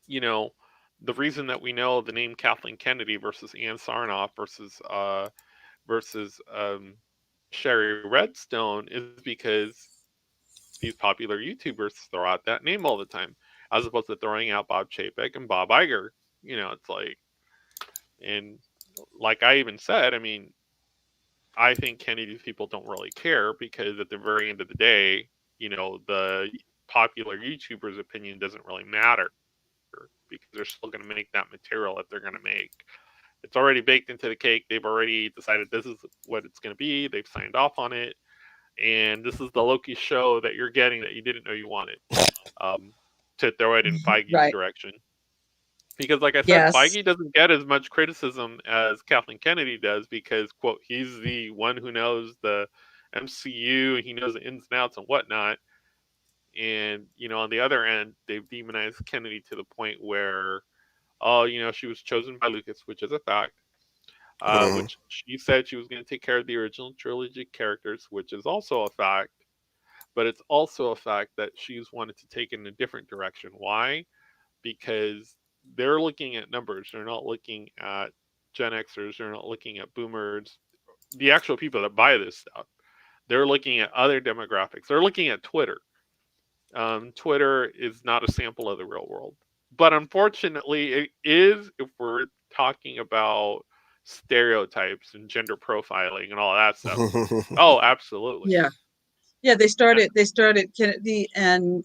you know, the reason that we know the name Kathleen Kennedy versus Ann Sarnoff versus Sherry Redstone is because these popular YouTubers throw out that name all the time, as opposed to throwing out Bob Chapek and Bob Iger. It's like, and like I even said, I mean, I think Kennedy's people don't really care because at the very end of the day, the popular YouTuber's opinion doesn't really matter because they're still going to make that material that they're going to make. It's already baked into the cake. They've already decided this is what it's going to be. They've signed off on it. And this is the Loki show that you're getting that you didn't know you wanted, um, to throw it in Feige's Right. direction. Because, like I said, Yes. Feige doesn't get as much criticism as Kathleen Kennedy does because, quote, he's the one who knows the MCU, he knows the ins and outs and whatnot. And, on the other end, they've demonized Kennedy to the point where, oh, she was chosen by Lucas, which is a fact, mhm. which she said she was going to take care of the original trilogy characters, which is also a fact. But it's also a fact that she's wanted to take in a different direction. Why? Because they're looking at numbers. They're not looking at Gen Xers. They're not looking at boomers. The actual people that buy this stuff. They're looking at other demographics. They're looking at Twitter. Twitter is not a sample of the real world. But unfortunately, it is if we're talking about stereotypes and gender profiling and all that stuff. Oh, absolutely. Yeah. Yeah, they started Kennedy and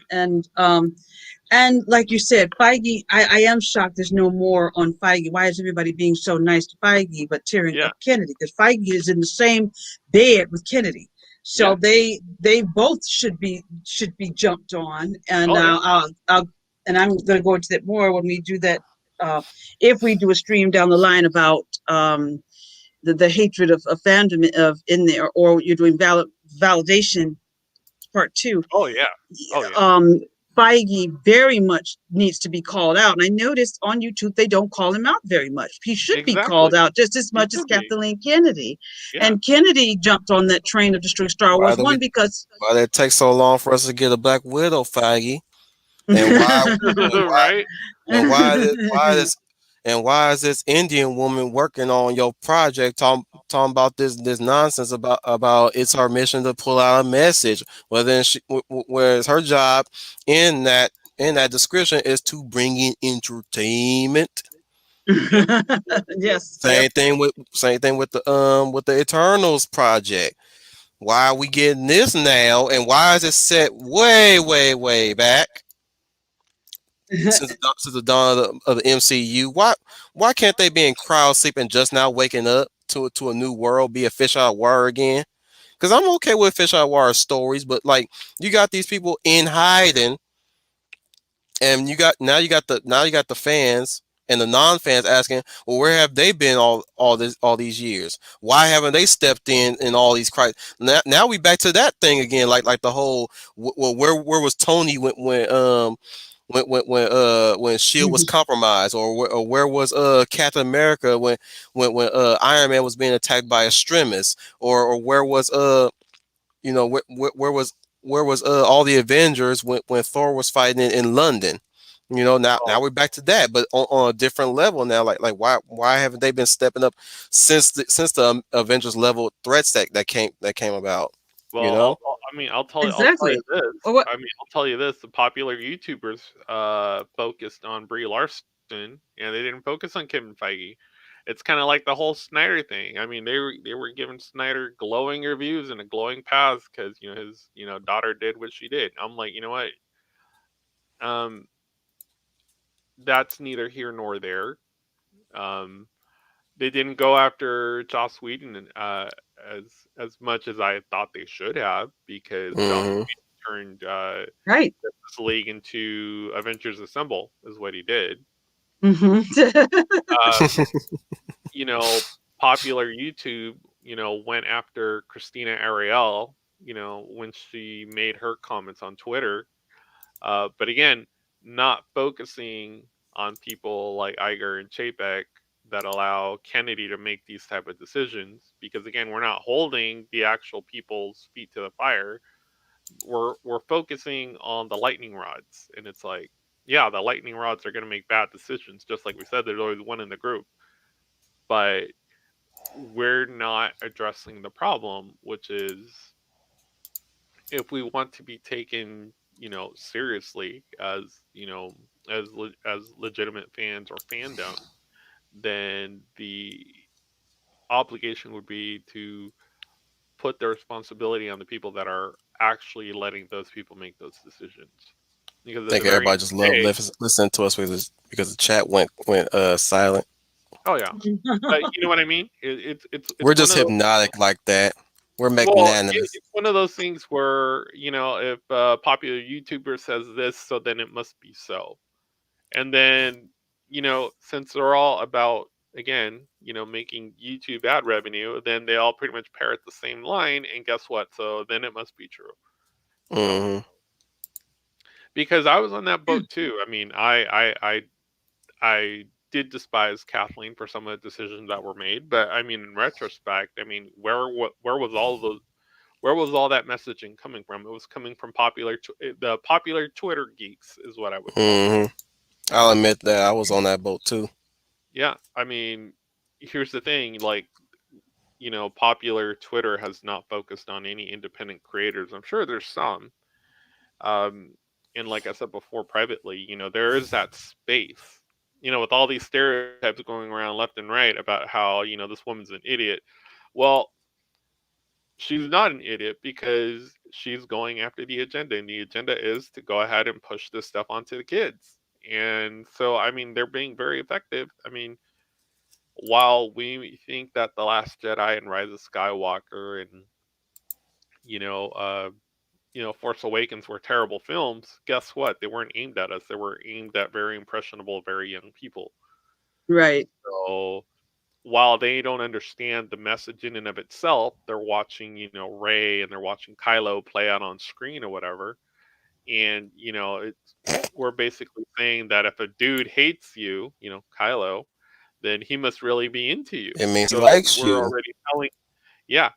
like you said, Feige, I am shocked there's no more on Feige. Why is everybody being so nice to Feige but tearing Yeah, up Kennedy? Because Feige is in the same bed with Kennedy. So yeah. they both should be jumped on, and Oh yeah, I'm going to go into that more when we do that. Uh, if we do a stream down the line about the hatred of fandom of in there, or you're doing validation part two, oh yeah, oh yeah. um, Feige very much needs to be called out. And I noticed on YouTube they don't call him out very much. He should be Exactly. called out just as He much as should be. Kathleen Kennedy. Yeah. And Kennedy jumped on that train of destroying Star Why Wars do we? one because Why did it take so long for us to get a Black Widow, faggy? And why? And why? Right. And why is this Indian woman working on your project talking about this nonsense about it's her mission to pull out a message, whereas her job in that in that description is to bring in entertainment. Yep. Yep. Yep. yes, yep. Same thing with the Eternals project. Why are we getting this now, and why is it set way back since the dawn of the MCU? Why can't they be in crowd sleep and just now waking up to a new world, be a fish out of water again? Because I'm okay with fish out of water stories, but like you got these people in hiding, and you got the fans and the non-fans asking, well, where have they been all these years? Why haven't they stepped in all these crises? Now we back to that thing again, like the whole, well, where was Tony when Shield was compromised, or where was Captain America when Iron Man was being attacked by extremists, or where was where was all the Avengers when Thor was fighting in London? Now Oh, we're back to that, but on a different level now. Like why haven't they been stepping up since the Avengers level threats that came about? You well, know. I'll tell you exactly. this. Or what? I mean, I'll tell you this. The popular YouTubers focused on Brie Larson, and they didn't focus on Kevin Feige. It's kind of like the whole Snyder thing. I mean, they were giving Snyder glowing reviews and a glowing pass because his daughter did what she did. I'm like, you know what? Um, that's neither here nor there. Um, they didn't go after Joss Whedon as much as I thought they should have because Joss Hmm. Whedon turned Right. this league into Avengers Assemble is what he did. hmm Um, you know, popular YouTube, went after Christina Ariel, when she made her comments on Twitter. But again, not focusing on people like Iger and Chapek that allow Kennedy to make these type of decisions because again, we're not holding the actual people's feet to the fire. We're focusing on the lightning rods, and it's like, yeah, the lightning rods are going to make bad decisions, just like we said. There's always one in the group, but we're not addressing the problem, which is if we want to be taken, seriously as as legitimate fans or fandom, then the obligation would be to put the responsibility on the people that are actually letting those people make those decisions. Because I at the think very end everybody of just the love day, listening to us because the chat went silent. oh yeah, but you know what I mean. It's We're one just of those. hypnotic like that. We're Well, magnanimous. it's one of those things where if a popular YouTuber says this, so then it must be so. And then since they're all about again making YouTube ad revenue, then they all pretty much parrot the same line, and guess what? So then it must be true. So Hmm. because I was on that boat too. I mean, I did despise Kathleen for some of the decisions that were made, but I mean, in retrospect, I mean, where was all of those? Where was all that messaging coming from? It was coming from the popular Twitter geeks, is what I would call them. Hmm. I'll admit that I was on that boat too. Yeah, I mean, here's the thing, like, popular Twitter has not focused on any independent creators. I'm sure there's some. Um, and like I said before privately, there is that space. With all these stereotypes going around left and right about how, this woman's an idiot. Well, she's not an idiot because she's going after the agenda, and the agenda is to go ahead and push this stuff onto the kids. And so, I mean, they're being very effective. I mean, while we think that The Last Jedi and Rise of Skywalker and you know, uh, Force Awakens were terrible films, guess what? They weren't aimed at us. They were aimed at very impressionable, very young people. Right. So while they don't understand the message in and of itself, they're watching, Ray and they're watching Kylo play out on screen or whatever. And, we're basically saying that if a dude hates you, Kylo, then he must really be into you. It means he So likes we're you. already telling, yeah,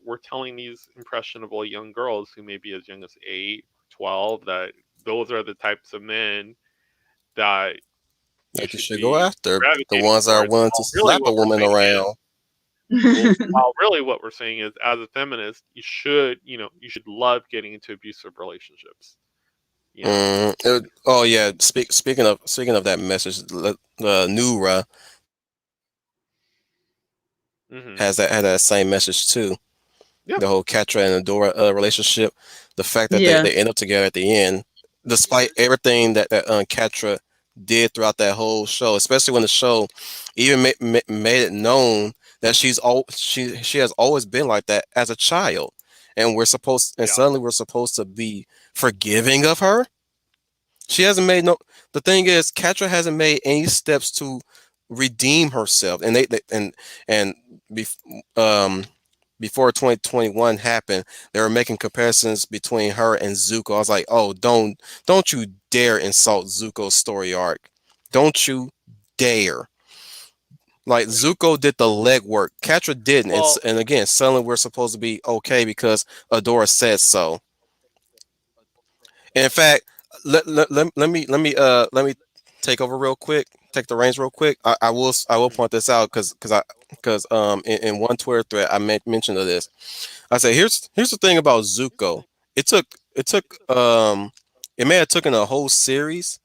we're telling these impressionable young girls who may be as young as 8, 12, that those are the types of men that you Like you should should go be after the gravitating ones that are towards. willing to While really slap a what we're woman saying is, around. while really what we're saying is, as a feminist, you should love getting into abusive relationships. You know. Oh yeah. Speaking of that message, Nura Hmm. had that same message too. Yeah. The whole Catra and Adora relationship, the fact that they, Yeah. they end up together at the end, despite everything that Catra did throughout that whole show, especially when the show even made it known that she has always been like that as a child, and Yeah. suddenly we're supposed to be forgiving of her. She hasn't made no. The thing is, Catra hasn't made any steps to redeem herself, and and bef, um before 2021 happened, they were making comparisons between her and Zuko. I was like, oh, don't you dare insult Zuko's story arc. Don't you dare. Like Zuko did the legwork. Catra didn't. Well, And again, suddenly we're supposed to be okay because Adora said so. In fact, let me take over real quick. Take the reins real quick. I will mhm, point this out because in one Twitter thread I mentioned of this. I say here's the thing about Zuko. It took it took it may have taken a whole series,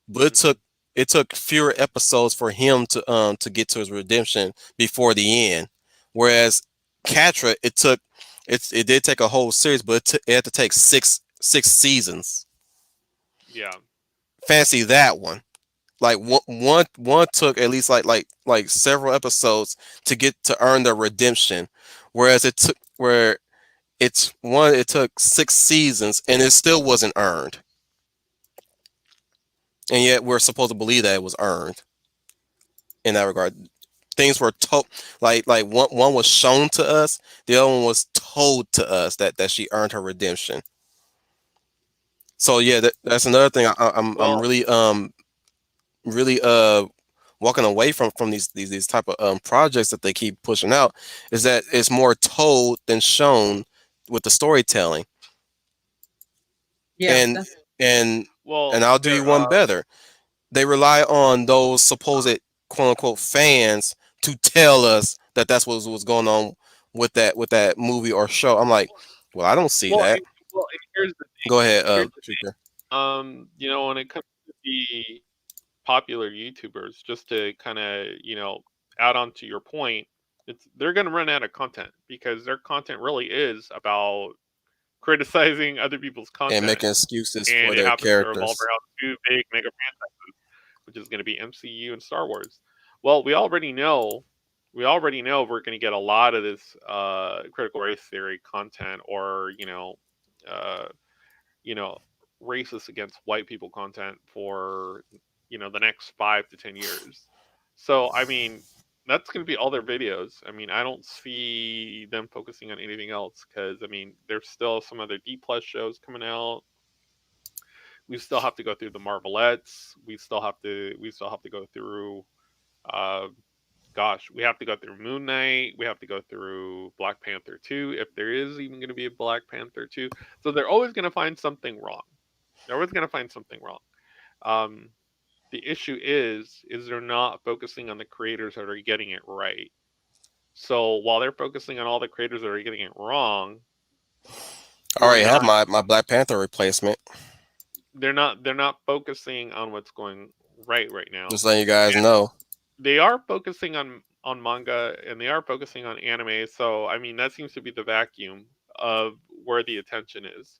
but mhm, it took fewer episodes for him to get to his redemption before the end. Whereas Catra, it did take a whole series, but it had to take six seasons. yeah. Fancy that one. Like one took at least like several episodes to get to earn the redemption, whereas it took 6 seasons and it still wasn't earned, and yet we're supposed to believe that it was earned in that regard. Things were told like one was shown to us, the other one was told to us that she earned her redemption. So yeah, that's another thing I'm Well, really walking away from these type of projects that they keep pushing out, is that it's more told than shown with the storytelling. Yeah. and and well, and I'll do you there. one better. They rely on those supposed quote unquote fans to tell us that that's what was going on with that movie or show. I'm like, well, I don't see Well, that. and, and here's the Go ahead, here's the Trooper. when it comes to the popular YouTubers, just to kind of add on to your point, they're going to run out of content because their content really is about criticizing other people's And content, making excuses and for it their happens to revolve characters. around two big mega franchises, which is going to be MCU and Star Wars. Well, we already know we're going to get a lot of this critical race theory content, or uh, you know, racist against white people content for the next 5 to 10 years. So I mean, that's going to be all their videos. I mean, I don't see them focusing on anything else because I mean, there's still some other D plus shows coming out. We still have to go through the Marvelettes. We still have to go through. Uh, Gosh, we have to go through Moon Knight. We have to go through Black Panther 2, if there is even going to be a Black Panther 2. So they're always going to find something wrong. They're always going to find something wrong. Um, the issue is they're not focusing on the creators that are getting it right. So while they're focusing on all the creators that are getting it wrong, I we're already have not. my Black Panther replacement. They're not focusing on what's going right now. Just letting you guys know. They are focusing on manga and they are focusing on anime. So I mean, that seems to be the vacuum of where the attention is.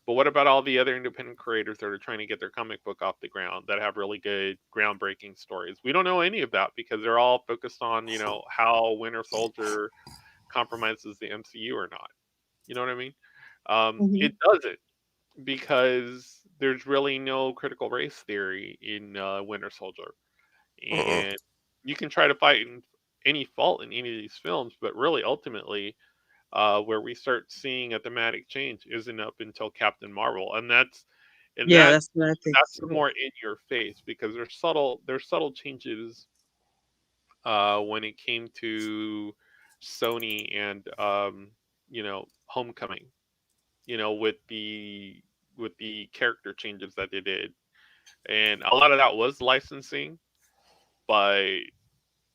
But what about all the other independent creators that are trying to get their comic book off the ground that have really good, groundbreaking stories? We don't know any of that because they're all focused on, how Winter Soldier compromises the MCU or not. You know what I mean? It Hmm. doesn't because there's really no critical race theory in Winter Soldier, Mm-mm. and you can try to fight any fault in any of these films, but really, ultimately, where we start seeing a thematic change isn't up until Captain Marvel, and that's and Yeah, that that's what I think. that's the more in your face because there's subtle changes when it came to Sony and Homecoming, with the character changes that they did, and a lot of that was licensing, but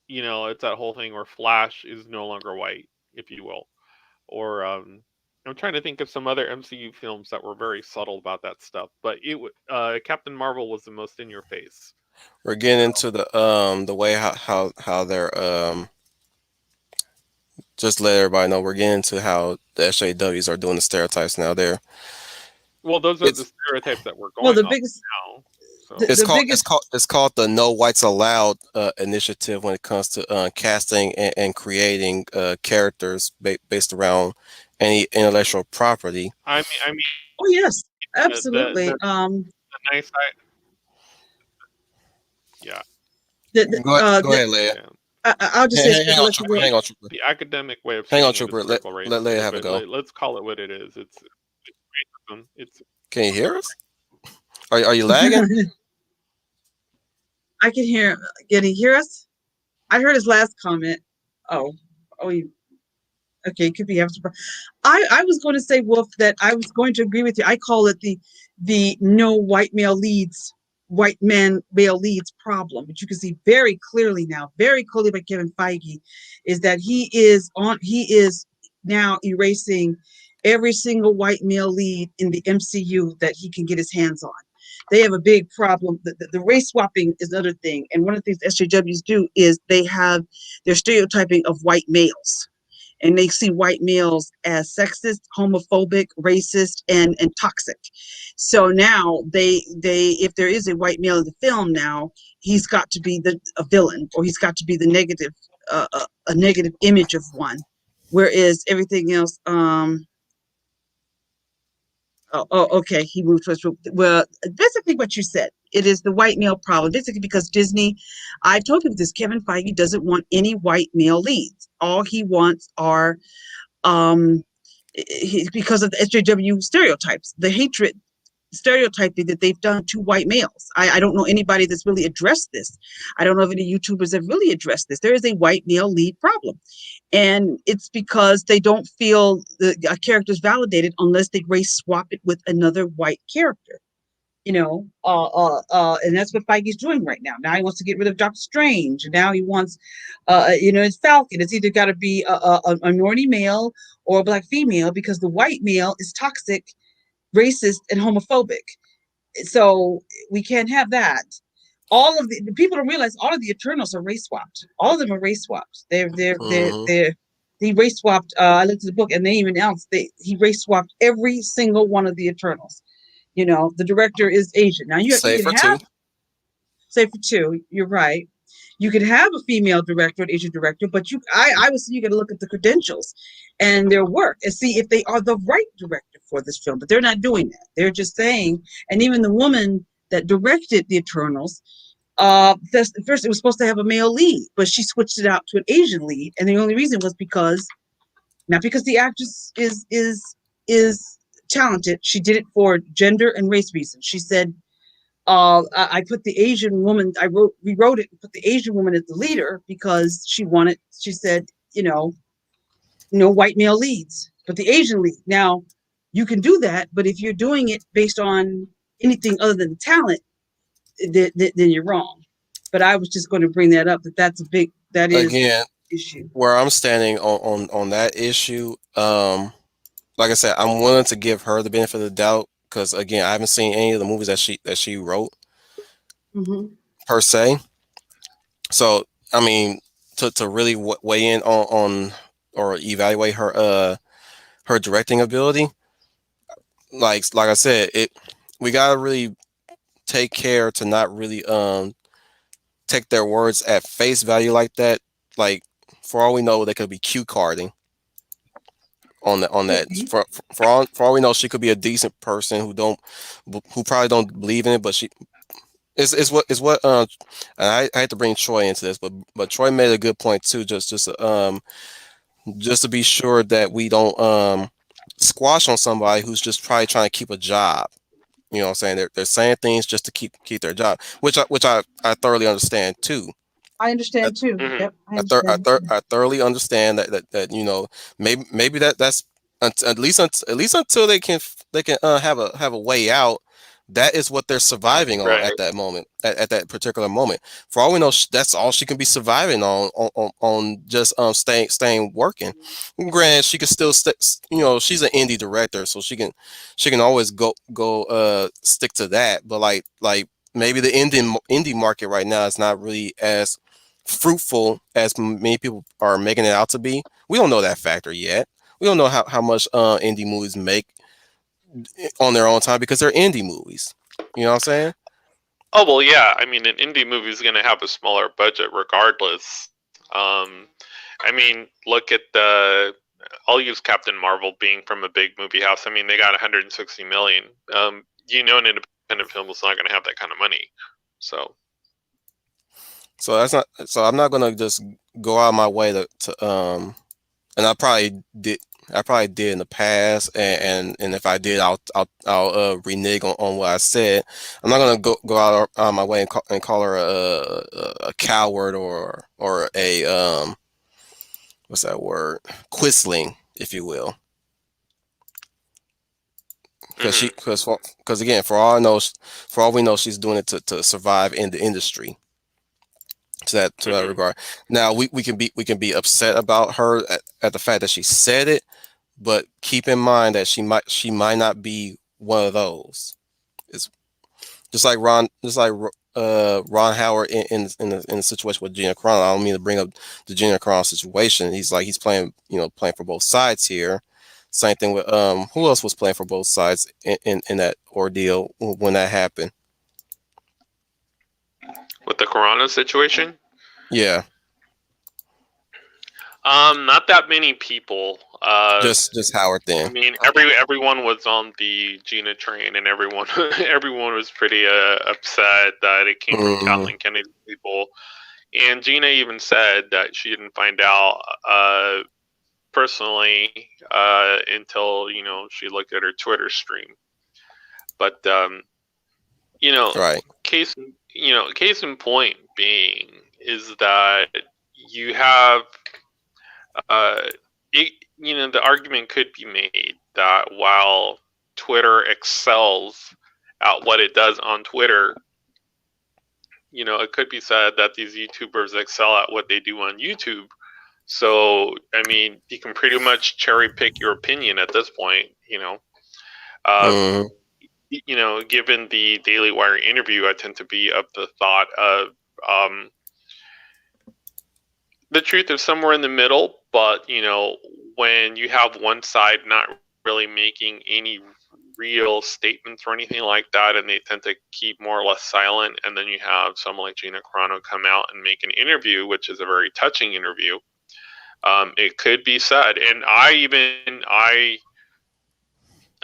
it's that whole thing where Flash is no longer white, if you will, or I'm trying to think of some other MCU films that were very subtle about that stuff, but Captain Marvel was the most in your face. We're You getting know, into the way how they're just let everybody know we're getting into how the SJWs are doing the stereotypes now. well, those are the It's stereotypes that we're Well, going the off biggest, now. the, So it's the called it's biggest, called it's called the No Whites Allowed initiative when it comes to casting and creating characters based around any intellectual property. I mean, oh yes, the absolutely. nice side, yeah, Go ahead, Leia. yeah. I'll just say this Hang to on, let you Trooper. know. Hang on, Trooper. The academic way of Hang on, saying it is Trooper. critical race Let Leia theory, have a but go. let's call it what it is. It's racism. It's Can you hear us? Are you lagging? I can hear. Can he hear us? I heard his last comment. Oh, oh, okay. Could be after. I was going to say, Wolf, that I was going to agree with you. I call it the no white male leads, white man male leads problem, which you can see very clearly now, very clearly by Kevin Feige, is that he is now erasing every single white male lead in the MCU that he can get his hands on. They have a big problem. The race swapping is another thing, and one of the things SJWs do is they're stereotyping of white males, and they see white males as sexist, homophobic, racist, and toxic. So now they if there is a white male in the film now, he's got to be a villain, or he's got to be the negative, a negative image of one, whereas everything else. Okay. He moved to us. Well, basically what you said. It is the white male problem. Basically, because Disney, I've told you this. Kevin Feige doesn't want any white male leads. All he wants are um, because of the SJW stereotypes, the hatred stereotyping that they've done to white males. I don't know anybody that's really addressed this. I don't know if any YouTubers have really addressed this. There is a white male lead problem. And it's because they don't feel a character is validated unless they race swap it with another white character. And that's what Feige's doing right now. Now he wants to get rid of Doctor Strange. Now he wants, it's Falcon. It's either got to be a minority male or a black female because the white male is toxic, racist, and homophobic. So we can't have that. All of the people don't realize all of the Eternals are race swapped. All of them are race swapped. Mm-hmm. He race swapped. I looked at the book and they even announced he race swapped every single one of the Eternals. The director is Asian. Now you Save could for two. have, say for two, you're right. You could have a female director, an Asian director, but I would say you got to look at the credentials and their work and see if they are the right director for this film. But they're not doing that. They're just saying, and even the woman that directed the Eternals, first it was supposed to have a male lead, but she switched it out to an Asian lead, and the only reason was because not because the actress is talented. She did it for gender and race reasons. She said, I put the Asian woman. Rewrote it and put the Asian woman as the leader because she wanted. She said, no white male leads, but the Asian lead. Now, you can do that, but if you're doing it based on anything other than talent, then you're wrong. But I was just going to bring that up. That is Again, an issue. where I'm standing on that issue, like I said, I'm willing to give her the benefit of the doubt because again, I haven't seen any of the movies that she wrote Mm-hmm. per se. So I mean, to really weigh in on or evaluate her directing ability. Like I said, it we gotta really take care to not really take their words at face value like that. Like for all we know, they could be cue carding on Could that. be. For all we know, she could be a decent person who probably don't believe in it, but she is what and I had to bring Troy into this, but Troy made a good point too. Just to be sure that we don't squash on somebody who's just probably trying to keep a job. You know what I'm saying? They're saying things just to keep their job, which I thoroughly understand too. I I, understand too. Hmm. Yep, I understand. I thoroughly understand that maybe that's at least until they can have a way out. That is what they're surviving on Right. at that moment, at that particular moment. For all we know, that's all she can be surviving on just staying working. Granted, she can still she's an indie director, so she can always go stick to that. But like maybe the indie market right now is not really as fruitful as many people are making it out to be. We don't know that factor yet. We don't know how much indie movies make on their own time because they're indie movies. You know what I'm saying? Oh well, yeah. I mean, an indie movie is going to have a smaller budget regardless. I mean, look at the. I'll use Captain Marvel being from a big movie house. I mean, they got 160 million. An independent film is not going to have that kind of money. So So that's not. So I'm not gonna just go out of my way to and I probably did in the past, and if I did, I'll renege on what I said. I'm not gonna go out of my way and call her a coward or a what's that word, quisling, if you will, hmm because again, for all we know, she's doing it to survive in the industry. To that hmm regard. Now we can be upset about her at the fact that she said it, but keep in mind that she might not be one of those. It's just like Ron Howard in the situation with Gina Carano. I don't mean to bring up the Gina Carano situation. He's playing for both sides here. Same thing with who else was playing for both sides in that ordeal when that happened. with the Corona situation, Yeah, not that many people. just Howard I then. mean, everyone was on the Gina train, and everyone everyone was pretty upset that it came from Hmm. Kathleen Kennedy's people. And Gina even said that she didn't find out personally until she looked at her Twitter stream. But you know, Right. case in point being is that you have uh, the argument could be made that while Twitter excels at what it does on Twitter, it could be said that these YouTubers excel at what they do on YouTube. So, I mean, you can pretty much cherry pick your opinion at this point. Uh, Hmm. Given the Daily Wire interview, I tend to be of the thought of um, the truth is somewhere in the middle. But when you have one side not really making any real statements or anything like that, and they tend to keep more or less silent, and then you have someone like Gina Carano come out and make an interview, which is a very touching interview. It could be said, and I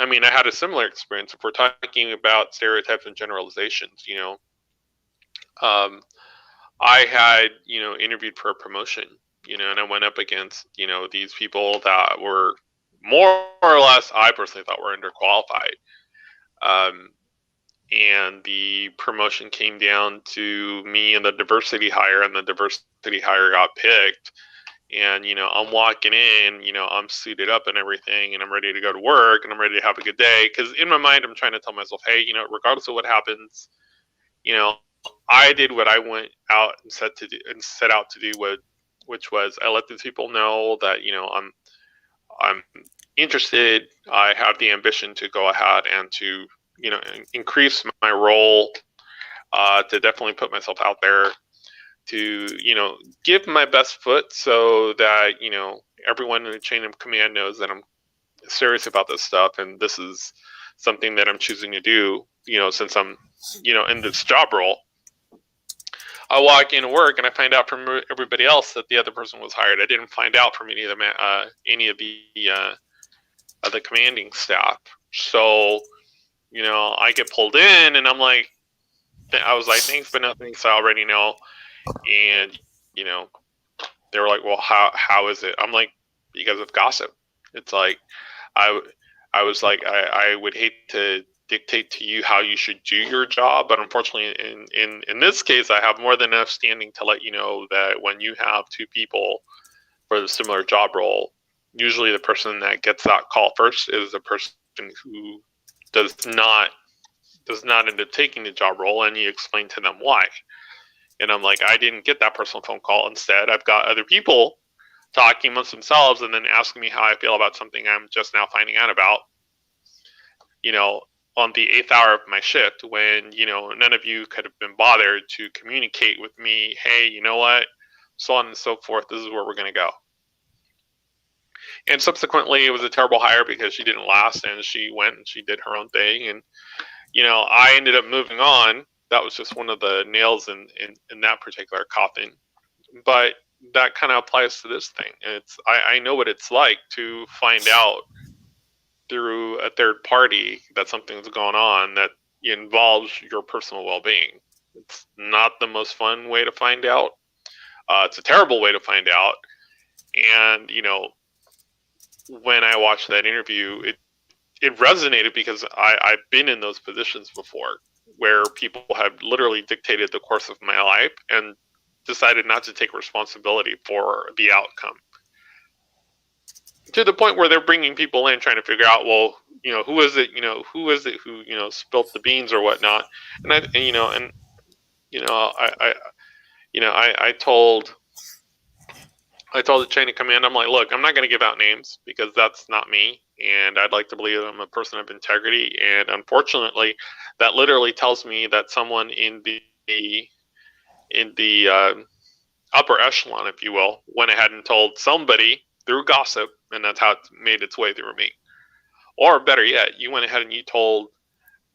mean, I had a similar experience. If we're talking about stereotypes and generalizations, um, I had, interviewed for a promotion, and I went up against, these people that were more or less, I personally thought were underqualified. Um, and the promotion came down to me and the diversity hire, and the diversity hire got picked. And I'm walking in, I'm suited up and everything, and I'm ready to go to work, and I'm ready to have a good day, because in my mind I'm trying to tell myself, hey, regardless of what happens, I did what I went out and set out to do, which was I let these people know that I'm interested. I have the ambition to go ahead and to increase my role, to definitely put myself out there. to, give my best foot so that, everyone in the chain of command knows that I'm serious about this stuff and this is something that I'm choosing to do, since I'm, in this job role. I walk into work and I find out from everybody else that the other person was hired. I didn't find out from any of the commanding staff. So, I get pulled in and I'm like, I was like, thanks, but no thanks. I already know. And, they were like, well, how is it? I'm like, because of gossip. It's like, I, I was like, I would hate to dictate to you how you should do your job, but unfortunately, in this case, I have more than enough standing to let you know that when you have two people for the similar job role, usually the person that gets that call first is the person who does not end up taking the job role, and you explain to them why. And I'm like, I didn't get that personal phone call. Instead, I've got other people talking amongst themselves and then asking me how I feel about something I'm just now finding out about, on the 8th hour of my shift when, none of you could have been bothered to communicate with me, hey, you know what, so on and so forth, this is where we're going to go. And subsequently, it was a terrible hire because she didn't last and she went and she did her own thing. And, I ended up moving on. That was just one of the nails in that particular coffin. But that kind of applies to this thing. I know what it's like to find out through a third party that something's going on that involves your personal well-being. It's not the most fun way to find out. It's a terrible way to find out. And, when I watched that interview, it resonated because I've been in those positions before where people have literally dictated the course of my life and decided not to take responsibility for the outcome. To the point where they're bringing people in trying to figure out, well, who is it who, spilt the beans or whatnot. And I told the chain of command, I'm like, look, I'm not going to give out names because that's not me. And I'd like to believe that I'm a person of integrity. And unfortunately, that literally tells me that someone in the upper echelon, if you will, went ahead and told somebody through gossip, and that's how it made its way through me. Or better yet, you went ahead and you told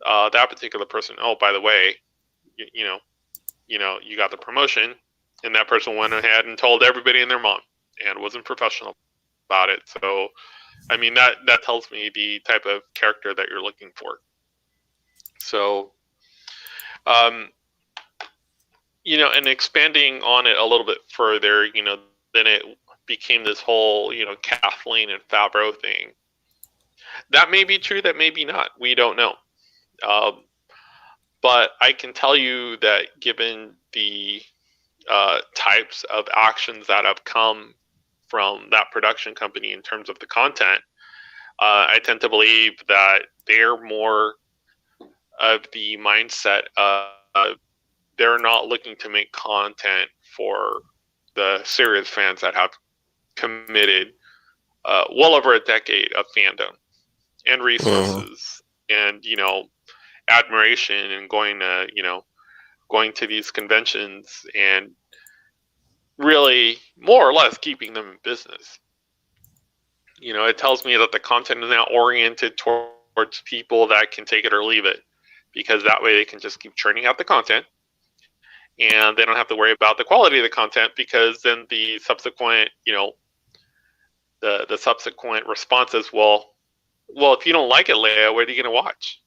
that particular person, oh, by the way, you got the promotion, and that person went ahead and told everybody and their mom and wasn't professional about it. So, I mean, that tells me the type of character that you're looking for. So, and expanding on it a little bit further, then it became this whole, Kathleen and Favreau thing. That may be true, that may be not. We don't know. But I can tell you that given the types of actions that have come from that production company in terms of the content, I tend to believe that they're more of the mindset of they're not looking to make content for the serious fans that have committed well over a decade of fandom and resources and admiration and going to these conventions and really more or less keeping them in business. It tells me that the content is now oriented towards people that can take it or leave it, because that way they can just keep churning out the content and they don't have to worry about the quality of the content, because then the subsequent, the subsequent responses, well, if you don't like it, Leia, what are you going to watch?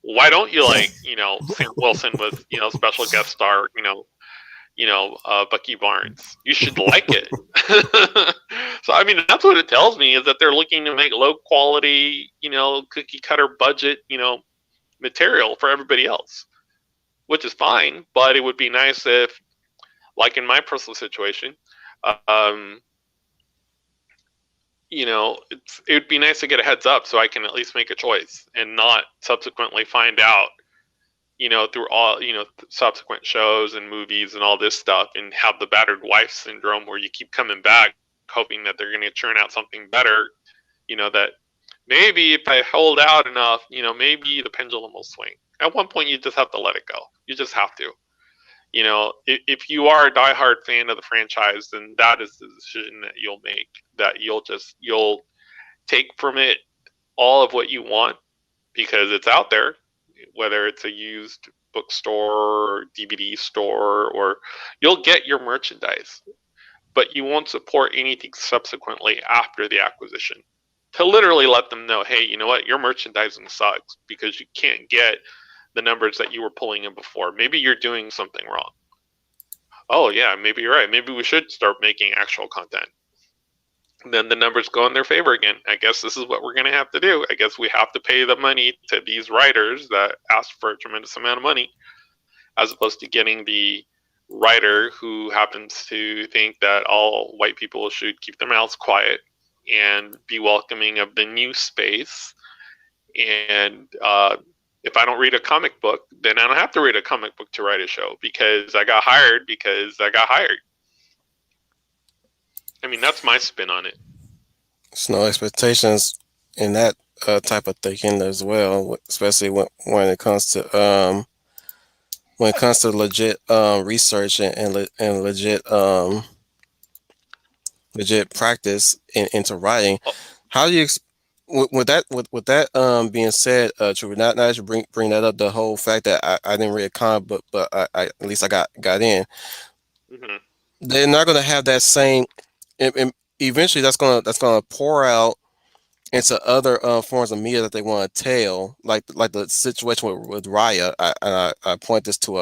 Why don't you like, Sam Wilson with, special guest star, Bucky Barnes? You should like it. So, I mean, that's what it tells me, is that they're looking to make low quality, cookie cutter budget, material for everybody else, which is fine. But it would be nice if, like in my personal situation, it would be nice to get a heads up so I can at least make a choice and not subsequently find out, through all, subsequent shows and movies and all this stuff, and have the battered wife syndrome where you keep coming back hoping that they're going to churn out something better, that maybe if I hold out enough, maybe the pendulum will swing. At one point, you just have to let it go. You just have to. if you are a diehard fan of the franchise, then that is the decision that you'll make. That you'll take from it all of what you want because it's out there, whether it's a used bookstore or DVD store, or you'll get your merchandise, but you won't support anything subsequently after the acquisition. To literally let them know, hey, you know what, your merchandising sucks because you can't get the numbers that you were pulling in before. Maybe you're doing something wrong. Oh yeah, maybe you're right. Maybe we should start making actual content. Then the numbers go in their favor again. I guess this is what we're going to have to do. I guess we have to pay the money to these writers that ask for a tremendous amount of money, as opposed to getting the writer who happens to think that all white people should keep their mouths quiet and be welcoming of the new space. And if I don't read a comic book, then I don't have to read a comic book to write a show because I got hired because I got hired. I mean, that's my spin on it. There's no expectations in that type of thinking as well, especially when it comes to legit research and legit practice into writing. Oh, How do you with that being said, True, not that you bring that up, the whole fact that I didn't read a comic book, but I at least I got in. mm-hmm. They're not gonna have that same. And eventually, that's gonna pour out into other forms of media that they want to tell, like the situation with Raya. I point this to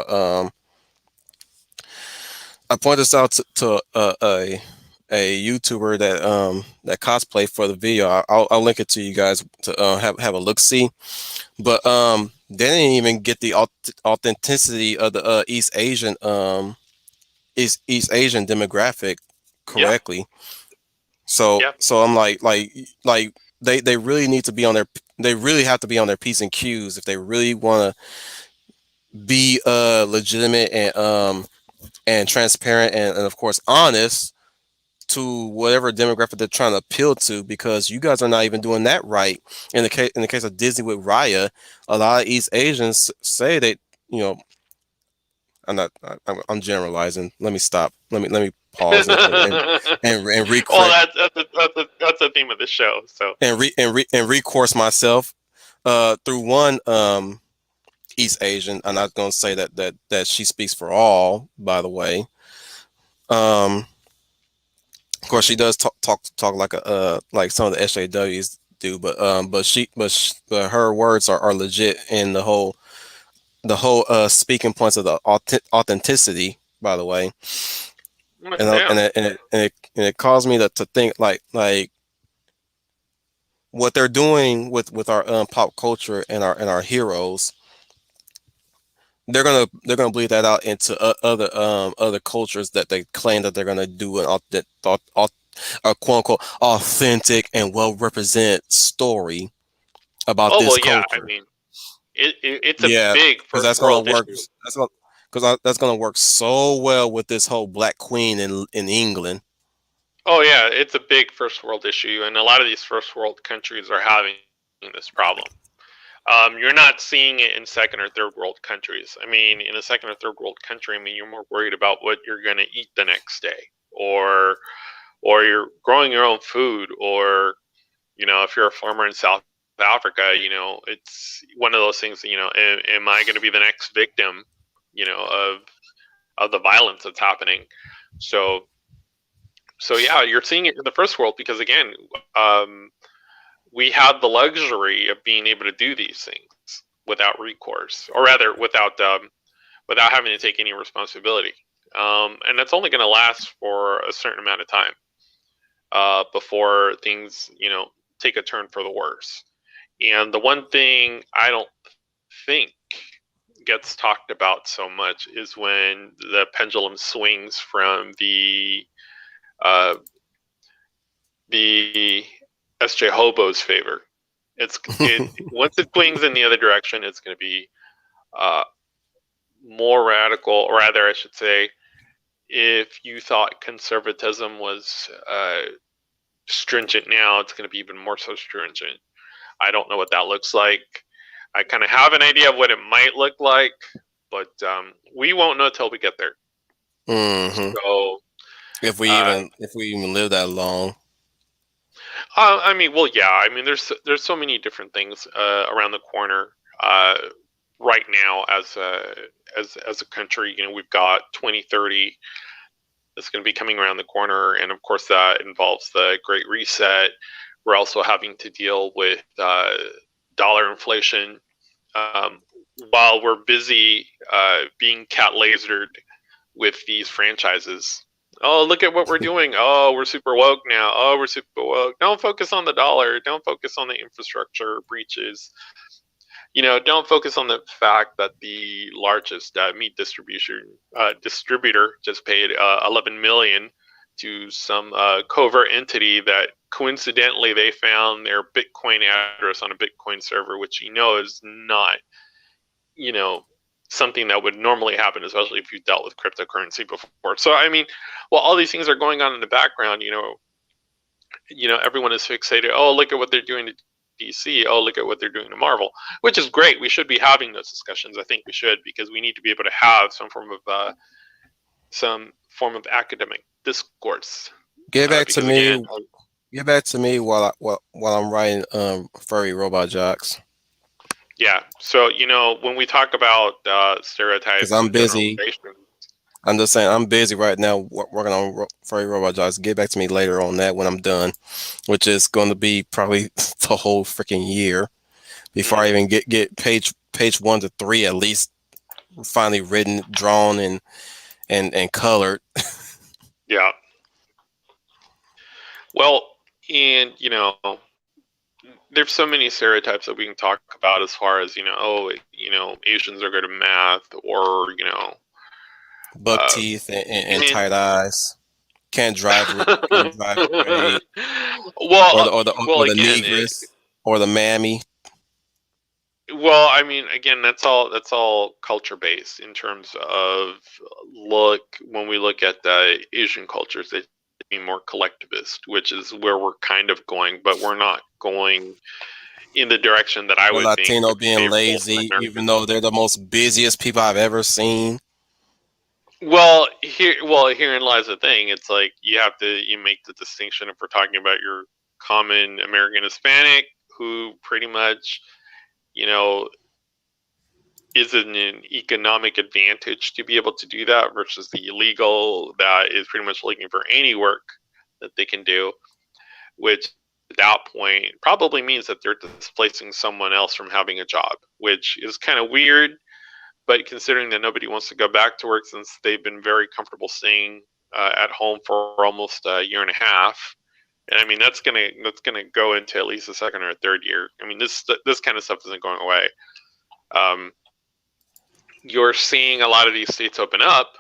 I point this out to a YouTuber that cosplay for the video. I'll link it to you guys to have a look see. But they didn't even get the authenticity of the East Asian demographic Yeah, correctly. So yeah. so I'm like they really need to be on their they really have to be on their P's and Q's if they really want to be legitimate and transparent and of course honest to whatever demographic they're trying to appeal to, because you guys are not even doing that right. In the case of Disney with Raya, a lot of East Asians say that, you know, I'm generalizing. Let me stop. Let me pause and Well, recorrect that's the theme of the show. So and recourse myself through one East Asian. I'm not going to say that she speaks for all, by the way. Of course, she does talk like like some of the SJWs do, but her words are legit in the whole speaking points of the authenticity. By the way, yeah. and it caused me to think like what they're doing with our pop culture and our heroes. They're gonna bleed that out into other cultures that they claim that they're gonna do an a quote unquote authentic and well represented story about Oh this well, yeah. I culture. mean, it's a Yeah, big because first that's gonna world work. issue. That's gonna work so well with this whole Black Queen in England. Oh yeah, it's a big first world issue, and a lot of these first world countries are having this problem. You're not seeing it in second or third world countries. I mean, in a second or third world country, I mean, you're more worried about what you're going to eat the next day, or you're growing your own food, or if you're a farmer in South Africa, it's one of those things. Am I going to be the next victim, of the violence that's happening? So, so yeah, you're seeing it in the first world because again, we have the luxury of being able to do these things without recourse, or rather, without having to take any responsibility. And that's only going to last for a certain amount of time before things, take a turn for the worse. And the one thing I don't think gets talked about so much is when the pendulum swings from uh, the SJ Hobo's favor. It once it swings in the other direction, it's going to be uh, more radical, or rather, I should say, if you thought conservatism was stringent now, it's going to be even more so stringent. I don't know what that looks like. I kind of have an idea of what it might look like, but we won't know till we get there. Hmm. So, uh, If we even live that long. I mean, well, yeah. I mean, there's so many different things around the corner uh, right now as a country. You know, we've got 2030 that's going to be coming around the corner, and of course that involves the Great Reset. We're also having to deal with dollar inflation um, while we're busy being cat lasered with these franchises. Oh, look at what we're doing. Oh, we're super woke now. Oh, we're super woke. Don't focus on the dollar. Don't focus on the infrastructure breaches. You know, don't focus on the fact that the largest meat distributor just paid 11 million to some covert entity that coincidentally they found their Bitcoin address on a Bitcoin server, which is not something that would normally happen, especially if you dealt with cryptocurrency before. So I mean, while all these things are going on in the background, everyone is fixated. Oh, look at what they're doing to DC. Oh, look at what they're doing to Marvel, which is great. We should be having those discussions. I think we should, because we need to be able to have some form of academic discourse. Get back to Because me. again, Get back to me while I'm writing furry robot jocks. yeah. So when we talk about Because stereotypes I'm and busy. generalizations, I'm just saying I'm busy right now working on furry robot jocks. Get back to me later on that when I'm done, which is going to be probably the whole freaking year before I even get page 1 to 3 at least finally written, drawn, and colored. yeah. Well, and there's so many stereotypes that we can talk about as far as Asians are good at math, or Buck uh, teeth and and tight eyes. Can't drive straight. well, Or the again, negress or the mammy. I mean, again, that's all culture based in terms of when we look at the Asian cultures, they be more collectivist, which is where we're kind of going, but we're not going in the direction that I The would think Latino would be being favorable to lazy, even Americans. though they're the most busiest people I've ever seen. Herein lies the thing. It's like you make the distinction if we're talking about your common American Hispanic, who pretty much, you know, is an economic advantage to be able to do that, versus the illegal that is pretty much looking for any work that they can do, which at that point probably means that they're displacing someone else from having a job, which is kind of weird. But considering that nobody wants to go back to work since they've been very comfortable staying at home for almost a year and a half, and I mean that's gonna go into at least the second or third year. I mean this kind of stuff isn't going away. Um, you're seeing a lot of these states open up,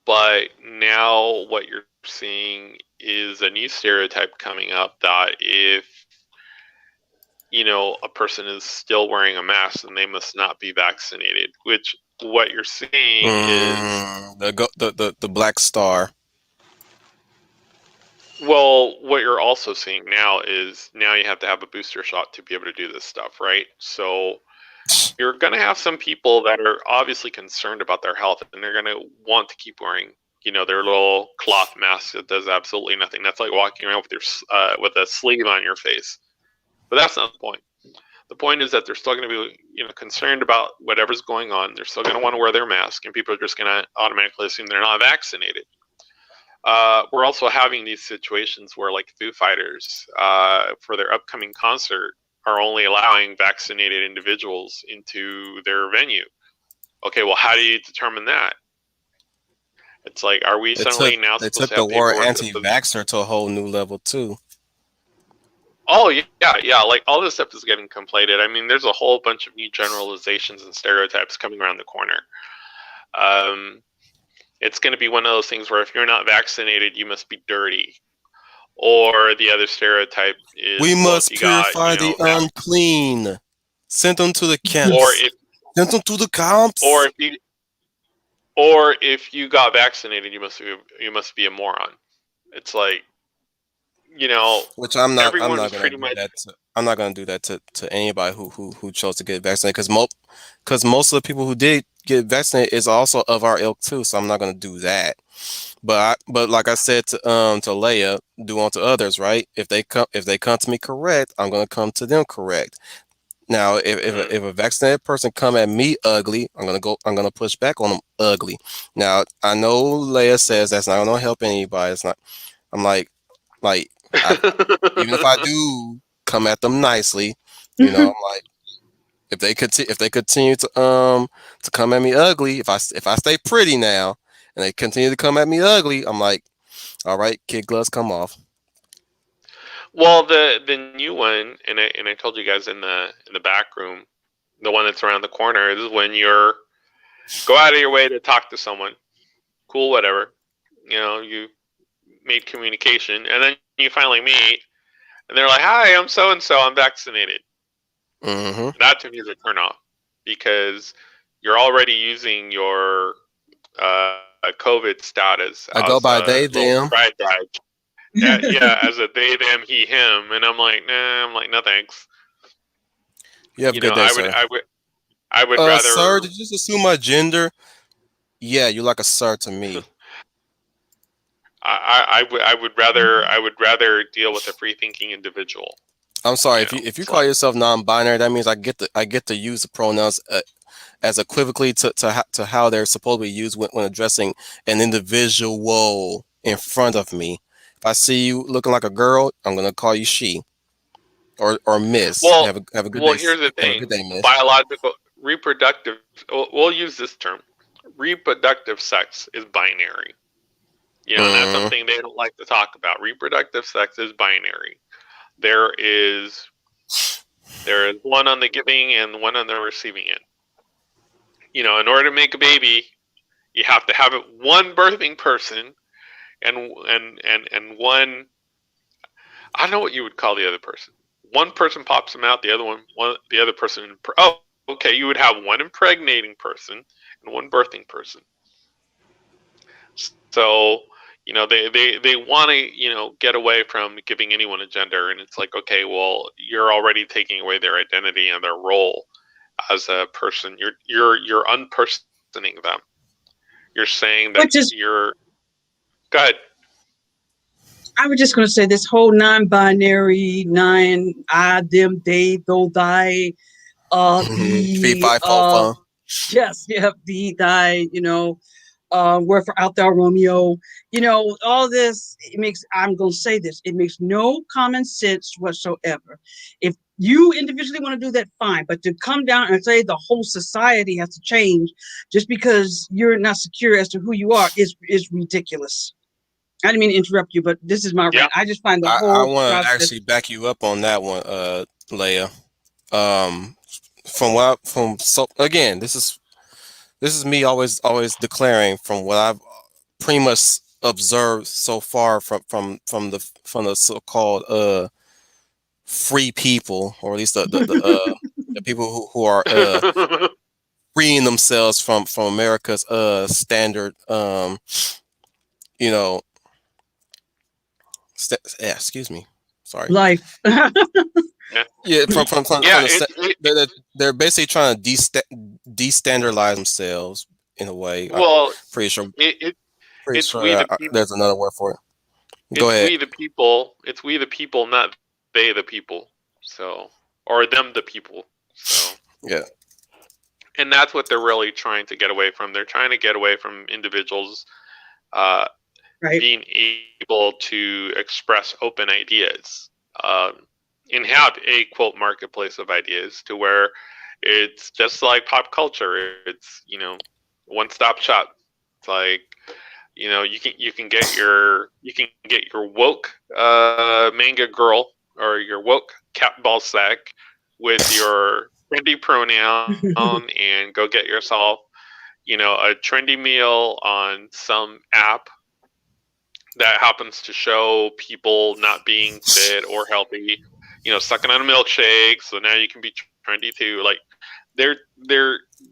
but now what you're seeing is a new stereotype coming up that if a person is still wearing a mask, then they must not be vaccinated. Which what you're seeing is, The Black Star. well, what you're also seeing now is now you have to have a booster shot to be able to do this stuff, right? So you're going to have some people that are obviously concerned about their health, and they're going to want to keep wearing, their little cloth mask that does absolutely nothing. That's like walking around with with a sleeve on your face. But that's not the point. The point is that they're still going to be, concerned about whatever's going on. They're still going to want to wear their mask, and people are just going to automatically assume they're not vaccinated. We're also having these situations where, like, Foo Fighters, for their upcoming concert, are only allowing vaccinated individuals into their venue. Okay, well, how do you determine that? It's like, are we suddenly now They supposed took to the have word paperwork that says, anti-vaxxer to a whole new level too. oh, yeah, like all this stuff is getting conflated. I mean, there's a whole bunch of new generalizations and stereotypes coming around the corner. It's going to be one of those things where if you're not vaccinated, you must be dirty. Or the other stereotype We is, well, if must you got, purify the unclean. Send them to the or camps. if Send them to the or camps. if you or if you got vaccinated, you must be a moron. It's like, Which I'm not. I'm everyone's not gonna pretty do much, that. I'm not gonna do that to anybody who chose to get vaccinated. Because most of the people who did get vaccinated is also of our ilk too, so I'm not gonna do that. But like I said to Leia, do unto others, right? If they come to me correct, I'm gonna come to them correct. Now, Mm. if a vaccinated person come at me ugly, I'm gonna push back on them ugly. Now, I know Leia says that's not gonna help anybody. It's not. I'm like I even if I do come at them nicely, I'm like if they continue to come at me ugly, if I stay pretty now and they continue to come at me ugly, I'm like, all right, kid gloves come off. Well, the new one, and I told you guys in the back room, the one that's around the corner is when you're go out of your way to talk to someone, cool, whatever. You made communication, and then you finally meet, and they're like, "Hi, I'm so and so. I'm vaccinated." Hmm. That to me is a turnoff because you're already using your COVID status as I go a by little they pride them. badge. Yeah, as a they, them, he, him, and I'm like, nah. I'm like, no thanks. You have a good day, I would, sir. I would Sir, rather, did you just assume my gender? Yeah, you like a sir to me. I would rather deal with a free thinking individual. I'm sorry if you It's call like, yourself non-binary, that means I get to use the pronouns as equivocally to how they're supposed to be used when addressing an individual in front of me. If I see you looking like a girl, I'm gonna call you she or miss. well, Have a good day. well, here's the Have a thing: good day, miss. biological, reproductive. We'll use this term. Reproductive sex is binary. And that's Mm, something they don't like to talk about. Reproductive sex is binary. There is there is one on the giving and one on the receiving end. In order to make a baby, you have to have it one birthing person and one. I don't know what you would call the other person. One person pops them out. The other person. Oh, okay. You would have one impregnating person and one birthing person. So they want to get away from giving anyone a gender, and it's like, okay, well, you're already taking away their identity and their role as a person. You're unpersoning them. You're saying that Which is, you're go ahead. I was just going to say, this whole non-binary, nine, I, them, they, though, thy, Fee the, fi fo fum. yes, yeah, the, thy, word for out there, Romeo, all this, it makes, I'm going to say this, it makes no common sense whatsoever. If you individually want to do that, fine. But to come down and say the whole society has to change just because you're not secure as to who you are is ridiculous. I didn't mean to interrupt you, but this is my Yeah. rant. I just find the I whole want to process actually back you up on that one, Leia. Um, from so again, this is me always declaring from what I've pretty much observed so far from the so-called free people, or at least the people who are freeing themselves from America's standard you know yeah, excuse me, sorry. life. Yeah. Yeah, from Yeah. the they're basically trying to destandardize themselves in a way. I'm Well, pretty sure it, it pretty it's sure we the people. there's another word for it. Go It's ahead. we the people. It's we the people, not they the people. So, or them the people. So, Yeah. and that's what they're really trying to get away from. They're trying to get away from individuals uh, Right. being able to express open ideas and have a quote marketplace of ideas to where it's just like pop culture. It's one stop shop. It's like you can get your woke manga girl or your woke cat ball sack with your trendy pronoun and go get yourself a trendy meal on some app that happens to show people not being fit or healthy, sucking on a milkshake. So now you can be trendy too. Like they're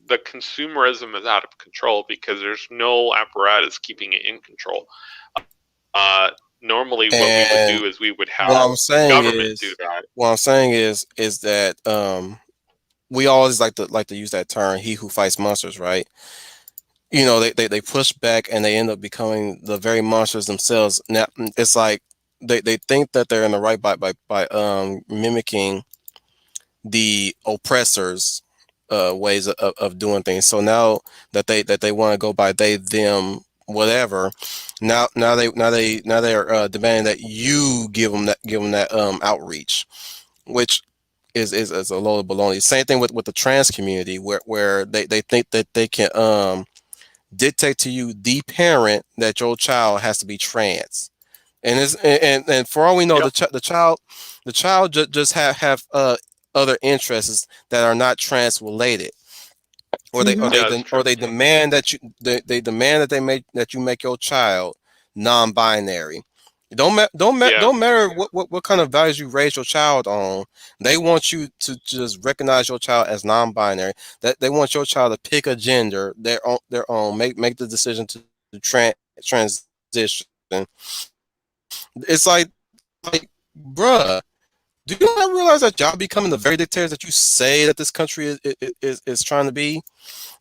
the consumerism is out of control because there's no apparatus keeping it in control. Normally, what we would do is And we would have what I'm saying government do is that. what I'm saying is that we always like to use that term, he who fights monsters, right? They push back and they end up becoming the very monsters themselves. Now it's like they think that they're in the right by mimicking the oppressors ways of doing things. So now that they want to go by they them whatever, now they are demanding that you give them that outreach, which is a load of baloney. Same thing with the trans community, where they think that they can dictate to you, the parent, that your child has to be trans. And for all we know, Yep. the child just have other interests that are not trans related, or they or Hmm. they Yeah, that's de- or true. they demand they demand that you make your child non-binary. Yeah. Don't matter what kind of values you raise your child on. They want you to just recognize your child as non-binary. That they want your child to pick a gender their own, make the decision to transition. It's like, bruh, do you not realize that y'all becoming the very dictators that you say that this country is trying to be?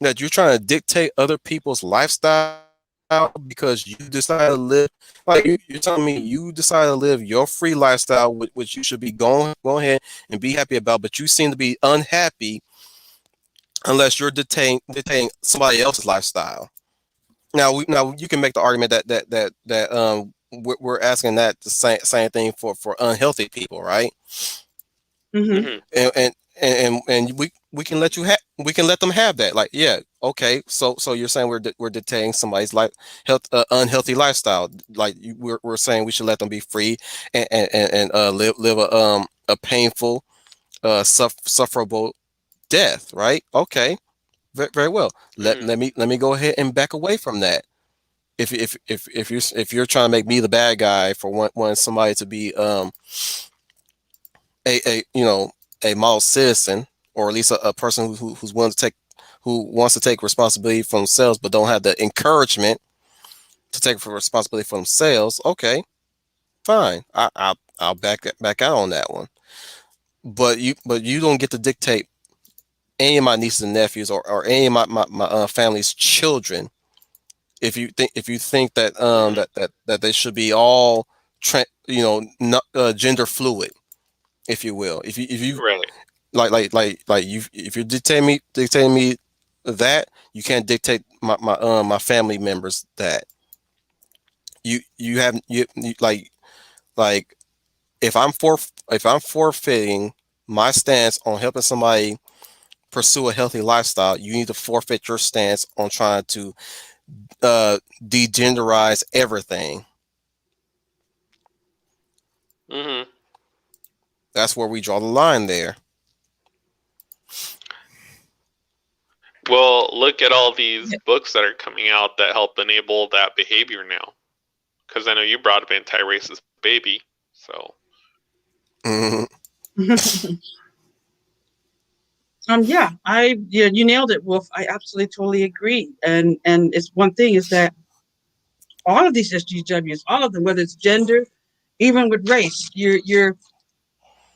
That you're trying to dictate other people's lifestyle because you decide to live, like you're telling me you decide to live your free lifestyle, which you should be go ahead and be happy about, but you seem to be unhappy unless you're dictating somebody else's lifestyle. Now you can make the argument that we're asking that the same thing for unhealthy people, right? Hmm. Hmm. And we can we can let them have that. Like, yeah, okay. So you're saying we're dictating somebody's unhealthy lifestyle. Like, we're saying we should let them be free and live a painful, sufferable death, right? Okay, very well. Let Hmm. let me go ahead and back away from that. If you're trying to make me the bad guy for wanting somebody to be a a model citizen, or at least a person who wants to take responsibility for themselves but don't have the encouragement to take for responsibility for themselves. Okay, fine. I'll back out on that one. But you don't get to dictate any of my nieces and nephews, or any of my family's children, if you think that Hmm. that they should be all not, gender fluid, if you will. If you Right. like you, if you're dictating me that, you can't dictate my family members that. You have you like if I'm forfeiting my stance on helping somebody pursue a healthy lifestyle, you need to forfeit your stance on trying to degenderize everything. Hmm. That's where we draw the line there. Well, look at all these books that are coming out that help enable that behavior now. Because I know you brought up anti-racist baby, so Mhm. Yeah, you nailed it, Wolf. I absolutely totally agree. And it's one thing is that all of these SGWs, all of them, whether it's gender, even with race,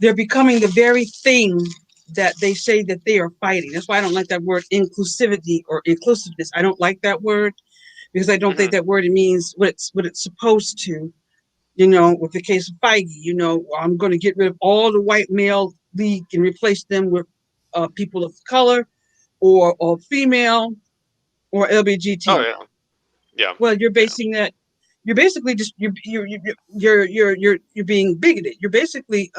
they're becoming the very thing that they say that they are fighting. That's why I don't like that word inclusivity or inclusiveness. I don't like that word because I don't think hmm. that word means what it's supposed to. With the case of Feige, I'm going to get rid of all the white male league and replace them with people of color or female or Oh LBGT. yeah, yeah, Well, yeah. you're basically just you're being bigoted. You're basically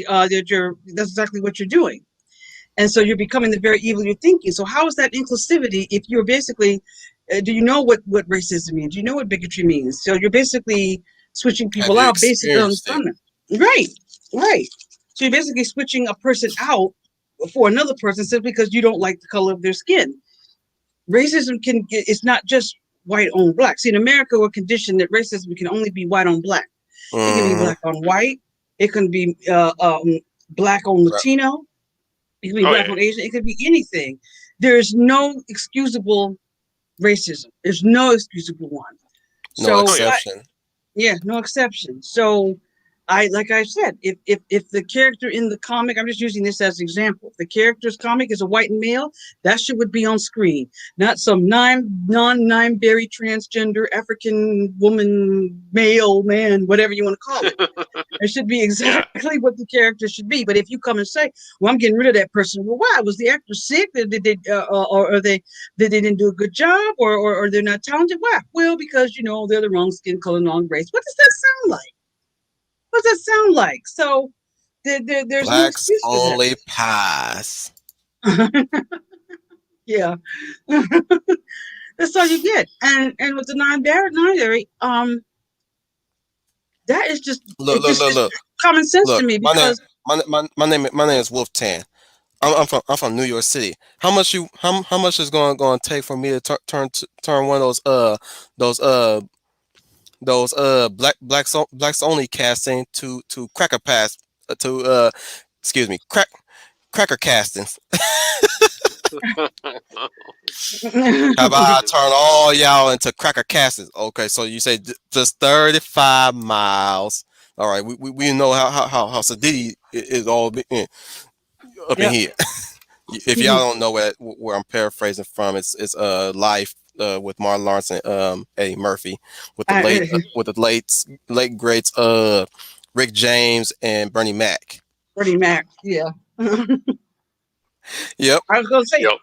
that that's exactly what you're doing. And so you're becoming the very evil you're thinking. So how is that inclusivity if you're basically do you know what racism means? Do you know what bigotry means? So you're basically switching Have people you out basically on experienced it? premise. Right, right. So you're basically switching a person out for another person simply because you don't like the color of their skin. Racism it's not just white on black. See, in America, we're conditioned that racism can only be white on black. It can be Hmm. black on white. It can be black on Latino. It can be Oh black yeah, on Asian. It could be anything. There's no excusable racism. There's no excusable one. No oh So, yeah. exception. yeah, no exception. So, like I said, if the character in the comic, I'm just using this as an example. If the character's comic is a white male, that shit would be on screen, not some non-binary transgender African woman, male, man, whatever you want to call it. It should be Yeah. exactly what the character should be. But if you come and say, "Well, I'm getting rid of that person," well, why was the actor sick? Or they didn't do a good job, or they're not talented? Why? Well, because they're the wrong skin color, wrong race. What does that sound like? What does that sound like? So there's no Blacks excuse for only pass. that. Yeah, that's all you get. And with the non-binary, that is just Look, look, look, it's look, common sense to look. me My name, because my name is Wolf Tan. I'm from New York City. How much is going to take for me to turn one of those blacks only casting to cracker pass to excuse me, cracker castings. How about I turn all y'all into cracker castings? Okay, so you say just 35 miles. All right, we know how Sadidi is all up in yeah. here. If y'all don't know where I'm paraphrasing from, it's Life with Martin Lawrence and Eddie Murphy with the late greats Rick James and Bernie Mac. Freddie Mac. Yeah. I Yep, was gonna say Yep.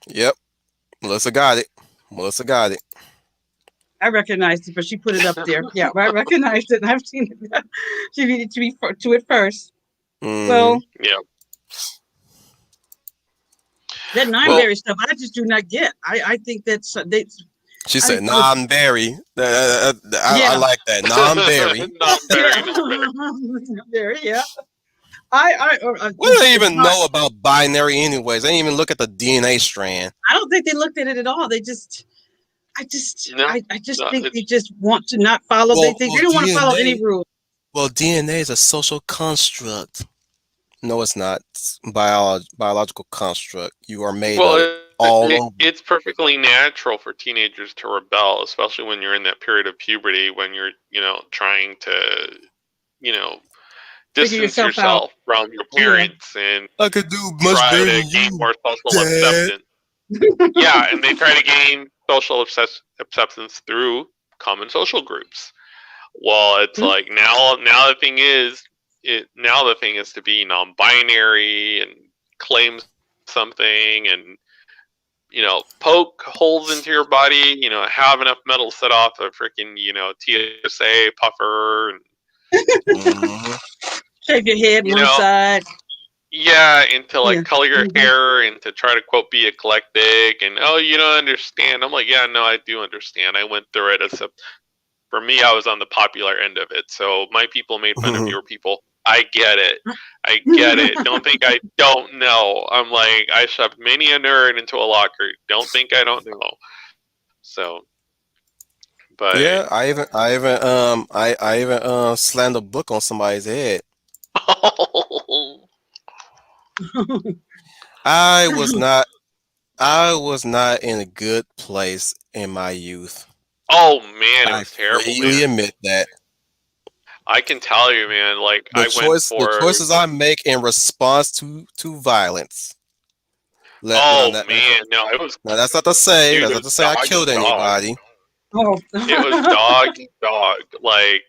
yep. Melissa got it. Melissa got it. I recognized it, but she put it up there. Yeah, I recognized it, and I've seen it. She needed to be to it first. Hmm. Well, Yeah. that Well, nine-berry stuff, I just do not get. I think that's they. She I said look. non-berry. I Yeah, like that non-berry. yeah, non-berry, non-berry. berry. Yeah. I What do they it's even not. know about binary anyways? They didn't even look at the DNA strand. I don't think they looked at it at all. They just. I just. No, I just no, think they it's just want to not follow. Well, They don't want to follow any DNA. rules. Well, DNA is a social construct. No, it's not. It's biological construct. You are made well, of all it's over. perfectly natural for teenagers to rebel, especially when you're in that period of puberty when you're, trying to, you know, Figure distance yourself out. yourself from your Yeah. parents and I could do much try better to than gain you, more social Dad. acceptance. Yeah, and they try to gain social acceptance through common social groups. Well, it's like now the thing is now the thing is to be non-binary and claim something and poke holes into your body, have enough metal set off a freaking TSA puffer and Hmm. Shave your head you one know side. yeah, and to Yeah. like color your Mhm. hair and to try to quote be eclectic and oh you don't understand. I'm like yeah no I do understand. I went through it. Except for me I was on the popular end of it. So my people made fun of your people. I get it. I get it. Don't think I don't know. I'm like I shoved many a nerd into a locker. Don't think I don't know. So, but Yeah, I even slammed a book on somebody's head. I was not I was not in a good place in my youth. oh man, it I was terrible, freely man. admit that. I can tell you, man. Like I went The for choices I make in response to violence. Let now oh that man, no, now that's not to say it was I dog killed eat dog. anybody. Oh. It was dog eat dog. Like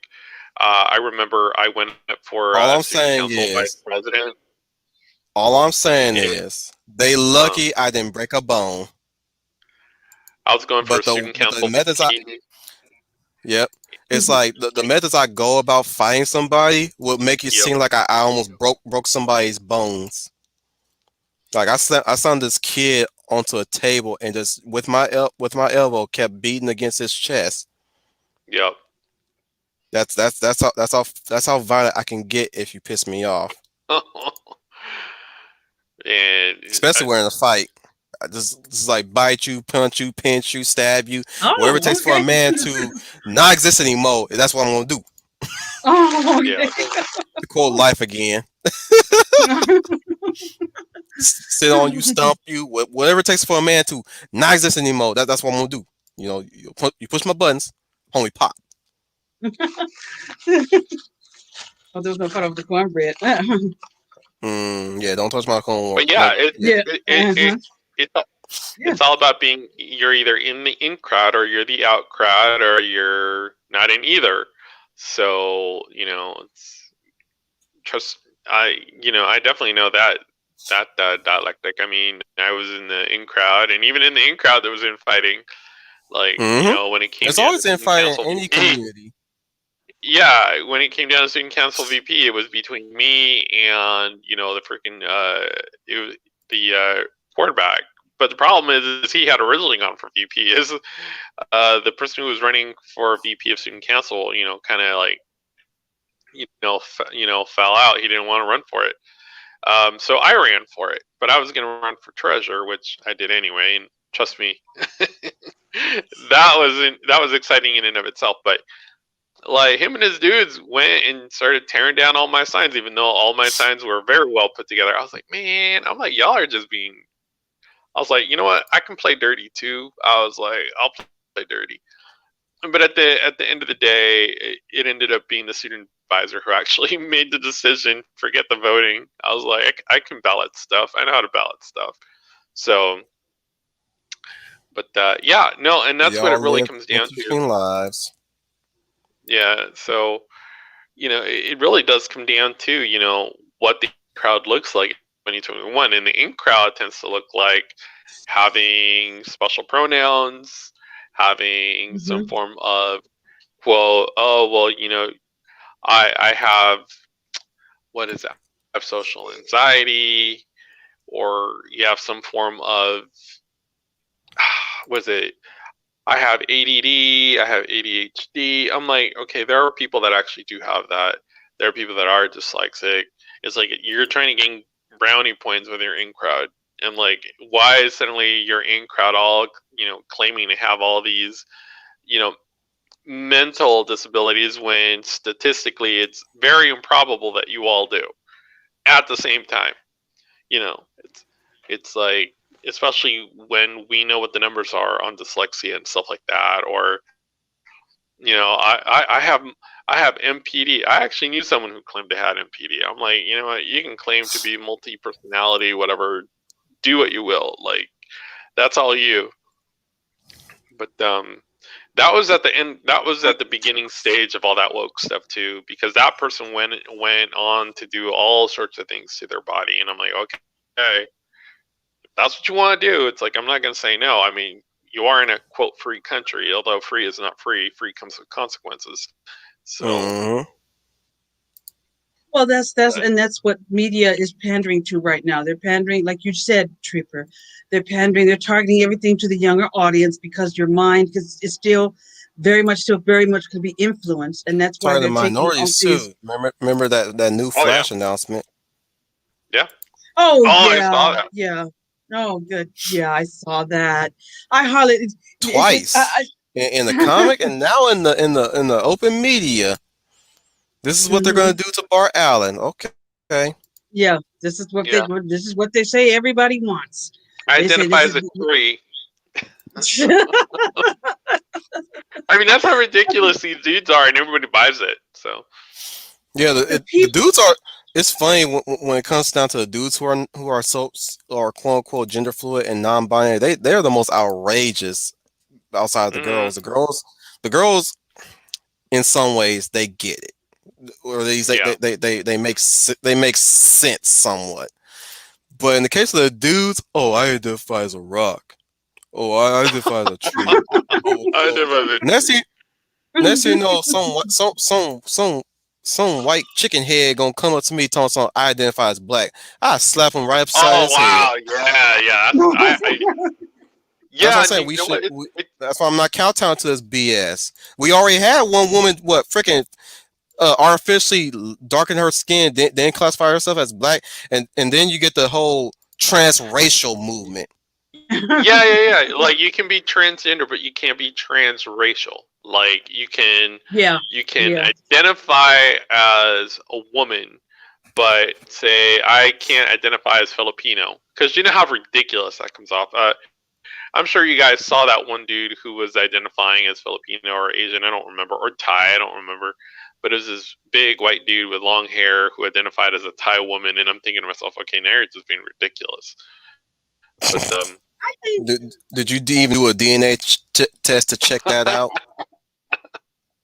I remember I went up for All I'm city saying council vice is president, all I'm saying and is they uh, lucky I didn't break a bone. I was going for a But student the council methods I meeting. yep. It's like the methods I go about fighting somebody will make you Yep, seem like I almost broke somebody's bones. Like I sent this kid onto a table and just with my elbow kept beating against his chest. yep. That's how violent I can get if you piss me off. and Especially we're in a fight. I just like bite you, punch you, pinch you, stab you, whatever it Oh, takes for a okay. man to not exist anymore. That's what I'm gonna do. Oh, yeah. okay. To quote life again. Sit on you, stomp you, whatever it takes for a man to not exist anymore. That's what I'm gonna do. You know, you push my buttons, homie, pop. Oh, there was no cut off the cornbread. Yeah, don't touch my corn. But yeah, Yeah. Yeah. Uh-huh. it Yeah. it's all about being you're either in the in crowd or you're the out crowd or you're not in either. So it's trust. I definitely know that dialectic. I mean, I was in the in crowd, and even in the in crowd, there was infighting. Like Mm-hmm. when it came There's down to always student infighting council in any VP, community. yeah, when it came down to student council VP, it was between me and the freaking it was the quarterback. But the problem is he had originally gone for VP. Is the person who was running for VP of student council, kind of like fell out. He didn't want to run for it. So I ran for it, but I was going to run for treasurer, which I did anyway. And trust me, that was exciting in and of itself. But like him and his dudes went and started tearing down all my signs, even though all my signs were very well put together. I was like, man, I'm like, y'all are just being. I was like, you know what? I can play dirty too. I was like, I'll play dirty. But at the end of the day, it ended up being the student advisor who actually made the decision. Forget the voting. I was like, I can ballot stuff. I know how to ballot stuff. So, but yeah, no, and We that's what all it really live comes down to. interesting lives. Yeah. So it really does come down to what the crowd looks like in 2021, and the in crowd tends to look like having special pronouns, having some Mm-hmm. form of well, oh well, I have what is that? I have social anxiety, or you have some form of what is it? I have ADD, I have ADHD. I'm like, okay, there are people that actually do have that. There are people that are dyslexic. It's like you're trying to gain brownie points with your in crowd. And like, why is suddenly your in crowd all claiming to have all these you know mental disabilities when statistically it's very improbable that you all do at the same time. It's like, especially when we know what the numbers are on dyslexia and stuff like that, or I have MPD. I actually knew someone who claimed they had MPD. I'm like, you know what, you can claim to be multi personality, whatever, do what you will, like that's all you. But that was at the end. That was at the beginning stage of all that woke stuff too, because that person went on to do all sorts of things to their body, and I'm like, okay, if that's what you want to do. It's like I'm not going to say no. I mean, you are in a quote free country, although free is not free. Free comes with consequences. So, Mm-hmm. Well, that's but and that's what media is pandering to right now. They're pandering, like you said, Trooper. They're pandering. They're targeting everything to the younger audience because your mind is still very much could be influenced, and that's why Targeting they're taking all minorities these. too. Remember that new oh yeah, Flash announcement yeah. Oh Oh, I yeah, saw that. yeah. Oh good. Yeah, I saw that. I hardly. twice in the comic and now in the open media. This is what they're Mhm. going to do to Bart Allen. Okay. Yeah, this is what they Yeah, this is what they say everybody wants. I They say identify this as is a tree. I mean, that's how ridiculous these dudes are, and everybody buys it. So, Yeah, the the people. dudes are. It's funny when it comes down to the dudes who are so or quote unquote gender fluid and non-binary. They're the most outrageous outside of the mm, girls. The girls in some ways they get it, or yeah. they make sense somewhat. But in the case of the dudes, oh, I identify as a rock. Oh, I identify as a tree. Oh, I oh. identify as a Next tree. thing, next thing you know, some white chicken head gonna come up to me telling something I identify as black. I slap him right upside Oh his head. wow, yeah, yeah. That's what Yeah, I'm and saying. you know what? That's why I'm not kowtowing to this BS. We already had one woman, what freaking artificially darken her skin, then classify herself as black, and then you get the whole transracial movement. Yeah, yeah, yeah. Like you can be transgender, but you can't be transracial. Like Yeah, you can yeah. identify as a woman, but say I can't identify as Filipino, because you know how ridiculous that comes off. I'm sure you guys saw that one dude who was identifying as Filipino or Asian. I don't remember, or Thai. I don't remember. but it was this big white dude with long hair who identified as a Thai woman, and I'm thinking to myself, okay, now you're just being ridiculous. But I think Did you even do a DNA test to check that out?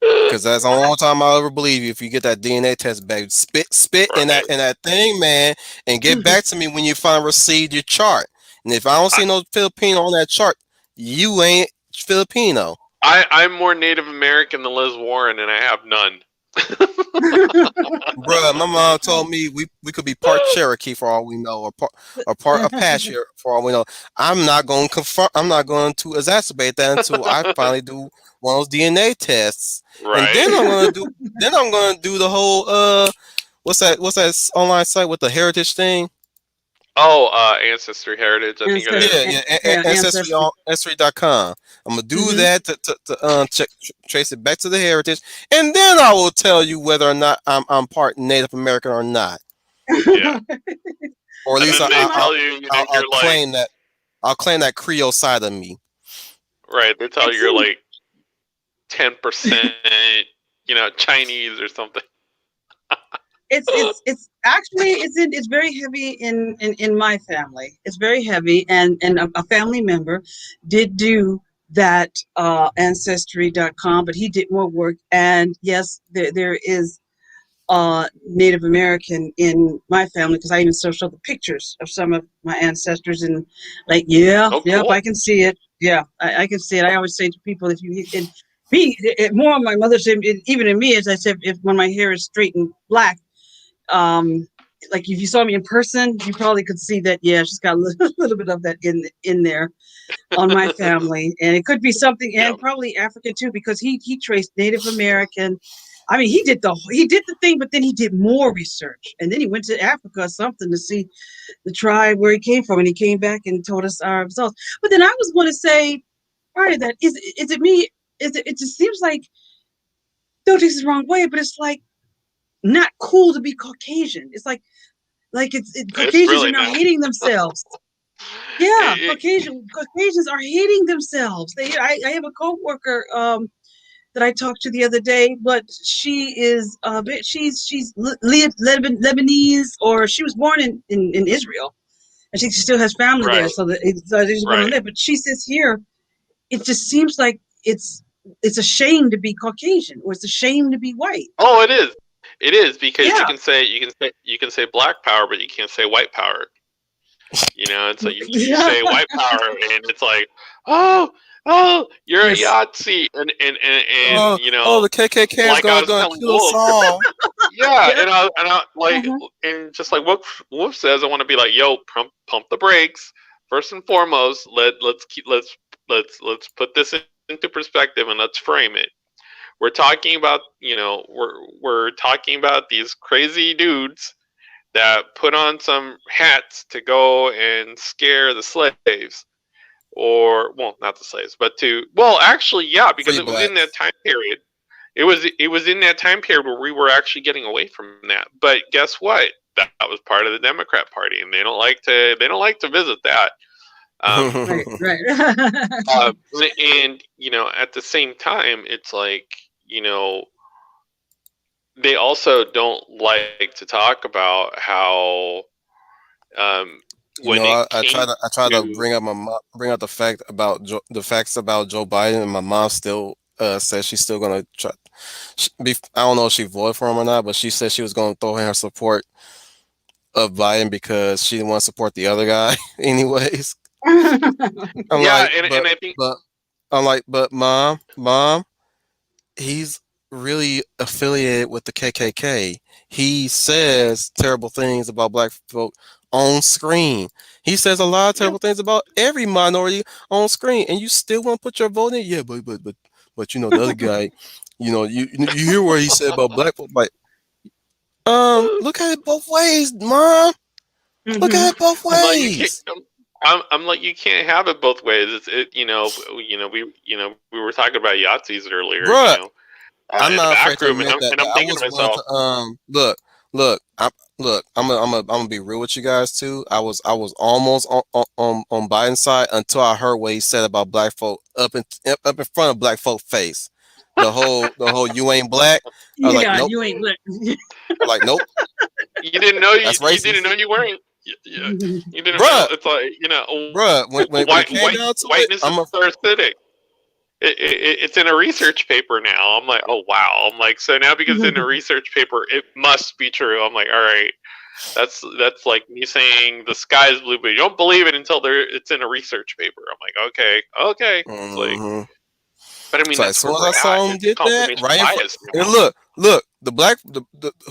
Because that's the only time I'll ever believe you. If you get that DNA test back, spit in right, that thing, man, and get back to me when you finally receive your chart. And if I don't I, see no Filipino on that chart, you ain't Filipino. I'm more Native American than Liz Warren, and I have none. Bruh, my mom told me we could be part Cherokee for all we know, or part Apache for all we know. I'm not going to confirm. I'm not going to exacerbate that until I finally do one of those DNA tests, and Right. then I'm gonna do. Then I'm gonna do the whole what's that online site with the heritage thing? Oh, Ancestry Heritage. I think it ancestry. Yeah, is. yeah, Yeah, ancestry ancestry. on ancestry.com. I'm gonna do Hmm. that to trace it back to the heritage, and then I will tell you whether or not I'm part Native American or not, Yeah. or at And least then See, they my tell you that I'll you're like, claim that Creole side of me. right? They tell it you you're seems like 10%, Chinese or something. it's actually it's very heavy in my family. It's very heavy, and a family member did do that ancestry.com, but he did more work. And yes, there is Native American in my family, because I even still show the pictures of some of my ancestors, and like, yeah, Oh, yep, cool. I can see it. Yeah, I can see it. I always say to people, if you and me, more of my mother said, even in me, as I said, if when my hair is straight and black, um, like if you saw me in person, you probably could see that. Yeah, she's got a little bit of that in there on my family, and it could be something, Yeah. and probably African too, because he traced Native American. I mean, he did the thing, but then he did more research, and then he went to Africa or something to see the tribe where he came from, and he came back and told us our results. But then I was going to say prior to that, is it me? Is it? It just seems like, don't take this the wrong way, but it's like not cool to be Caucasian. It's like It's Caucasians are really now not. hating themselves. Yeah, It, Caucasians are hating themselves. I have a coworker that I talked to the other day, but she is she's Lebanese, or she was born in Israel, and she still has family there, right. so so they're just going to Right. live. But she says here, it just seems like it's a shame to be Caucasian, or it's a shame to be white. Oh, it is. It is because Yeah. you can say black power, but you can't say white power. And so you Yeah. say white power, and it's like, oh, you're a Yes. Yahtzee, and Oh, the KKK is like I gonna was gonna telling kill us Wolf, all. yeah, Yeah. and I like, Hmm. and just like Wolf says, I want to be like, yo, pump the brakes. First and foremost, let's put this into perspective and let's frame it. We're talking about, we're talking about these crazy dudes that put on some hats to go and scare the slaves, or, well, not the slaves, but actually, yeah, because Free it was in that blacks. time period. It was in that time period where we were actually getting away from that. But guess what? That was part of the Democrat Party, and they don't like to visit that. Um, Right. Right. and at the same time, it's like, you know they also don't like to talk about how, um, when it came I try to to, bring up the facts about Joe Biden, and my mom still says she's still gonna try. I don't know if she voted for him or not, but she said she was gonna throw in her support of Biden because she didn't want to support the other guy. Anyways, I'm yeah, like, and I think, but mom, he's really affiliated with the KKK. He says terrible things about black folk on screen. He says a lot of yeah, terrible things about every minority on screen, and you still want to put your vote in? Yeah, but the other guy, you hear what he said about black folk, like look at it both ways, mom. Look Hmm. at it both I'm like, you can't. ways, I'm like, you can't have it both ways. We were talking about Yahtzees earlier, bruh. I'm in the not back afraid to room, and admit I'm that, and I'm I thinking was to willing myself, to look look. I'm gonna be real with you guys too. I was almost on Biden's side until I heard what he said about black folk up in front of black folk face. the whole you ain't black. I was like, Yeah, nope. you ain't look. Like, nope. You didn't know That's you didn't racist, know you weren't. You didn't know. bruh. It's like Bruh. When it came down to it, whiteness is acidic. It's in a research paper now. I'm like, oh wow. I'm like, so now because it's in a research paper, it must be true. I'm like, all right, that's like me saying the sky is blue, but you don't believe it until it's in a research paper. I'm like, okay. It's like, hmm but I mean, So as that's soon where as we're I at. saw him It's did that, confirmation right in front, bias and now. look, the black,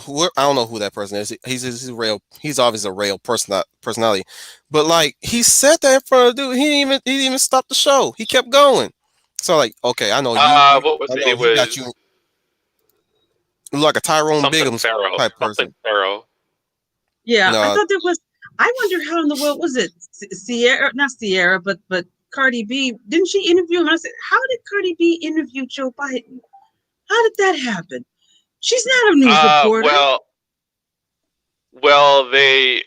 who I don't know who that person is. He's a real. He's obviously a real personality, but like he said that in front of the dude. He didn't even stop the show. He kept going. So like, okay, I know you. What was I it? know It he got was you like a Tyrone something Biggums Pharaoh. type Something person. Pharaoh. Yeah, I No, thought there was. I wonder how in the world was it Sierra, not Sierra, but Cardi B. Didn't she interview him? I said, how did Cardi B interview Joe Biden? How did that happen? She's not a news Uh, reporter. well, well, they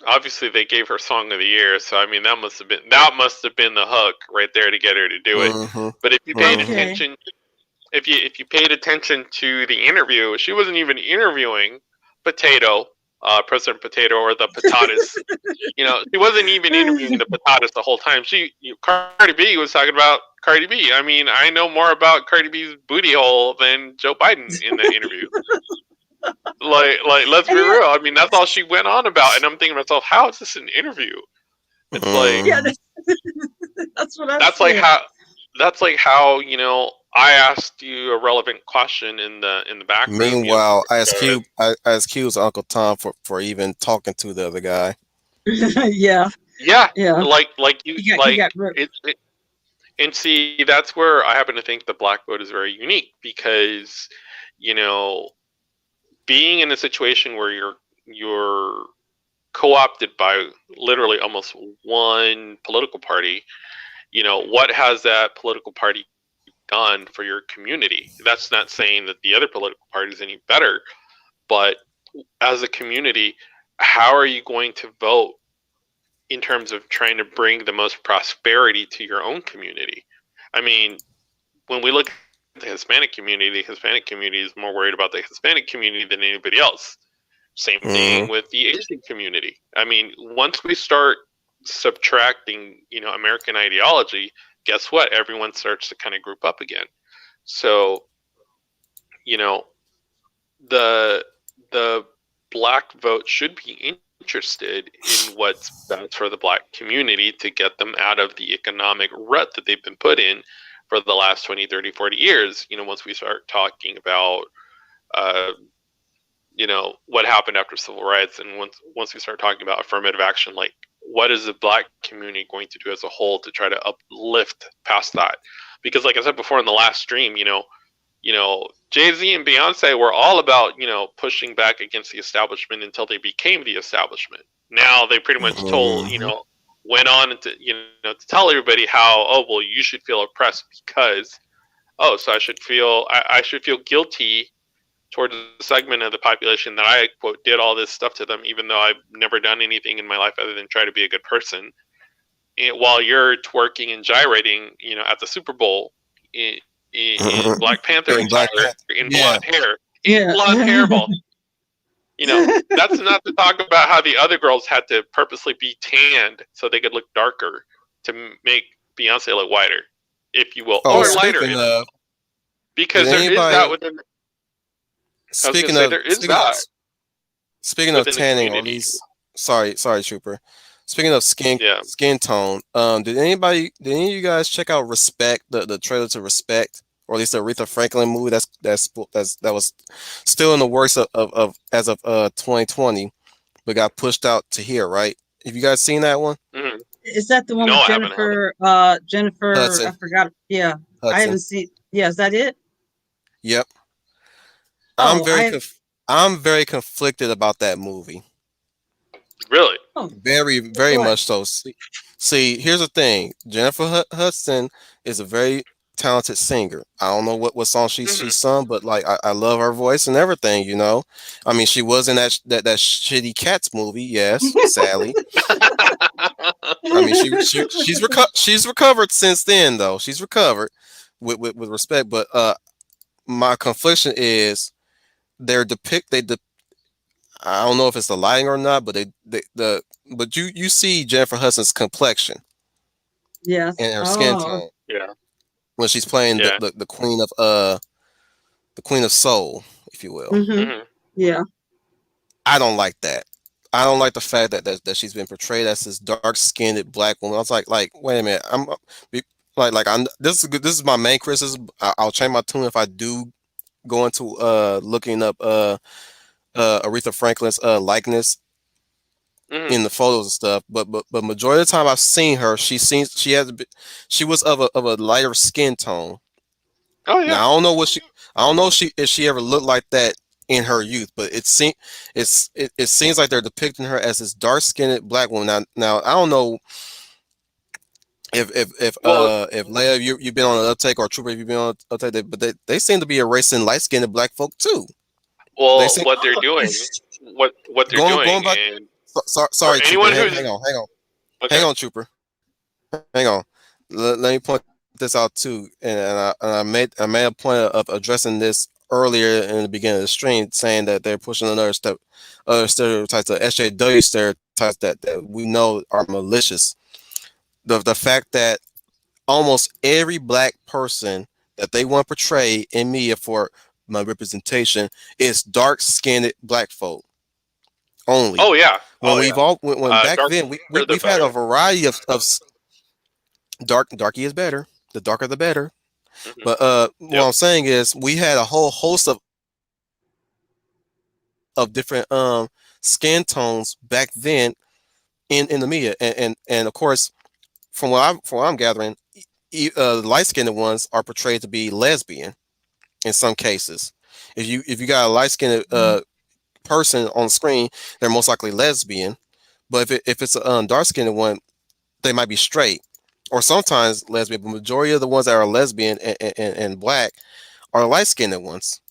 obviously they gave her song of the year, so I mean that must have been the hook right there to get her to do it. mm-hmm, But if you paid mm-hmm, Okay. attention, if you paid attention to the interview, she wasn't even interviewing Potato, President Potato, or the Patatas. She wasn't even interviewing the Patatas the whole time. Cardi B was talking about Cardi B. I mean, I know more about Cardi B's booty hole than Joe Biden in that interview. Like, let's be And yet, real. I mean, that's all she went on about, and I'm thinking to myself, how is this an interview? It's like yeah, mm-hmm. that's what I that's like said. how that's like how I asked you a relevant question in the back room. Meanwhile, Ice Uh, Cube, Ice Cube's Uncle Tom for even talking to the other guy. Yeah, yeah, yeah. like you He got like ripped. and see that's where I happen to think the black vote is very unique because you know being in a situation where you're co-opted by literally almost one political party, what has that political party done for your community? That's not saying that the other political party is any better, but as a community, how are you going to vote in terms of trying to bring the most prosperity to your own community? I mean, when we look at the Hispanic community is more worried about the Hispanic community than anybody else. Same Mm-hmm. thing with the Asian community. I mean, once we start subtracting, American ideology, guess what? Everyone starts to kind of group up again. So, you know, the the black vote should be interested in what's best for the black community to get them out of the economic rut that they've been put in for the last 20, 30, 40 years. Once we start talking about uh, what happened after civil rights, and once we start talking about affirmative action, like what is the black community going to do as a whole to try to uplift past that? Because like I said before in the last stream, Jay-Z and Beyonce were all about pushing back against the establishment until they became the establishment. Now they pretty much Mm-hmm. went on to tell everybody how, oh well, you should feel oppressed because, so I should feel guilty towards a segment of the population that I quote did all this stuff to them, even though I've never done anything in my life other than try to be a good person. While you're twerking and gyrating, at the Super Bowl in Black Panther And Black attire, Panther. in Yeah. blonde hair, in Yeah. blonde hairball. That's not to talk about how the other girls had to purposely be tanned so they could look darker to make Beyonce look whiter, if you will, Oh, or lighter, speaking of, because did there is that anybody within. I was gonna speaking say of there is speaking of that speaking of within the tanning, or at community. least sorry, Trooper. Speaking of Yeah. skin tone, did any of you guys check out Respect, the trailer to Respect, or at least the Aretha Franklin movie that was still in the works of as of 2020, but got pushed out to here, right? Have you guys seen that one? Hmm. Is that the one No, with I haven't. Jennifer, I Hudson. forgot. Yeah, I Hudson. haven't seen. Yeah, is that it? Yep. I'm Oh, very I. conf- I'm very conflicted about that movie. Really? Oh, Very, very what? much so. See, here's the thing. Jennifer Hudson is a very talented singer. I don't know what song she Hmm. sung, but like I love her voice and everything. I mean, she was in that shitty Cats movie. Yes, sadly. I mean, she's recovered since then, though. She's recovered with respect, but my confliction is they're depict they de- I don't know if it's the lighting or not, but but you see Jennifer Hudson's complexion Yes. and her skin Oh. tone Yeah. when she's playing Yeah. the Queen of Soul, if you will. Mm-hmm. Hmm. Yeah. I don't like that. I don't like the fact that she's been portrayed as this dark skinned black woman. I was like, wait a minute, be- I'm this is good. This is my main criticism. I'll change my tune if I do go into looking up Aretha Franklin's likeness Hmm. in the photos and stuff. But majority of the time I've seen her, she was of a lighter skin tone. Oh yeah. Now I don't know if she ever looked like that in her youth, but it seems like they're depicting her as this dark skinned black woman. Now I don't know Well, if Leia you've been on an uptake or Trooper if you've been on an uptake, but they seem to be erasing light skinned black folk too. They well, seem what they're doing, what they're going doing, back. and for Sorry, Trooper. anyone who's Hang okay. on, Trooper. Hang on. Let me point this out too, and I made a point of addressing this earlier in the beginning of the stream, saying that they're pushing other stereotypes, the SJW stereotypes that we know are malicious. The fact that almost every black person that they want to portray in media for my representation is dark skinned black folk only. Oh yeah. When Oh we've yeah. all when back Darker then the we've had a better. variety of darky is better. The darker the better. Hmm. But what Yep. I'm saying is we had a whole host of different skin tones back then in the media, and of course from what I'm gathering, light skinned ones are portrayed to be lesbian in some cases. If you got a light skinned person on screen, they're most likely lesbian. But if it's a dark skinned one, they might be straight or sometimes lesbian. But majority of the ones that are lesbian and black are light skinned ones.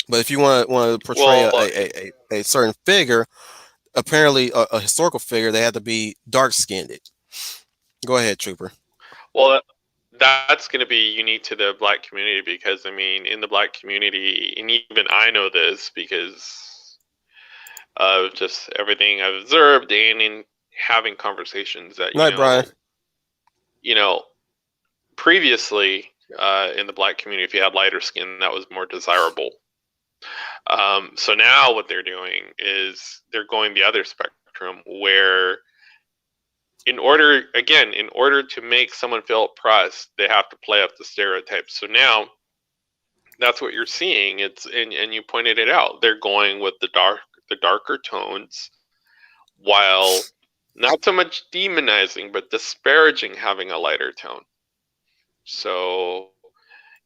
But if you want to portray Well, a certain figure, apparently a historical figure, they have to be dark skinned. Go ahead, Trooper. well, that's going to be unique to the black community because I mean, in the black community, and even I know this because of just everything I've observed and in having conversations that Night, Brian. you know, previously in the black community, if you had lighter skin, that was more desirable. So now what they're doing is they're going the other spectrum where in order to make someone feel oppressed, they have to play up the stereotypes. So now that's what you're seeing. And you pointed it out. They're going with the darker tones while not so much demonizing but disparaging having a lighter tone. So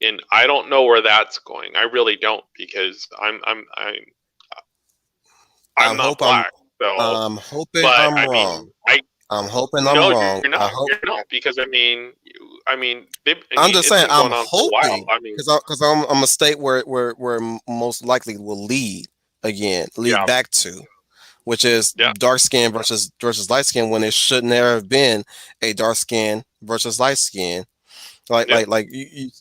and I don't know where that's going. I really don't because I'm I not hope I'm black. So I'm hoping but I'm I wrong. mean I I'm hoping I'm no, wrong. you're I not. hope You're not because I I'm mean, just it's saying been I'm going on for a while. hoping I mean, because I'm a state where most likely will lead yeah, back to, which is yeah, dark skin versus light skin when it should never have been a dark skin versus light skin. yeah, You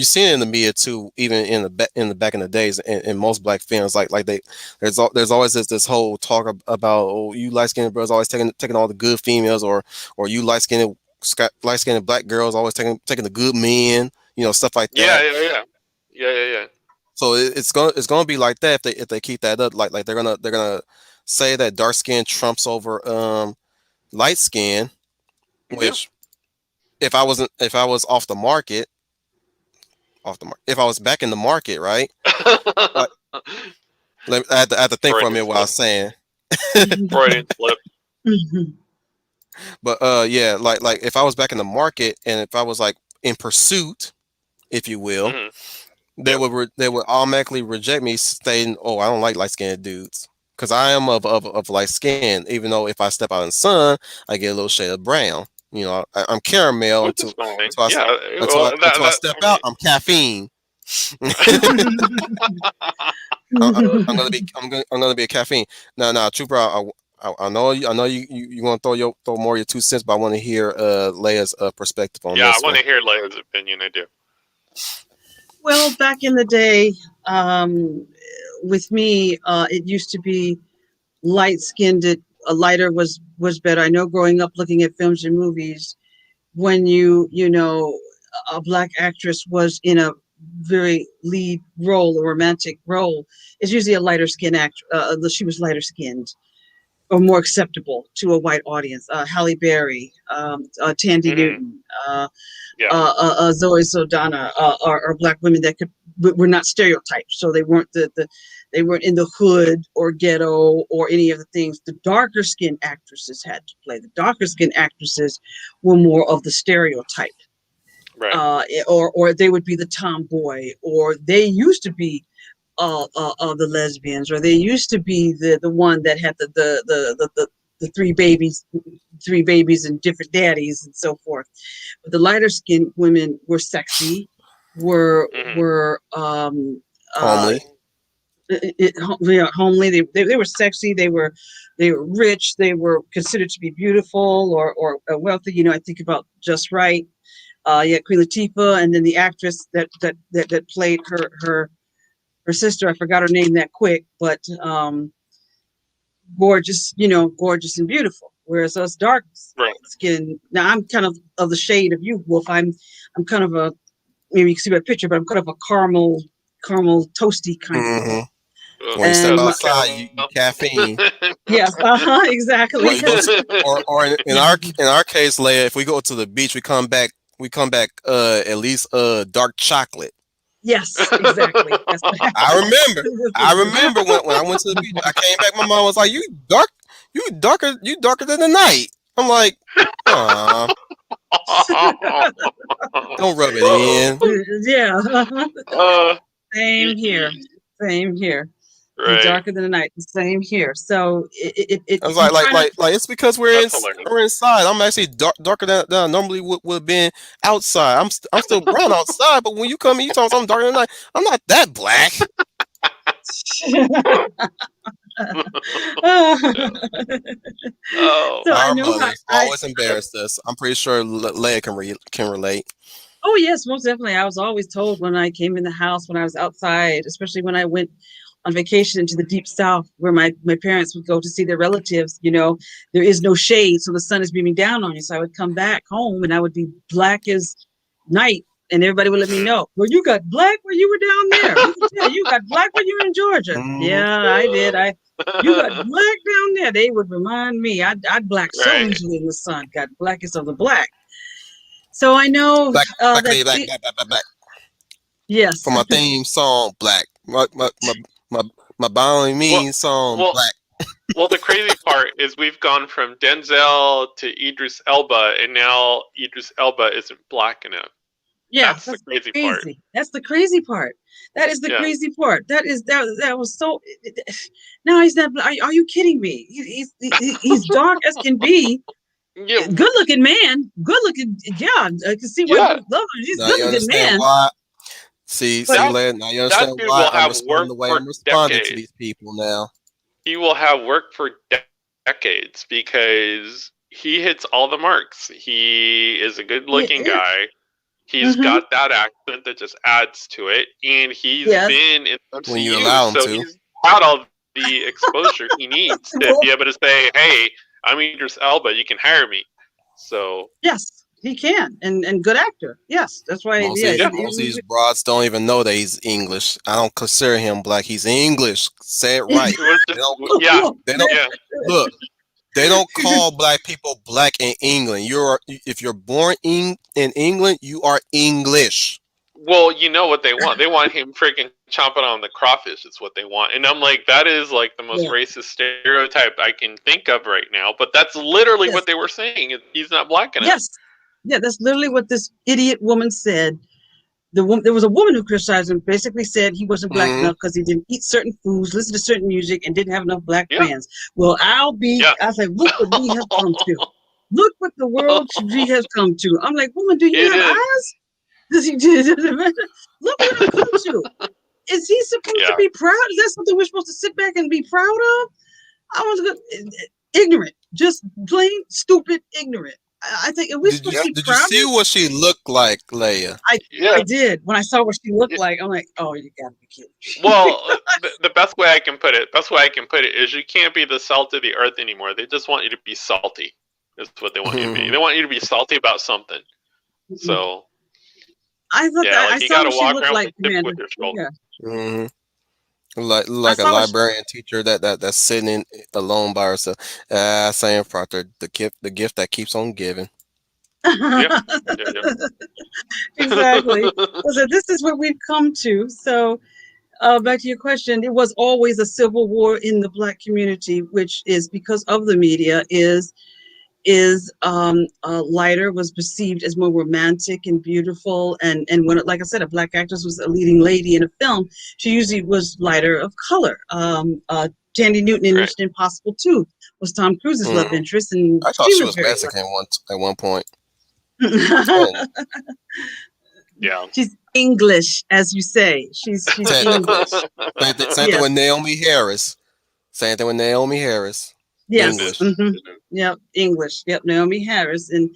seen it in the media too, even in the back in the days in most black films. There's always this whole talk about, oh, you light skinned brothers always taking all the good females, or you light skinned black girls always taking the good men, stuff like yeah, that. yeah, yeah, yeah, yeah, yeah. So it's gonna be like that if they keep that up. Like they're gonna say that dark skin trumps over light skin, Yeah. which if I was if I was back in the market, right? Like, I had to think for a Freudian minute what I slip. was saying. Freudian slip. But yeah, like if I was back in the market and if I was like in pursuit, if you will, Hmm. Yep. they would automatically reject me, saying, "Oh, I don't like light skinned dudes." Because I am of light skin, even though if I step out in the sun, I get a little shade of brown. I'm caramel Which is fine. until I Yeah. Well, until I that. step I out. mean. I'm caffeine. I'm gonna be a caffeine. Now, Trooper. I know you want to throw more of your 2 cents, but I want to hear Leia's perspective on Yeah, I this want one. to hear Leia's opinion. I do. Well, back in the day, um, with me, it used to be light skinned. A lighter was better. I know growing up looking at films and movies, when a black actress was in a very lead role, a romantic role, it's usually a lighter skinned actor. She was lighter skinned or more acceptable to a white audience. Halle Berry, Tandy Hmm. Newton, Yeah. Zoe Saldana, are black women that were not stereotyped. So they weren't they weren't in the hood or ghetto or any of the things the darker skinned actresses had to play. The darker skinned actresses were more of the stereotype, Right. or they would be the tomboy, or they used to be the lesbians, or they used to be the one that had the three babies and different daddies and so forth. But the lighter skinned women were sexy, Hmm. were uh Homely. homely. They were sexy. They were rich. They were considered to be beautiful or wealthy. I think about Just Right. Yeah, Queen Latifah, and then the actress that played her sister. I forgot her name that quick, but gorgeous. Gorgeous and beautiful. Whereas us dark Right. skin. Now I'm kind of the shade of you, Wolf. I'm kind of a, maybe you can see my picture, but I'm kind of a caramel toasty kind of Hmm. girl. Well, When you step And toast outside, you caramel. caffeine. yes, Or exactly. you go to, or in our case, Leia, if we go to the beach, we come back at least dark chocolate. Yes, exactly. That's what I happens. remember. I remember when I went to the beach. I came back. My mom was like, "You dark. You darker than the night." I'm like, "Aw, don't rub it in." Yeah. Same here. Ye- Same here. You're right. darker than the night. Same here. So I was you like, like, kind of, like, like, it's because we're in, That's hilarious. we're inside. I'm actually darker than I normally would have been outside. I'm still brown outside, but when you come in, you talk something darker than night. I'm not that black. Oh. so I Our know how mothers always embarrassed us. I'm pretty sure Leia can relate. Oh yes, most definitely. I was always told when I came in the house, when I was outside, especially when I went on vacation into the deep south where my parents would go to see their relatives, there is no shade, so the sun is beaming down on you. So I would come back home and I would be black as night. And everybody would let me Mhm. know, well, you got black when you were down there. We can tell you got black when you were in Georgia. Hmm. Yeah, I did. You got black down there. They would remind me. I'd black so Right. easily in the sun. Got blackest of the black. So I know Black, black, that black, black, black, black, black. For yes. my theme song, black. My my by all Well, means song, well, black. well. The crazy part is we've gone from Denzel to Idris Elba, and now Idris Elba isn't black enough. Yeah, That's the that's crazy part. crazy. That's the crazy part. That is the Yeah. crazy part. That was so. Now he's not. Are you kidding me? He's dark as can be. Yeah. Good looking man. Good looking. Yeah, I can see why Yeah. people love him. He's a Now good you looking understand man. why. See, But That Leia. Now you that understand dude why will I'm have responding work the way for I'm responding to decades. these people now. He will have work for decades because he hits all the marks. He is a yeah, good-looking yeah. guy. He's Mm-hmm. got that accent that just adds to it, and he's Yes. been in When you MCU, allow them so to. he's had all the exposure he needs to be Well, able to say, "Hey, I'm Idris Elba. You can hire me." So yes, he can, and good actor. Yes, that's why. Most of Yeah. these most of these broads don't even know that he's English. I don't consider him black. He's English. Say it right. it was They just, don't. yeah, They don't yeah. look. They don't call black people black in England. If you're born in England, you are English. Well, you know what they want. They want him freaking chomping on the crawfish. Is what they want, and I'm like, that is like the most Yeah. racist stereotype I can think of right now. But that's literally what Yes. they were saying. He's not black enough. Yes. Yeah. That's literally what this idiot woman said. There was a woman who criticized him, basically said he wasn't black Hmm. enough because he didn't eat certain foods, listen to certain music, and didn't have enough black Yeah, fans. Well, yeah. I was like, look what we have come to. Look what the world we have come to. I'm like, woman, do you It have is. eyes? Does he? Look what I've come to. Is he supposed to Yeah. be proud? Is that something we're supposed to sit back and be proud of? I was ignorant, just plain stupid ignorant. I think we're Did you supposed Yeah, to be did you proud of see it. what she looked like, Leia? I yeah. I did. When I saw what she looked Yeah. like, I'm like, oh, you gotta be kidding me. Well, the best way I can put it is you can't be the salt of the earth anymore. They just want you to be salty. That's what they want you to be. They want you to be salty about something. So I thought yeah, that I like you saw got to what she walk looked around with like, a chip Commander. with your shoulder. Yeah, hmm Like I like a saw what. She, librarian teacher that's sitting in alone by herself. Saying Proctor, the gift that keeps on giving. Yeah, yeah, exactly. yeah. So this is what we've come to. So back to your question, it was always a civil war in the Black community, which is because of the media. Is lighter was perceived as more romantic and beautiful, and when, like I said, a Black actress was a leading lady in a film, she usually was lighter of color. Tandy Newton in Right. Mission Impossible 2 was Tom Cruise's love Mm. interest, and I thought she she was was very Mexican at one point. light. And Yeah. She's English, as you say. She's same, English. same thing Yes. with Naomi Harris. Same thing with Naomi Harris. It Yes. English. is. Hmm. It is. Yep. English. Yep. Naomi Harris and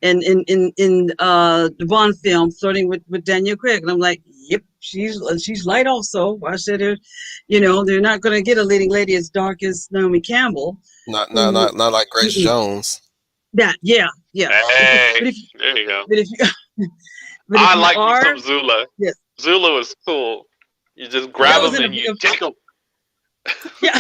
in the Bond film, flirting with Daniel Craig, and I'm like, yep, she's light also. I said, they're not going to get a leading lady as dark as Naomi Campbell, who Not like Grace mm-mm, Jones. that yeah yeah. Hey, But if there you go. but if you but if I you like me are some Zula. yes Zula is cool. You just that grab was them in and you a take them. yeah.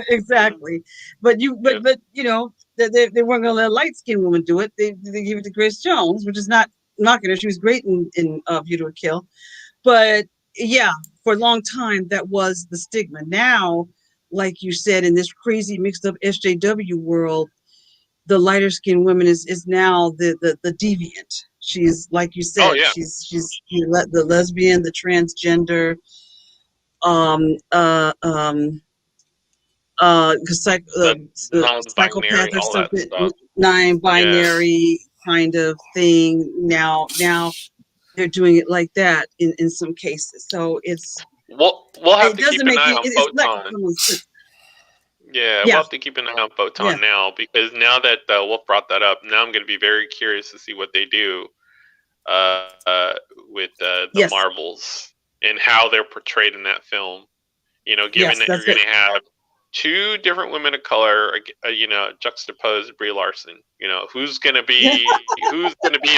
exactly. But Yeah. they weren't going to let a light skinned woman do it. They gave it to Grace Jones, which is not knocking her. She was great in View to a Kill. But yeah, for a long time that was the stigma. Now, like you said, in this crazy mixed up SJW world, the lighter skinned woman is now the deviant. She's like you Oh said, yeah. the lesbian, the transgender, um, uh, um, The psychopath non-binary, or all that something, stuff. Yeah. non-binary kind of thing. Now they're doing it like that in some cases. So We'll have it to keep doesn't an make eye it. on It's like Photon. common sense. Yeah, we'll Yeah, have to keep an eye on yeah, Photon now because now that Wolf brought that up, now I'm going to be very curious to see what they do with the yes, marbles and how they're portrayed in that film. Given yes. that you're That's going it. to have two different women of color, juxtaposed Brie Larson. Who's going to be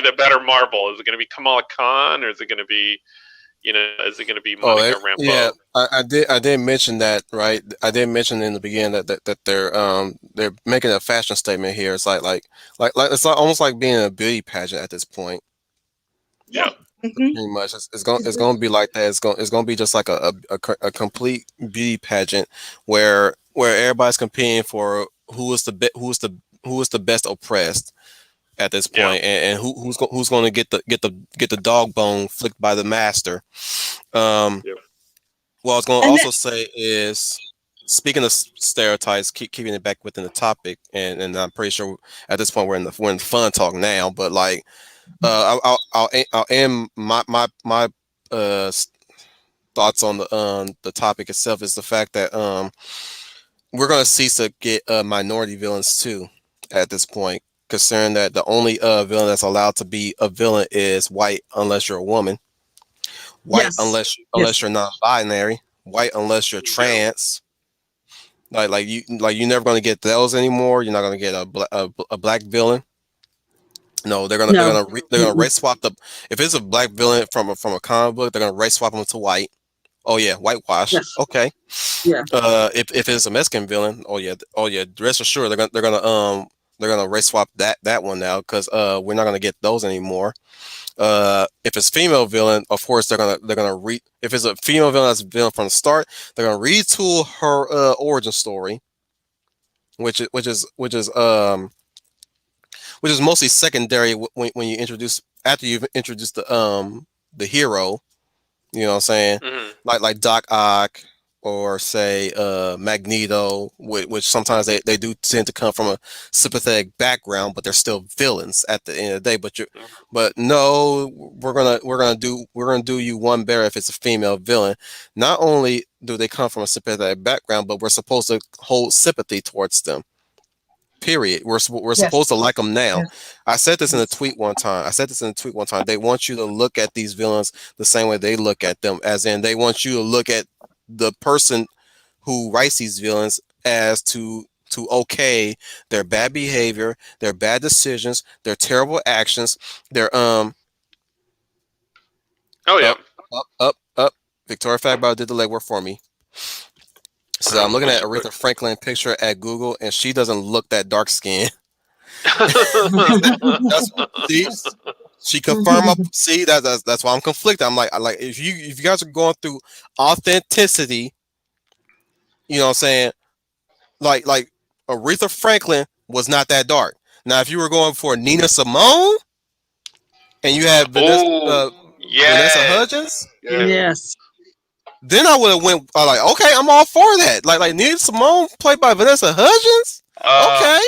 the better Marvel? Is it going to be Kamala Khan or is it going to be is it going to be Oh, Monica yeah. Rambeau? I did mention that, right? I did mention in the beginning that they're making a fashion statement here. It's like it's like almost like being a beauty pageant at this point. Yeah. Yeah, Hmm. Pretty much, it's going to be like that. It's going to be just like a complete beauty pageant where everybody's competing for who is the best oppressed at this yeah, point, and who's going to get the dog bone flicked by the master. Um, yeah. what I was going to And then also say is, speaking of stereotypes, keeping it back within the topic, and I'm pretty sure at this point we're in fun talk now, but like I'll end my uh thoughts on the topic itself is the fact that we're gonna cease to get minority villains too at this point, considering that the only villain that's allowed to be a villain is white unless you're a woman, white yes, unless yes, you're non-binary, white unless you're Yeah. trans. You're never gonna get those anymore. You're not gonna get a black villain. No, no, they're gonna mm-mm, race swap the if it's a black villain from a comic book, they're gonna race swap them to white. Oh yeah, whitewash. yes, Okay. yeah, If it's a Mexican villain, oh yeah. Rest assured, they're gonna race swap that one now because we're not gonna get those anymore. If it's female villain, of course they're gonna if it's a female villain that's a villain from the start, they're gonna retool her origin story, which is mostly secondary when you introduce after you've introduced the hero. You know what I'm saying? Hmm. Like Doc Ock. or say Magneto, which sometimes they do tend to come from a sympathetic background, but they're still villains at the end of the day. But no, we're gonna do you one better if it's a female villain. Not only do they come from a sympathetic background, but we're supposed to hold sympathy towards them. Period. We're supposed Yes. to like them now. Yes. I said this in a Yes. tweet one time. They want you to look at these villains the same way they look at them, as in they want you to look at the person who writes these villains as to okay their bad behavior, their bad decisions, their terrible actions, their Oh yeah. up up. Victoria Fagbauer did the legwork for me. So I'm looking What's at your Aretha Franklin picture at Google, and she doesn't look that dark skinned. That's see, she confirmed my see that's why I'm conflicted. I like if you guys are going through authenticity, you know what I'm saying? Like Aretha Franklin was not that dark. Now if you were going for Nina Simone and you had Oh Vanessa yes, Hudgens, yes. Yes. then I would have went like okay, I'm all for that. Like Nina Simone played by Vanessa Hudgens. Uh, Okay,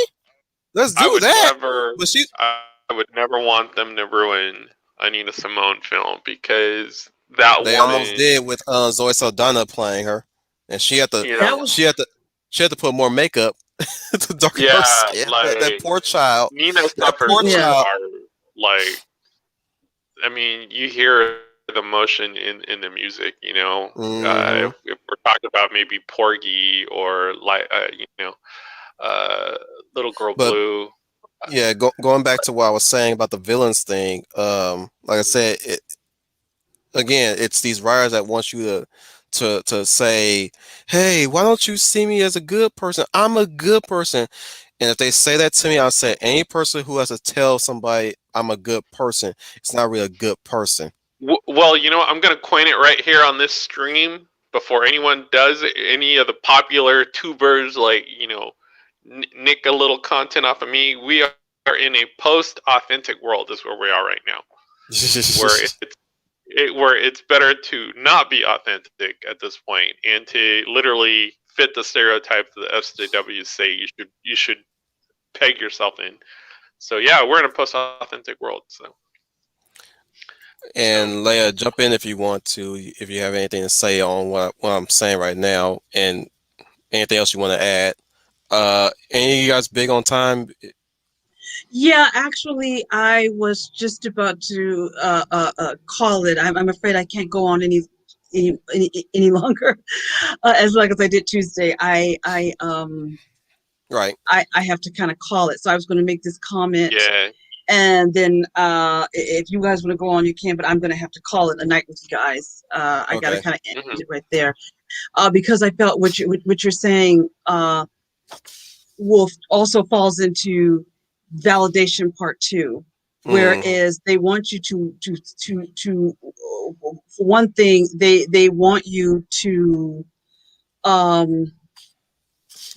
let's I do would that. never, But she I would never want them to ruin a Nina Simone film because that they almost woman, did with Zoe Saldana playing her, and you That know, was she had to put more makeup to darken her yeah, skin. That like poor child. Nina That poor suffered too yeah. child. hard. Like, I mean, you hear the emotion in the music. You know, Hmm. if we're talking about maybe Porgy or like, uh, Little Girl But Blue. yeah, going back to what I was saying about the villains thing. Like I said, again, it's these writers that want you to say, "Hey, why don't you see me as a good person? I'm a good person." And if they say that to me, I'll say, any person who has to tell somebody I'm a good person, it's not really a good person. Well, I'm going to coin it right here on this stream before anyone does any of the popular tubers, like, nick a little content off of me. We are in a post-authentic world, is where we are right now, where where it's better to not be authentic at this point and to literally fit the stereotype that the SJWs say you should peg yourself in. So yeah, we're in a post-authentic world. So And Leia, jump in if you want to, if you have anything to say on what I'm saying right now, and anything else you want to add. Any of you guys big on time? Yeah, actually, I was just about to call it. I'm afraid I can't go on any longer as long as I did Tuesday. Right. I have to kind of call it. So I was going to make this comment, yeah, and then if you guys want to go on, you can. But I'm going to have to call it a night with you guys. I got to Okay. kind of end hmm it right there because I felt what you're saying wolf also falls into validation part two, Mm-hmm. whereas they want you to for one thing they want you to um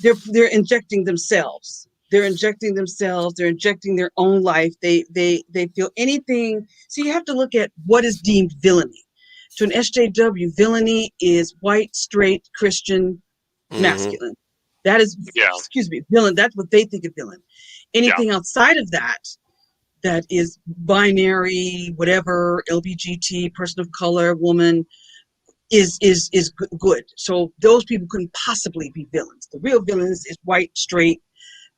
they're injecting themselves, they're injecting their own life, they feel anything. So you have to look at what is deemed villainy. To an SJW, villainy is white, straight, Christian, Mm-hmm. masculine. That is, yeah, excuse me, villain. That's what they think of villain. yeah. Anything outside of that, that is binary, whatever, LBGT, person of color, woman, is good. So those people couldn't possibly be villains. The real villains is white, straight,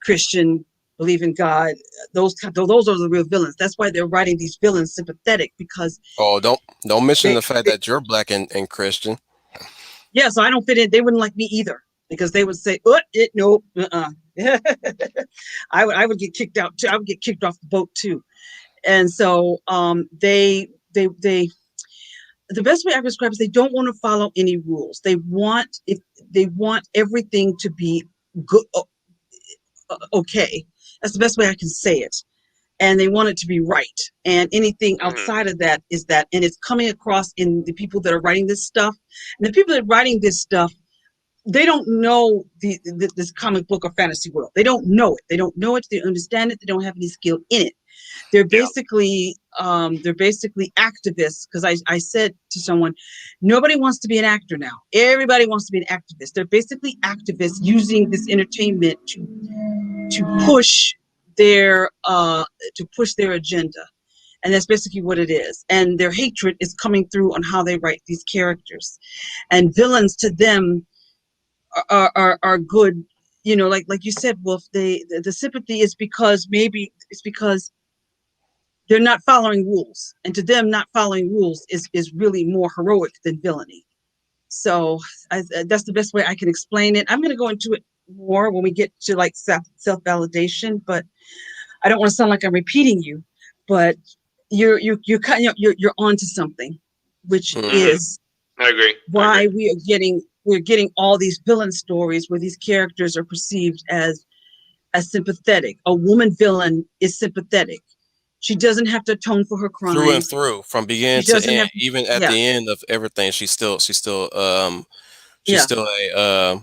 Christian, believe in God. Those are the real villains. That's why they're writing these villains sympathetic because Oh, don't mention they, the fact they that you're black and Christian. yeah. So I don't fit in. They wouldn't like me either because they would say, nope, I would get kicked out too. I would get kicked off the boat too. And so they the best way I can describe it is they don't want to follow any rules. They want everything to be good, okay. That's the best way I can say it. And they want it to be right. And anything hmm outside of that is that, and it's coming across in the people that are writing this stuff. And the people that are writing this stuff, they don't know this comic book or fantasy world. They don't know it. They don't know it. They understand it. They don't have any skill in it. They're Yeah. basically activists because I said to someone, nobody wants to be an actor now. Everybody wants to be an activist. They're basically activists using this entertainment to push their agenda. And that's basically what it is. And their hatred is coming through on how they write these characters. And villains to them are good. You know, like you said, Wolf, the sympathy is because maybe it's because they're not following rules. And to them, not following rules is really more heroic than villainy. So that's the best way I can explain it. I'm going to go into it more when we get to like self-validation, but I don't want to sound like I'm repeating you, but you're kind of you're onto something, which Mm-hmm. is I agree. why we're getting all these villain stories where these characters are perceived as sympathetic. A woman villain is sympathetic. She doesn't have to atone for her Through and crimes. through, from She beginning to doesn't end, have to, even at yeah, the end of everything, she's yeah. still a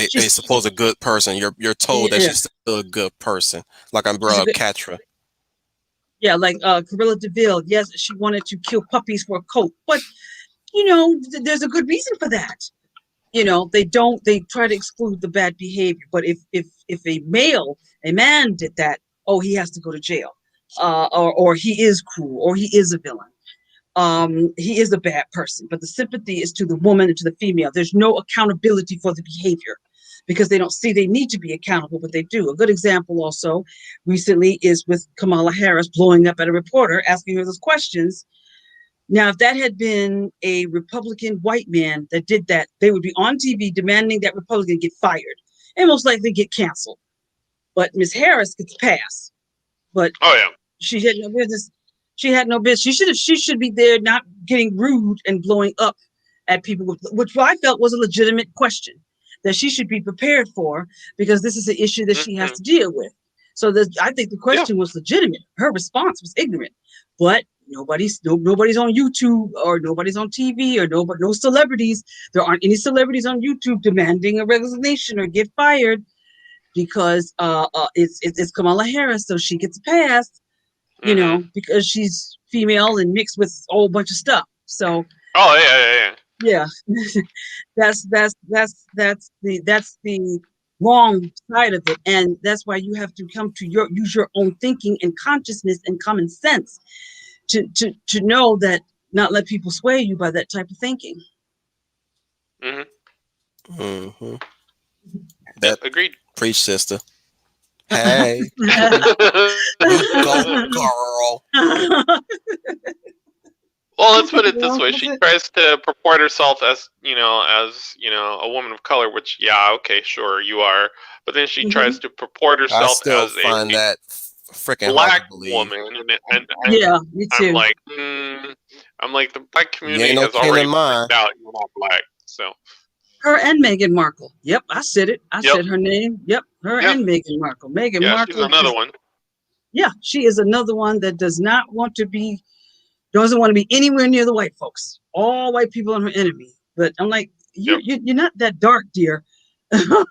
She's supposed good person. You're told that yeah, she's still a good person, like she's a Umbrella good Catra. yeah, like Corilla Deville. Yes, she wanted to kill puppies for a coat, but you know, there's a good reason for that. You know, they try to exclude the bad behavior, but if a man did that, oh, he has to go to jail, or he is cruel, or he is a villain. He is a bad person, but the sympathy is to the woman and to the female. There's no accountability for the behavior because they don't see they need to be accountable, but they do. A good example also recently is with Kamala Harris blowing up at a reporter asking her those questions. Now, if that had been a Republican white man that did that, they would be on TV demanding that Republican get fired and most likely get canceled. But Miss Harris gets passed. But Oh yeah. she had no business. She had no business. She should be there, not getting rude and blowing up at people, which I felt was a legitimate question that she should be prepared for because this is an issue that she has Hmm. to deal with. So I think the Yeah. question was legitimate. Her response was ignorant, but nobody's on YouTube or nobody's on TV or no celebrities. There aren't any celebrities on YouTube demanding a resignation or get fired because it's Kamala Harris, so she gets passed, you Hmm. know, because she's female and mixed with a whole bunch of stuff. So Oh yeah. yeah, that's the wrong side of it, and that's why you have to come to use your own thinking and consciousness and common sense to know that not let people sway you by that type of thinking. Hmm. Mm-hmm. Yeah. That Agreed. preach, sister. Hey, you go, girl. Well, let's put it this Well, way: what's she it? tries to purport herself as a woman of color, which yeah, okay, sure, you are. But then she tries Mhm. to purport I herself still as a find that freaking hard to black believe. woman, and Yeah, me I'm too. like, I'm like, the black You ain't community no has kin already in mine. freaked out. You're not black, so Her and Meghan Markle. Yep, I said it. I yep, said her name. Yep, her yeah, and Meghan Markle. Meghan yeah, she's Markle another is, one. yeah, she is another one that doesn't want to be anywhere near the white folks. All white people are her enemy. But I'm like, Yep. you're not that dark, dear. You're Mhm. not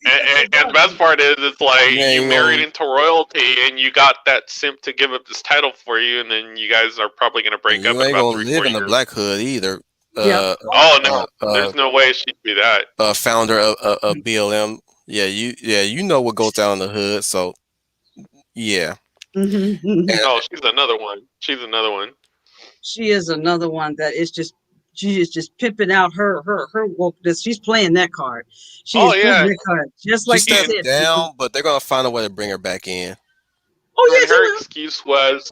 that And the dark, best dear. part is, it's like You you ain't married gonna, into royalty, and you got that simp to give up this title for you, and then you guys are probably gonna break up you in ain't about gonna three, live four in the years. black hood either. Yep. Uh, Oh uh, no, uh, there's no way she'd be that. founder of BLM. Yeah, you know what goes down in the hood. So yeah, Mhm. and Oh, she's another one. She's another one. She is another one that is just she is just pimping out her wokeness. She's playing that card. She Oh is playing yeah, that card, just she like you and stepped said. Sister. down, but they're gonna find a way to bring her back in. Oh and yeah, they her will. excuse was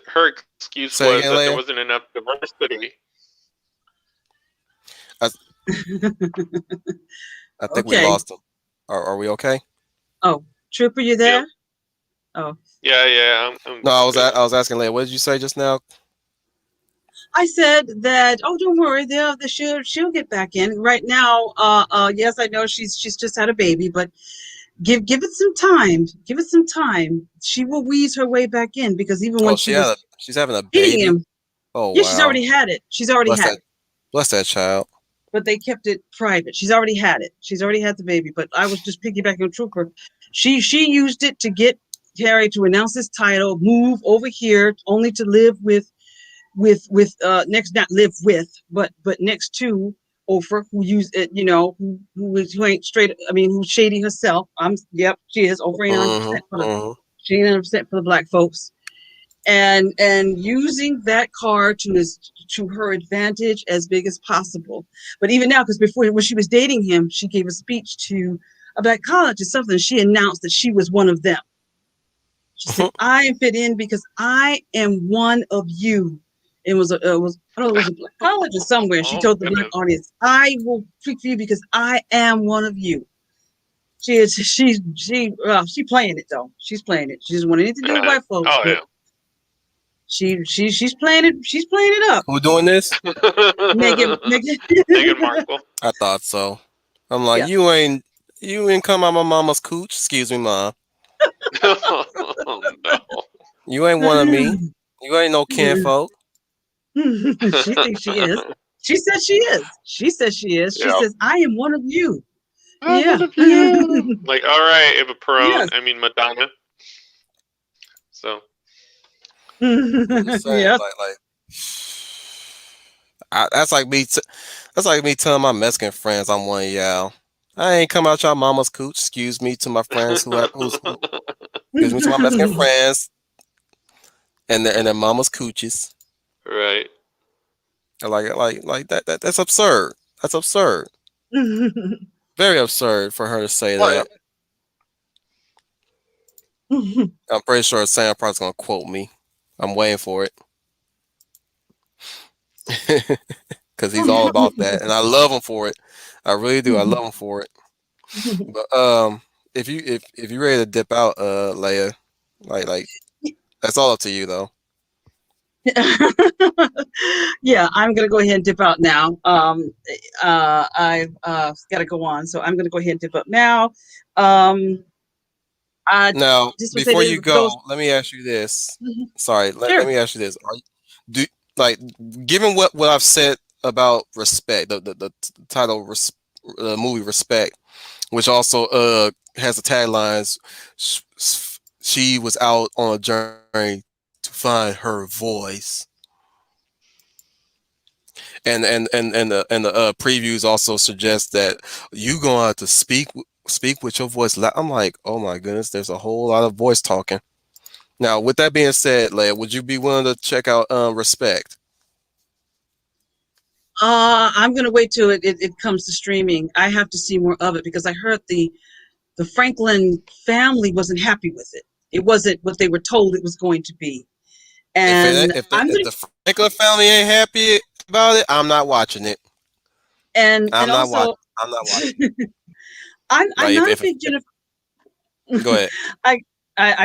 her excuse Say was again, that there Leia. wasn't enough diversity. I, I think we Okay. lost them. Are we okay? Oh, Trooper, you Yep. there? Oh, Yeah. I'm No, I'm good. I was asking Leia. What did you say just now? I said that. Oh, don't worry. She'll get back in. Right now, yes, I know she's just had a baby, but give it some time. Give it some time. She will wheeze her way back in because even when Oh, she was she's having a hitting baby. him, Oh yeah, she's wow, already had it. She's already bless had that it. bless that child. But they kept it private. She's already had it. She's already had the baby. But I was just piggybacking on Trooper. She used it to get Harry to renounce his title, move over here, only to live with next, not live with, but next to Oprah, who used it, who ain't straight. I mean, who's shady herself. Yep, she is. Oprah ain't 100% for the, Mm-hmm. she ain't 100% for the black folks, and using that card to her advantage as big as possible. But even now, because before, when she was dating him, she gave a speech to a black college or something. She announced that she was one of them. She said, "I am fit in because I am one of you." I don't know, it was a black college or somewhere. She Oh told the black goodness. audience, "I will speak for you because I am one of you." She is she playing it though. She's playing it. She doesn't want anything to do with white folks, Oh but she's playing it. She's playing it up. Who doing this? yeah. Megan. Meghan Markle. I thought so. I'm like, Yeah. you ain't come out my mama's cooch. Excuse me, mom. Oh no. You ain't one of me. You ain't no kinfolk. She thinks she is. She says she is. She says she is. She Yeah. says, "I am one of you." I'm Yeah. one of you. Like, all right, Eva Peron. Yes. I mean Madonna. So. I'm just saying, Yes. that's like me. That's like me telling my Mexican friends I'm one of y'all. I ain't come out y'all mama's cooch. Excuse me to my friends who excuse me to my Mexican friends and their mama's cooches. Right. Like that's absurd. That's absurd. Very absurd for her to say Well, that. I'm pretty sure Sam probably gonna quote me. I'm waiting for it. Because he's all about that, and I love him for it. I really do. I love him for it. But if you ready to dip out, Leia, like that's all up to you though. Yeah, I'm gonna go ahead and dip out now. I've got to go on, so I'm gonna go ahead and dip out now. Um, I Now, just want to say before you to those. go, let me ask you this. Mhm. Sorry, let Sure. me ask you this. Do like given what I've said about respect, the title, the movie Respect, which also has the taglines, she was out on a journey to find her voice. And the previews also suggest that you gonna have to speak with your voice. I'm like, oh my goodness, there's a whole lot of voice talking. Now, with that being said, Leia, would you be willing to check out Respect? I'm gonna wait till it comes to streaming. I have to see more of it because I heard the Franklin family wasn't happy with it. It wasn't what they were told it was going to be, If it and I'm if gonna the Franklin family ain't happy about it, I'm not watching it. and also I'm not watching it. I'm Like not a if big Jennifer. go ahead. I,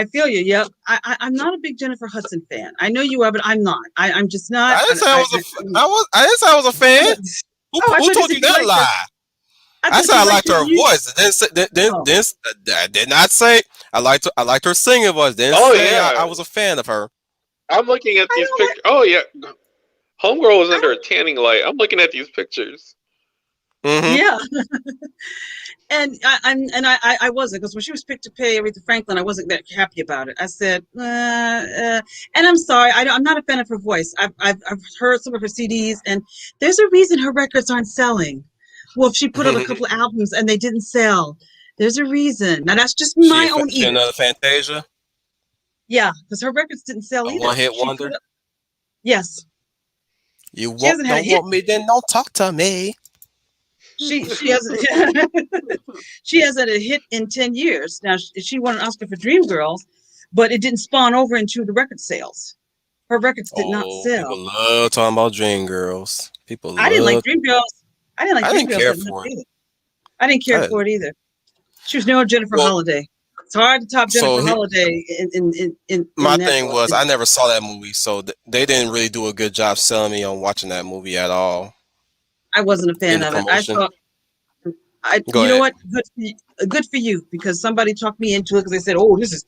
I feel you. Yep. I'm not a big Jennifer Hudson fan. I know you are, but I'm not. I'm just not. I didn't say I was I didn't say I was a I fan. thought, oh, I Who thought you told said you you that liked her. lie? I I thought said you I liked liked her. her voice. Oh, I did not say I liked her singing voice. Didn't oh say yeah. I was a fan of her. I'm looking at I these don't like. pictures. Oh yeah. Homegirl was I under a don't. tanning light. I'm looking at these pictures. Mm-hmm. Yeah, and I wasn't because when she was picked to pay Aretha Franklin, I wasn't that happy about it. I said, and I'm sorry, I'm not a fan of her voice. I've heard some of her CDs, and there's a reason her records aren't selling. Well, if she put out a couple of albums and they didn't sell, there's a reason. Now that's just my own She ears. another Fantasia, Yeah, because her records didn't sell a either. one hit She put wonder. up, yes, You she hasn't had a don't hit. want me, then don't talk to me. She hasn't she hasn't a hit in 10 years. Now she won an Oscar for Dreamgirls, but it didn't spawn over into the record sales. Her records did not Oh, people sell. love talking about Dream Girls. People I didn't like love. Dreamgirls. I didn't like I didn't Dreamgirls care that much for it. either. I didn't care I, for it either. She was no Jennifer well, Holliday. It's hard to top so Jennifer Holliday in my that thing role. was I never saw that movie, so they didn't really do a good job selling me on watching that movie at all I wasn't a in fan the of it. I promotion. thought Go you know ahead. what? Good for you because somebody talked me into it because they said, "Oh, this is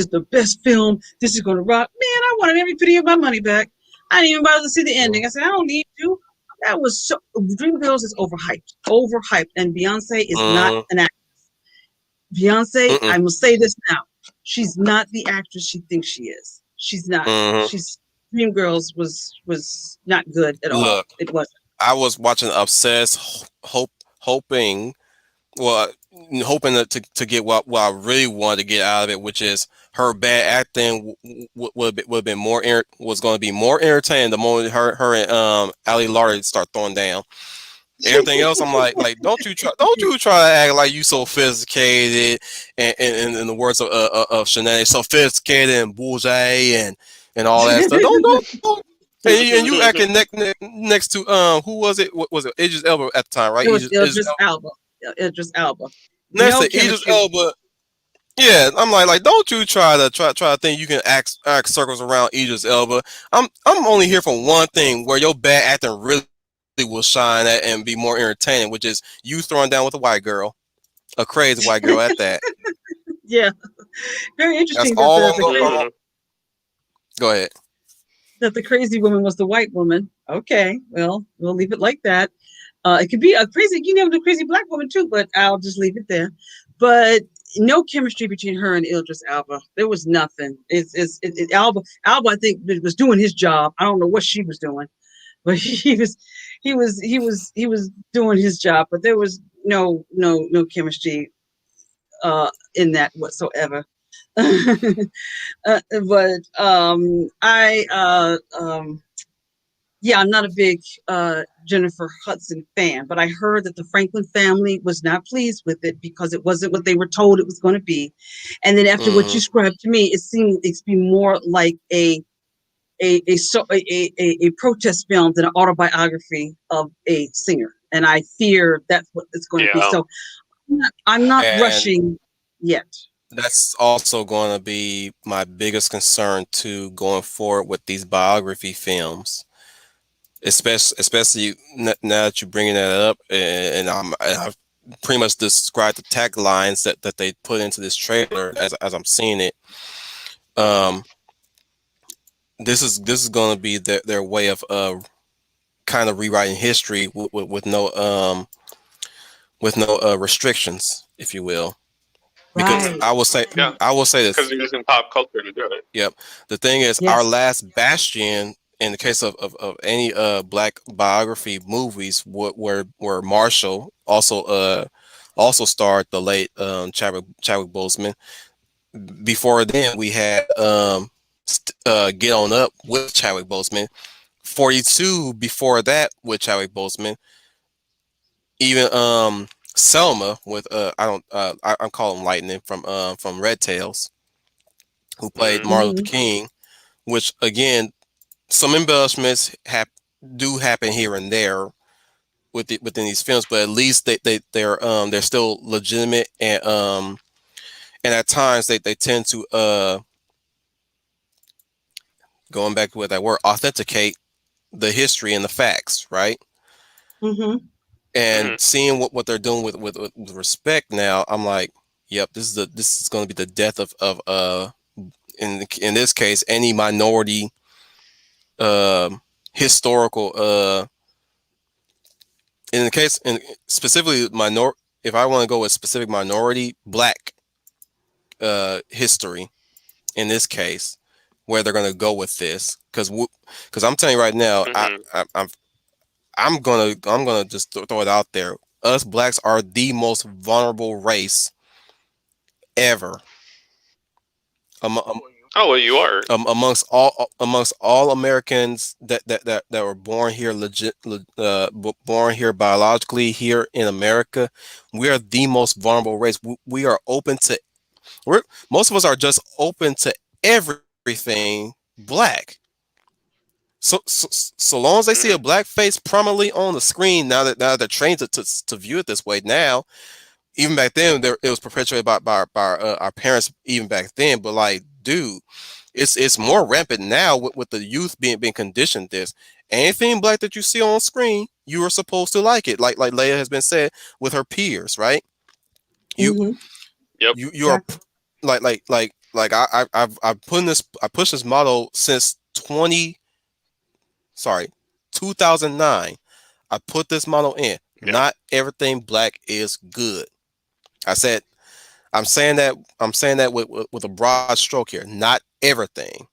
the best film. This is going to rock." Man, I wanted every penny of my money back. I didn't even bother to see the ending. I said, "I don't need to." That was so. Dreamgirls is overhyped, and Beyonce is not Mm-hmm. an actor. Beyonce, I Mm-mm. must say this now. She's not the actress she thinks she is. She's not. Hmm. She's Dreamgirls was not good at all. Look, It wasn't. I was watching Obsessed, hoping, well, hoping to get what I really wanted to get out of it, which is her bad acting would have been was going to be more entertaining the moment her and Ali Larter start throwing down. Everything else, I'm like, don't you try to act like you sophisticated, and in the words of Sinead, sophisticated and bullseye and all that stuff. Don't. And you acting next to who was it? What was it? Idris Elba at the time, right? It was Idris Idris Elba. Idris Elba. next No to Idris chemistry. Elba. Yeah, I'm like, don't you try to think you can act circles around Idris Elba. I'm only here for one thing, where your bad acting really will shine at and be more entertaining, which is you throwing down with a white girl, a crazy white girl at that. Yeah, very That's interesting that all I'm going. Go ahead. the crazy woman was the white woman. Okay, well, we'll leave it like that. It could be a crazy, you know, the crazy black woman too, but I'll just leave it there. But no chemistry between her and Idris Elba. There was nothing. Alba, I think, was doing his job. I don't know what she was doing, but he was doing his job. But there was no chemistry in that whatsoever. But I yeah, I'm not a big Jennifer Hudson fan, but I heard that the Franklin family was not pleased with it because it wasn't what they were told it was going to be. And then after what you Hmm. described to me, it seemed to be more like a protest film than an autobiography of a singer. And I fear that's what it's going to be. Yeah. So I'm not And rushing yet. that's also going to be my biggest concern too, going forward with these biography films, especially now that you're bringing that up, and I've pretty much described the taglines that they put into this trailer as I'm seeing it. Um, this is going to be their way of kind of rewriting history with no restrictions, if you will. Because Hmm. Right. Yeah, I will say because this. they're using pop culture to do it. Yep. The thing is, our Yes. last bastion in the case of any black biography movies were Marshall, also starred the late Chadwick Boseman. Before then we had Get On Up with Chadwick Boseman. 42 before that with Chadwick Boseman. Even Selma with I'm calling Lightning from Red Tails, who played Hmm. Martin Luther Hmm. King, which again, some embellishments do happen here and there within these films, but at least they're still legitimate, and at times they tend to going back with that word, authenticate the history and the facts, right? Hmm. Hmm. And seeing what they're doing with respect now, I'm like, yep, this is going to be the death of in this case any minority historical in the case in specifically if I want to go with specific minority black history in this case, where they're going to go with this, because I'm telling you right now, Hmm. I'm gonna just throw it out there. Us blacks are the most vulnerable race ever. Um, um, Oh well, you are. amongst all Americans that were born here born here biologically here in America, we are the most vulnerable race. We are open to we're most of us are just open to everything black. So long as they see a Hmm. black face prominently on the screen, now they're trained to view it this way now. Even back then, it was perpetuated by our parents even back then. But like, dude, it's more rampant now with the youth being conditioned this. Anything black that you see on screen, you are supposed to like it. Like Leia has been said with her peers, right? You Hmm. Yep. you are Exactly. I've I pushed this model since 2009. I put this model in. Yeah. Not everything black is good. I said I'm saying that with a broad stroke here. Not everything.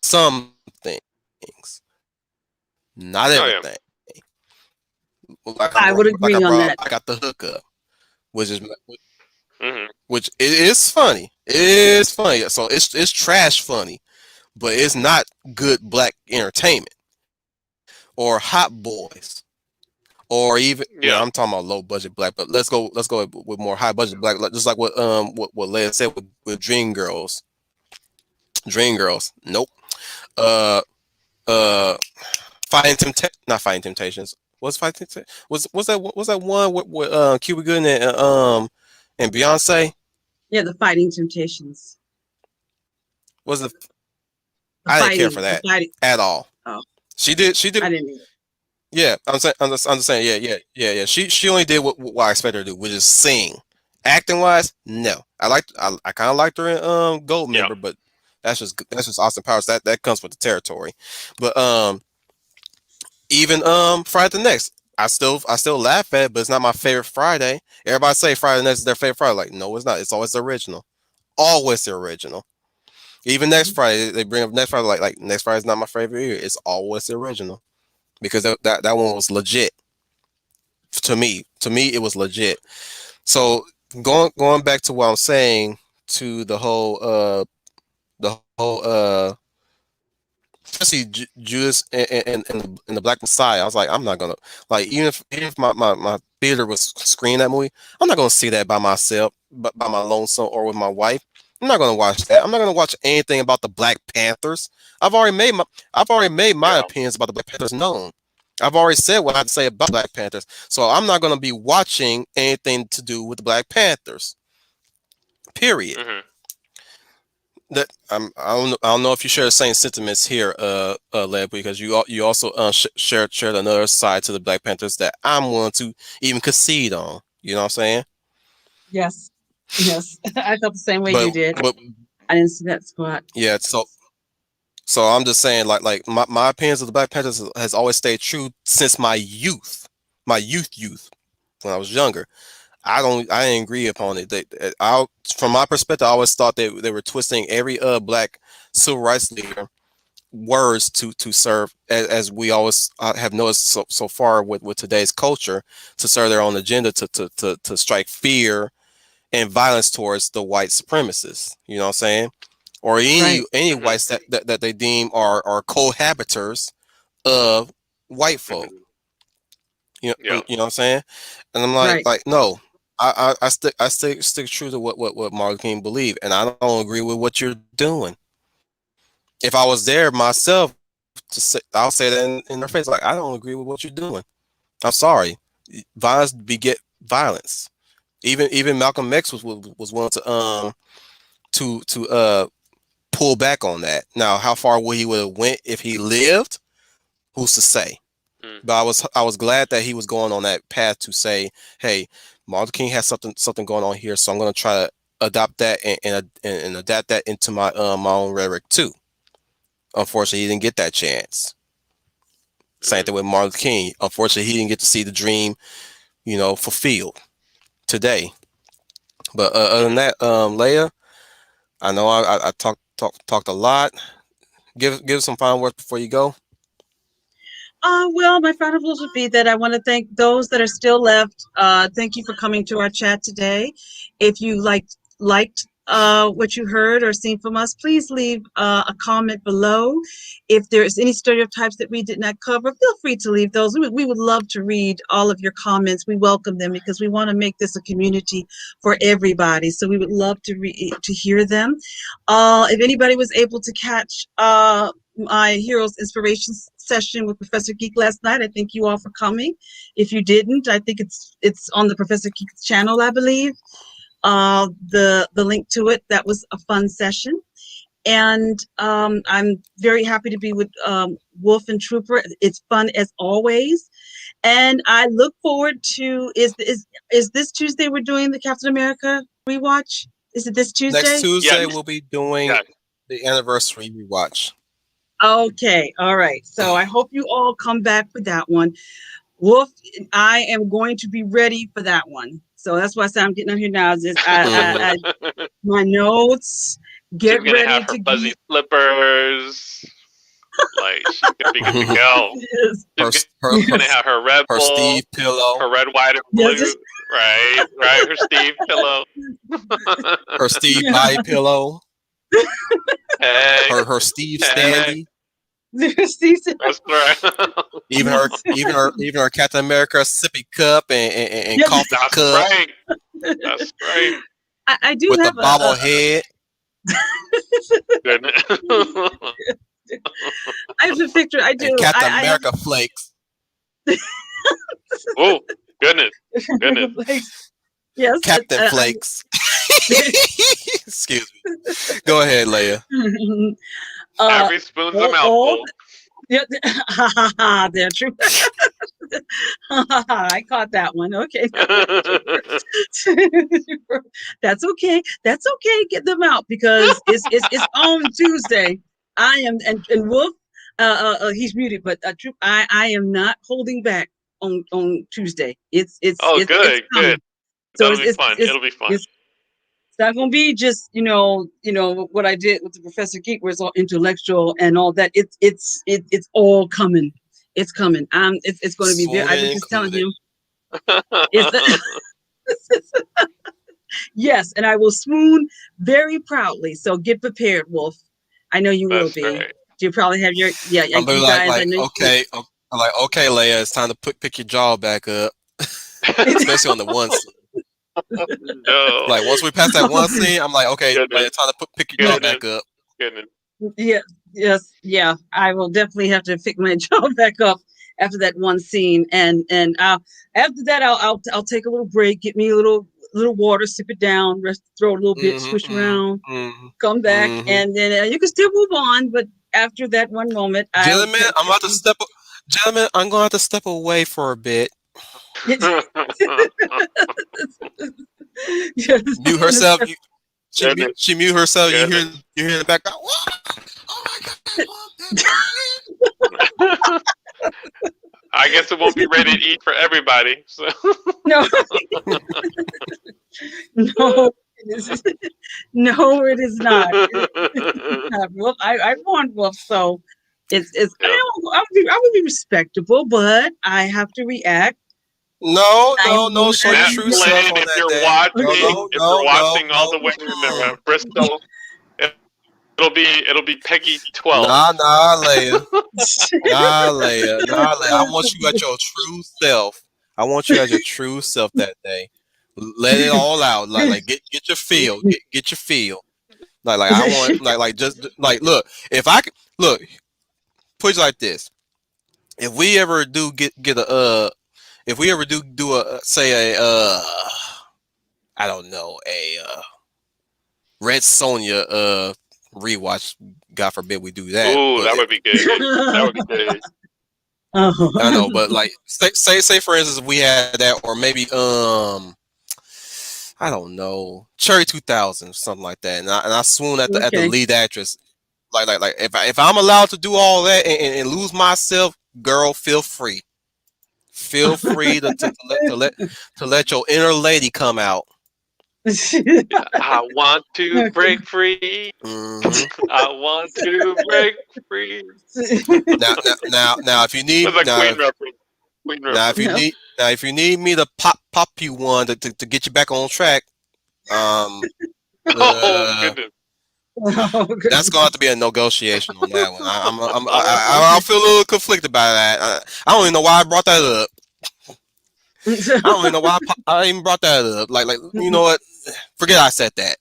Some things. Not everything. Oh yeah. Like I I would brought up, agree on I that. got the hookup, which is Hmm. which it is funny. It is funny. So it's trash funny, but it's not good black entertainment or Hot Boys or even I'm Yeah. talking about low budget black, but let's go with more high budget black, just like what Leia said with Dream Girls. Dream Girls. Nope. Uh uh not Fighting Temptations. Was Fighting was that one with Cuba Gooding and Beyonce? Yeah, the Fighting Temptations. Was it? The I didn't care for fighting, the that fighting. at all. Oh, She did I didn't either. yeah. I'm just saying yeah. She only did what I expected her to do, which is sing. Acting wise, no. I kind of liked her in Gold Yeah. Member, but that's just Austin Powers. That comes with the territory. But even Friday the Next, I still laugh at it, but it's not my favorite Friday. Everybody say Friday the Next is their favorite Friday. Like, no, it's not. It's always the original. Always the original. Even next Mhm. Friday, they bring up next Friday. Like next Friday's not my favorite either. It's always the original because that one was legit to me. To me, it was legit. So going back to what I'm saying to the whole especially Judas and the Black Messiah. I was like, I'm not gonna like even if my theater was screening that movie, I'm not gonna see that by myself, but by my lonesome or with my wife. I'm not gonna watch that. I'm not gonna watch anything about the Black Panthers. I've already made my Yeah. opinions about the Black Panthers known. I've already said what I had to say about Black Panthers. So I'm not gonna be watching anything to do with the Black Panthers. Period. Hmm. I don't know if you share the same sentiments here, Leb, because you also shared another side to the Black Panthers that I'm willing to even concede on. You know what I'm saying? Yes, yes. I felt the same way But you did. but I didn't see that squat. yeah, so I'm just saying like my opinions of the Black Panthers has always stayed true since my youth when I was younger. I didn't agree upon it. From my perspective, I always thought they were twisting every black civil rights leader words to serve as we always have noticed so far with today's culture to serve their own agenda to strike fear and violence towards the white supremacists, you know what I'm saying, or Right, any Hmm. whites that they deem are cohabitors of white folk. Yeah. You know what I'm saying, and I'm right. like no. I stick true to what Martin King believed, and I don't agree with what you're doing. If I was there myself, I'll say that in their face, like I don't agree with what you're doing. I'm sorry. Violence beget violence. Even Malcolm X was willing to pull back on that. Now, how far would he would have went if he lived? Who's to say? Mm. But I was glad that he was going on that path to say, hey, Martin King has something going on here, so I'm going to try to adopt that and adapt that into my own rhetoric too. Unfortunately, he didn't get that chance. Same Hmm. thing with Martin Luther King. Unfortunately, he didn't get to see the dream, fulfilled today. But other than Hmm. that, Leia, I know I talked a lot. Give some final words before you go. Well, my final rules would be that I want to thank those that are still left. Thank you for coming to our chat today. If you liked what you heard or seen from us, please leave a comment below. If there's any stereotypes that we did not cover, feel free to leave those. We would love to read all of your comments. We welcome them because we want to make this a community for everybody. So we would love to hear them. If anybody was able to catch my Heroes Inspiration session with Professor Geek last night. I thank you all for coming. If you didn't, I think it's on the Professor Geek channel, I believe. The link to it. That was a fun session, and I'm very happy to be with Wolf and Trooper. It's fun as always, and I look forward to is this Tuesday we're doing the Captain America rewatch? Is it this Next Tuesday? Yeah. Tuesday we'll be doing Yeah. the anniversary rewatch. Okay, all right. So I hope you all come back for that one. Wolf, I am going to be ready for that one. So that's why I say I'm getting up here now. Just Mhm. my notes. She's Get gonna ready have to her fuzzy get. slippers. Like she's gonna be good to go. Yes, She's her her her gonna yes, have her Red her Bull, Steve pillow, her red, white, and yes, blue. Right. Her Steve pillow. her Steve yeah. body pillow, Hey, her Steve hey, standy, Yes, that's right. even her Captain America sippy cup and yes. coffee That's cup right. That's right. I do with the have bobblehead Goodness. I have a picture. I and do. Captain I have America flakes. Oh, goodness, goodness. like, yes. Captain Flakes. Excuse me. Go ahead, Leia. uh, Every spoon's a all mouthful. yeah, they're true. I caught that one. Okay. That's okay. That's okay. Get them out because it's on Tuesday. I am and Wolf, he's muted, but Troop, I am not holding back on Tuesday. Oh, It's good, good. coming. So That'll be fun. It'll be fun. it's not gonna be just what I did with the Professor Geek, where it's all intellectual and all that. It's all coming. It's coming. It's going to be there. I was Swooning just telling included. him. It's yes, and I will swoon very proudly. So get prepared, Wolf. I know you will That's be. right. You probably have your I'm be you guys. I like know you. okay, I'm like okay, Leia, it's time to pick your jaw back up, especially on the one. No. Like once we pass that one scene, I'm like okay, Goodness, Leia, time to pick your jaw goodness, back up. goodness. Yeah, yes, yeah. I will definitely have to pick my jaw back up after that one scene, and after that, I'll take a little break, get me a little water, sip it down, rest, throw it a little bit, Mm-hmm. swish around, Mm-hmm. come back, Mm-hmm. and then you can still move on. But after that one moment, I'll Gentlemen, I'm about to step. Gentlemen, I'm going to have to step away for a bit. yes, Mute herself. Goodness, She mute herself. goodness. You hear in the background. Oh my god! I guess it won't be rated E for everybody. So. no, no, it is, no, it is not. Wolf, I warned Wolf, so it's Yeah. I would be respectable, but I have to react. No, I no, am no. Show your Matt true self Flynn, on if that you're day. No, watching, no, if you're no, no, watching all no. the way in Mm-mm. Bristol, it'll be Peggy 12. Nah, Leia. Nah, Leia. Nah, Leia. I want you at your true self. I want you as your true self that day. Let it all out. Like get your feel. Get your feel. Like I want just like look. If I could look, put it like this. If we ever do get a if we ever do a say a I don't know a Red Sonia rewatch. God forbid we do that. Ooh, But that would be good. That would be good. I know. But like say for instance if we had that or maybe I don't know Cherry 2000 something like that, and I swoon at the Okay. lead actress. Like if I'm allowed to do all that and lose myself, girl, feel free. Feel free to let your inner lady come out. I want to Okay. break free. Hmm I want to break free. Now if you need That's a Queen reference. Queen reference. No. if you need me to pop you one to get you back on track, um, Oh uh, goodness. Oh, that's goodness. going to have to be a negotiation on that one. I'll feel a little conflicted by that. I don't even know why I brought that up. I don't even know why I even brought that up. Like you know what? Forget I said that.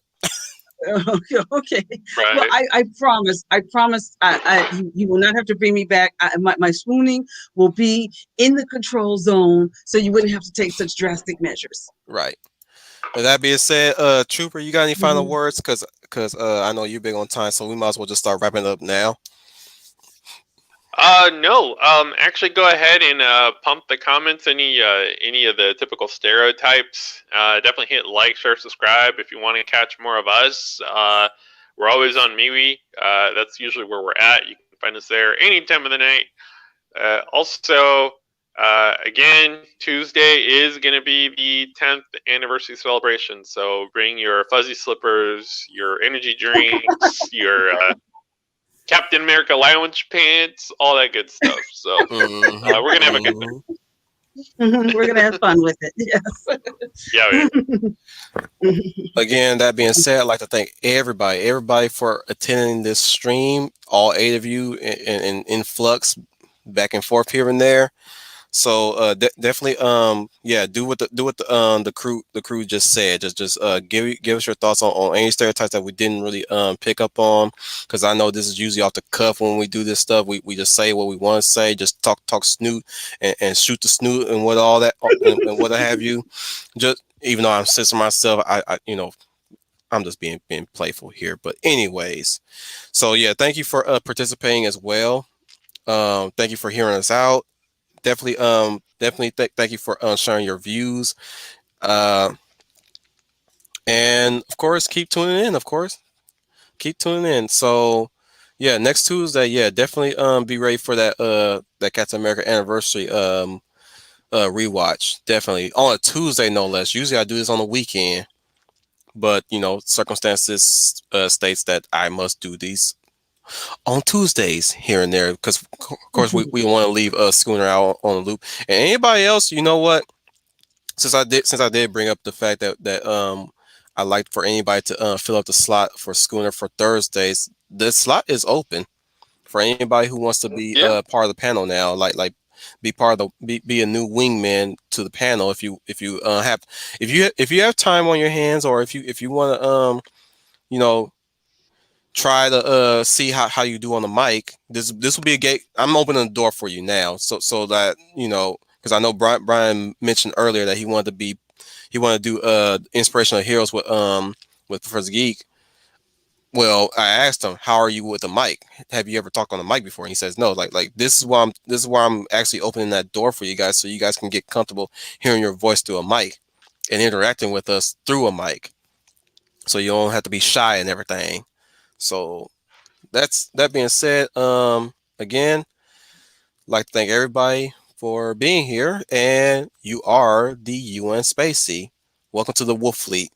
Okay. Well, Right. I promise, you will not have to bring me back. My swooning will be in the control zone, so you wouldn't have to take such drastic measures. Right. With that being said, Trooper, you got any final Mhm. words? Cause I know you're big on time, so we might as well just start wrapping up now. No. Actually, go ahead and pump the comments. Any of the typical stereotypes. Definitely hit like, share, subscribe if you want to catch more of us. We're always on MeWe. That's usually where we're at. You can find us there any time of the night. Also, Again, Tuesday is going to be the 10th anniversary celebration. So bring your fuzzy slippers, your energy drinks, your Captain America lounge pants, all that good stuff. So we're going to have a good Mm-hmm. We're gonna have fun with it. Yes. Yeah, yeah. Again, that being said, I'd like to thank everybody for attending this stream. All eight of you in flux, back and forth here and there. So definitely, yeah, do what the crew just said. Just give us your thoughts on any stereotypes that we didn't really pick up on, because I know this is usually off the cuff when we do this stuff. We just say what we want to say, just talk snoot and shoot the snoot and what all that and what have you. Just even though I'm censoring myself, I I'm just being playful here. But anyways, so yeah, thank you for participating as well. Thank you for hearing us out. Definitely thank you for sharing your views. Uh, and of course, keep tuning in. Of course, keep tuning in. So yeah, next Tuesday, yeah, definitely be ready for that Captain America anniversary rewatch. Definitely on a Tuesday, no less. Usually I do this on the weekend, but circumstances states that I must do these on Tuesdays here and there, because of course we want to leave Schooner out on the loop. And anybody else, you know what? Since I did bring up the fact that I like for anybody to fill up the slot for Schooner for Thursdays. The slot is open for anybody who wants to be Yeah. part of the panel now. Like be part of be a new wingman to the panel if you have time on your hands, or if you want to you know try to see how you do on the mic. This will be a gate. I'm opening the door for you now, so that because I know Brian mentioned earlier that he wanted to do inspirational heroes with Professor Geek. Well, I asked him, "How are you with the mic? Have you ever talked on the mic before?" And he says, "No. Like this is why I'm actually opening that door for you guys, so you guys can get comfortable hearing your voice through a mic and interacting with us through a mic, so you don't have to be shy and everything." So that being said, again, like to thank everybody for being here, and you are the UN Spacey. Welcome to the Wolf Fleet.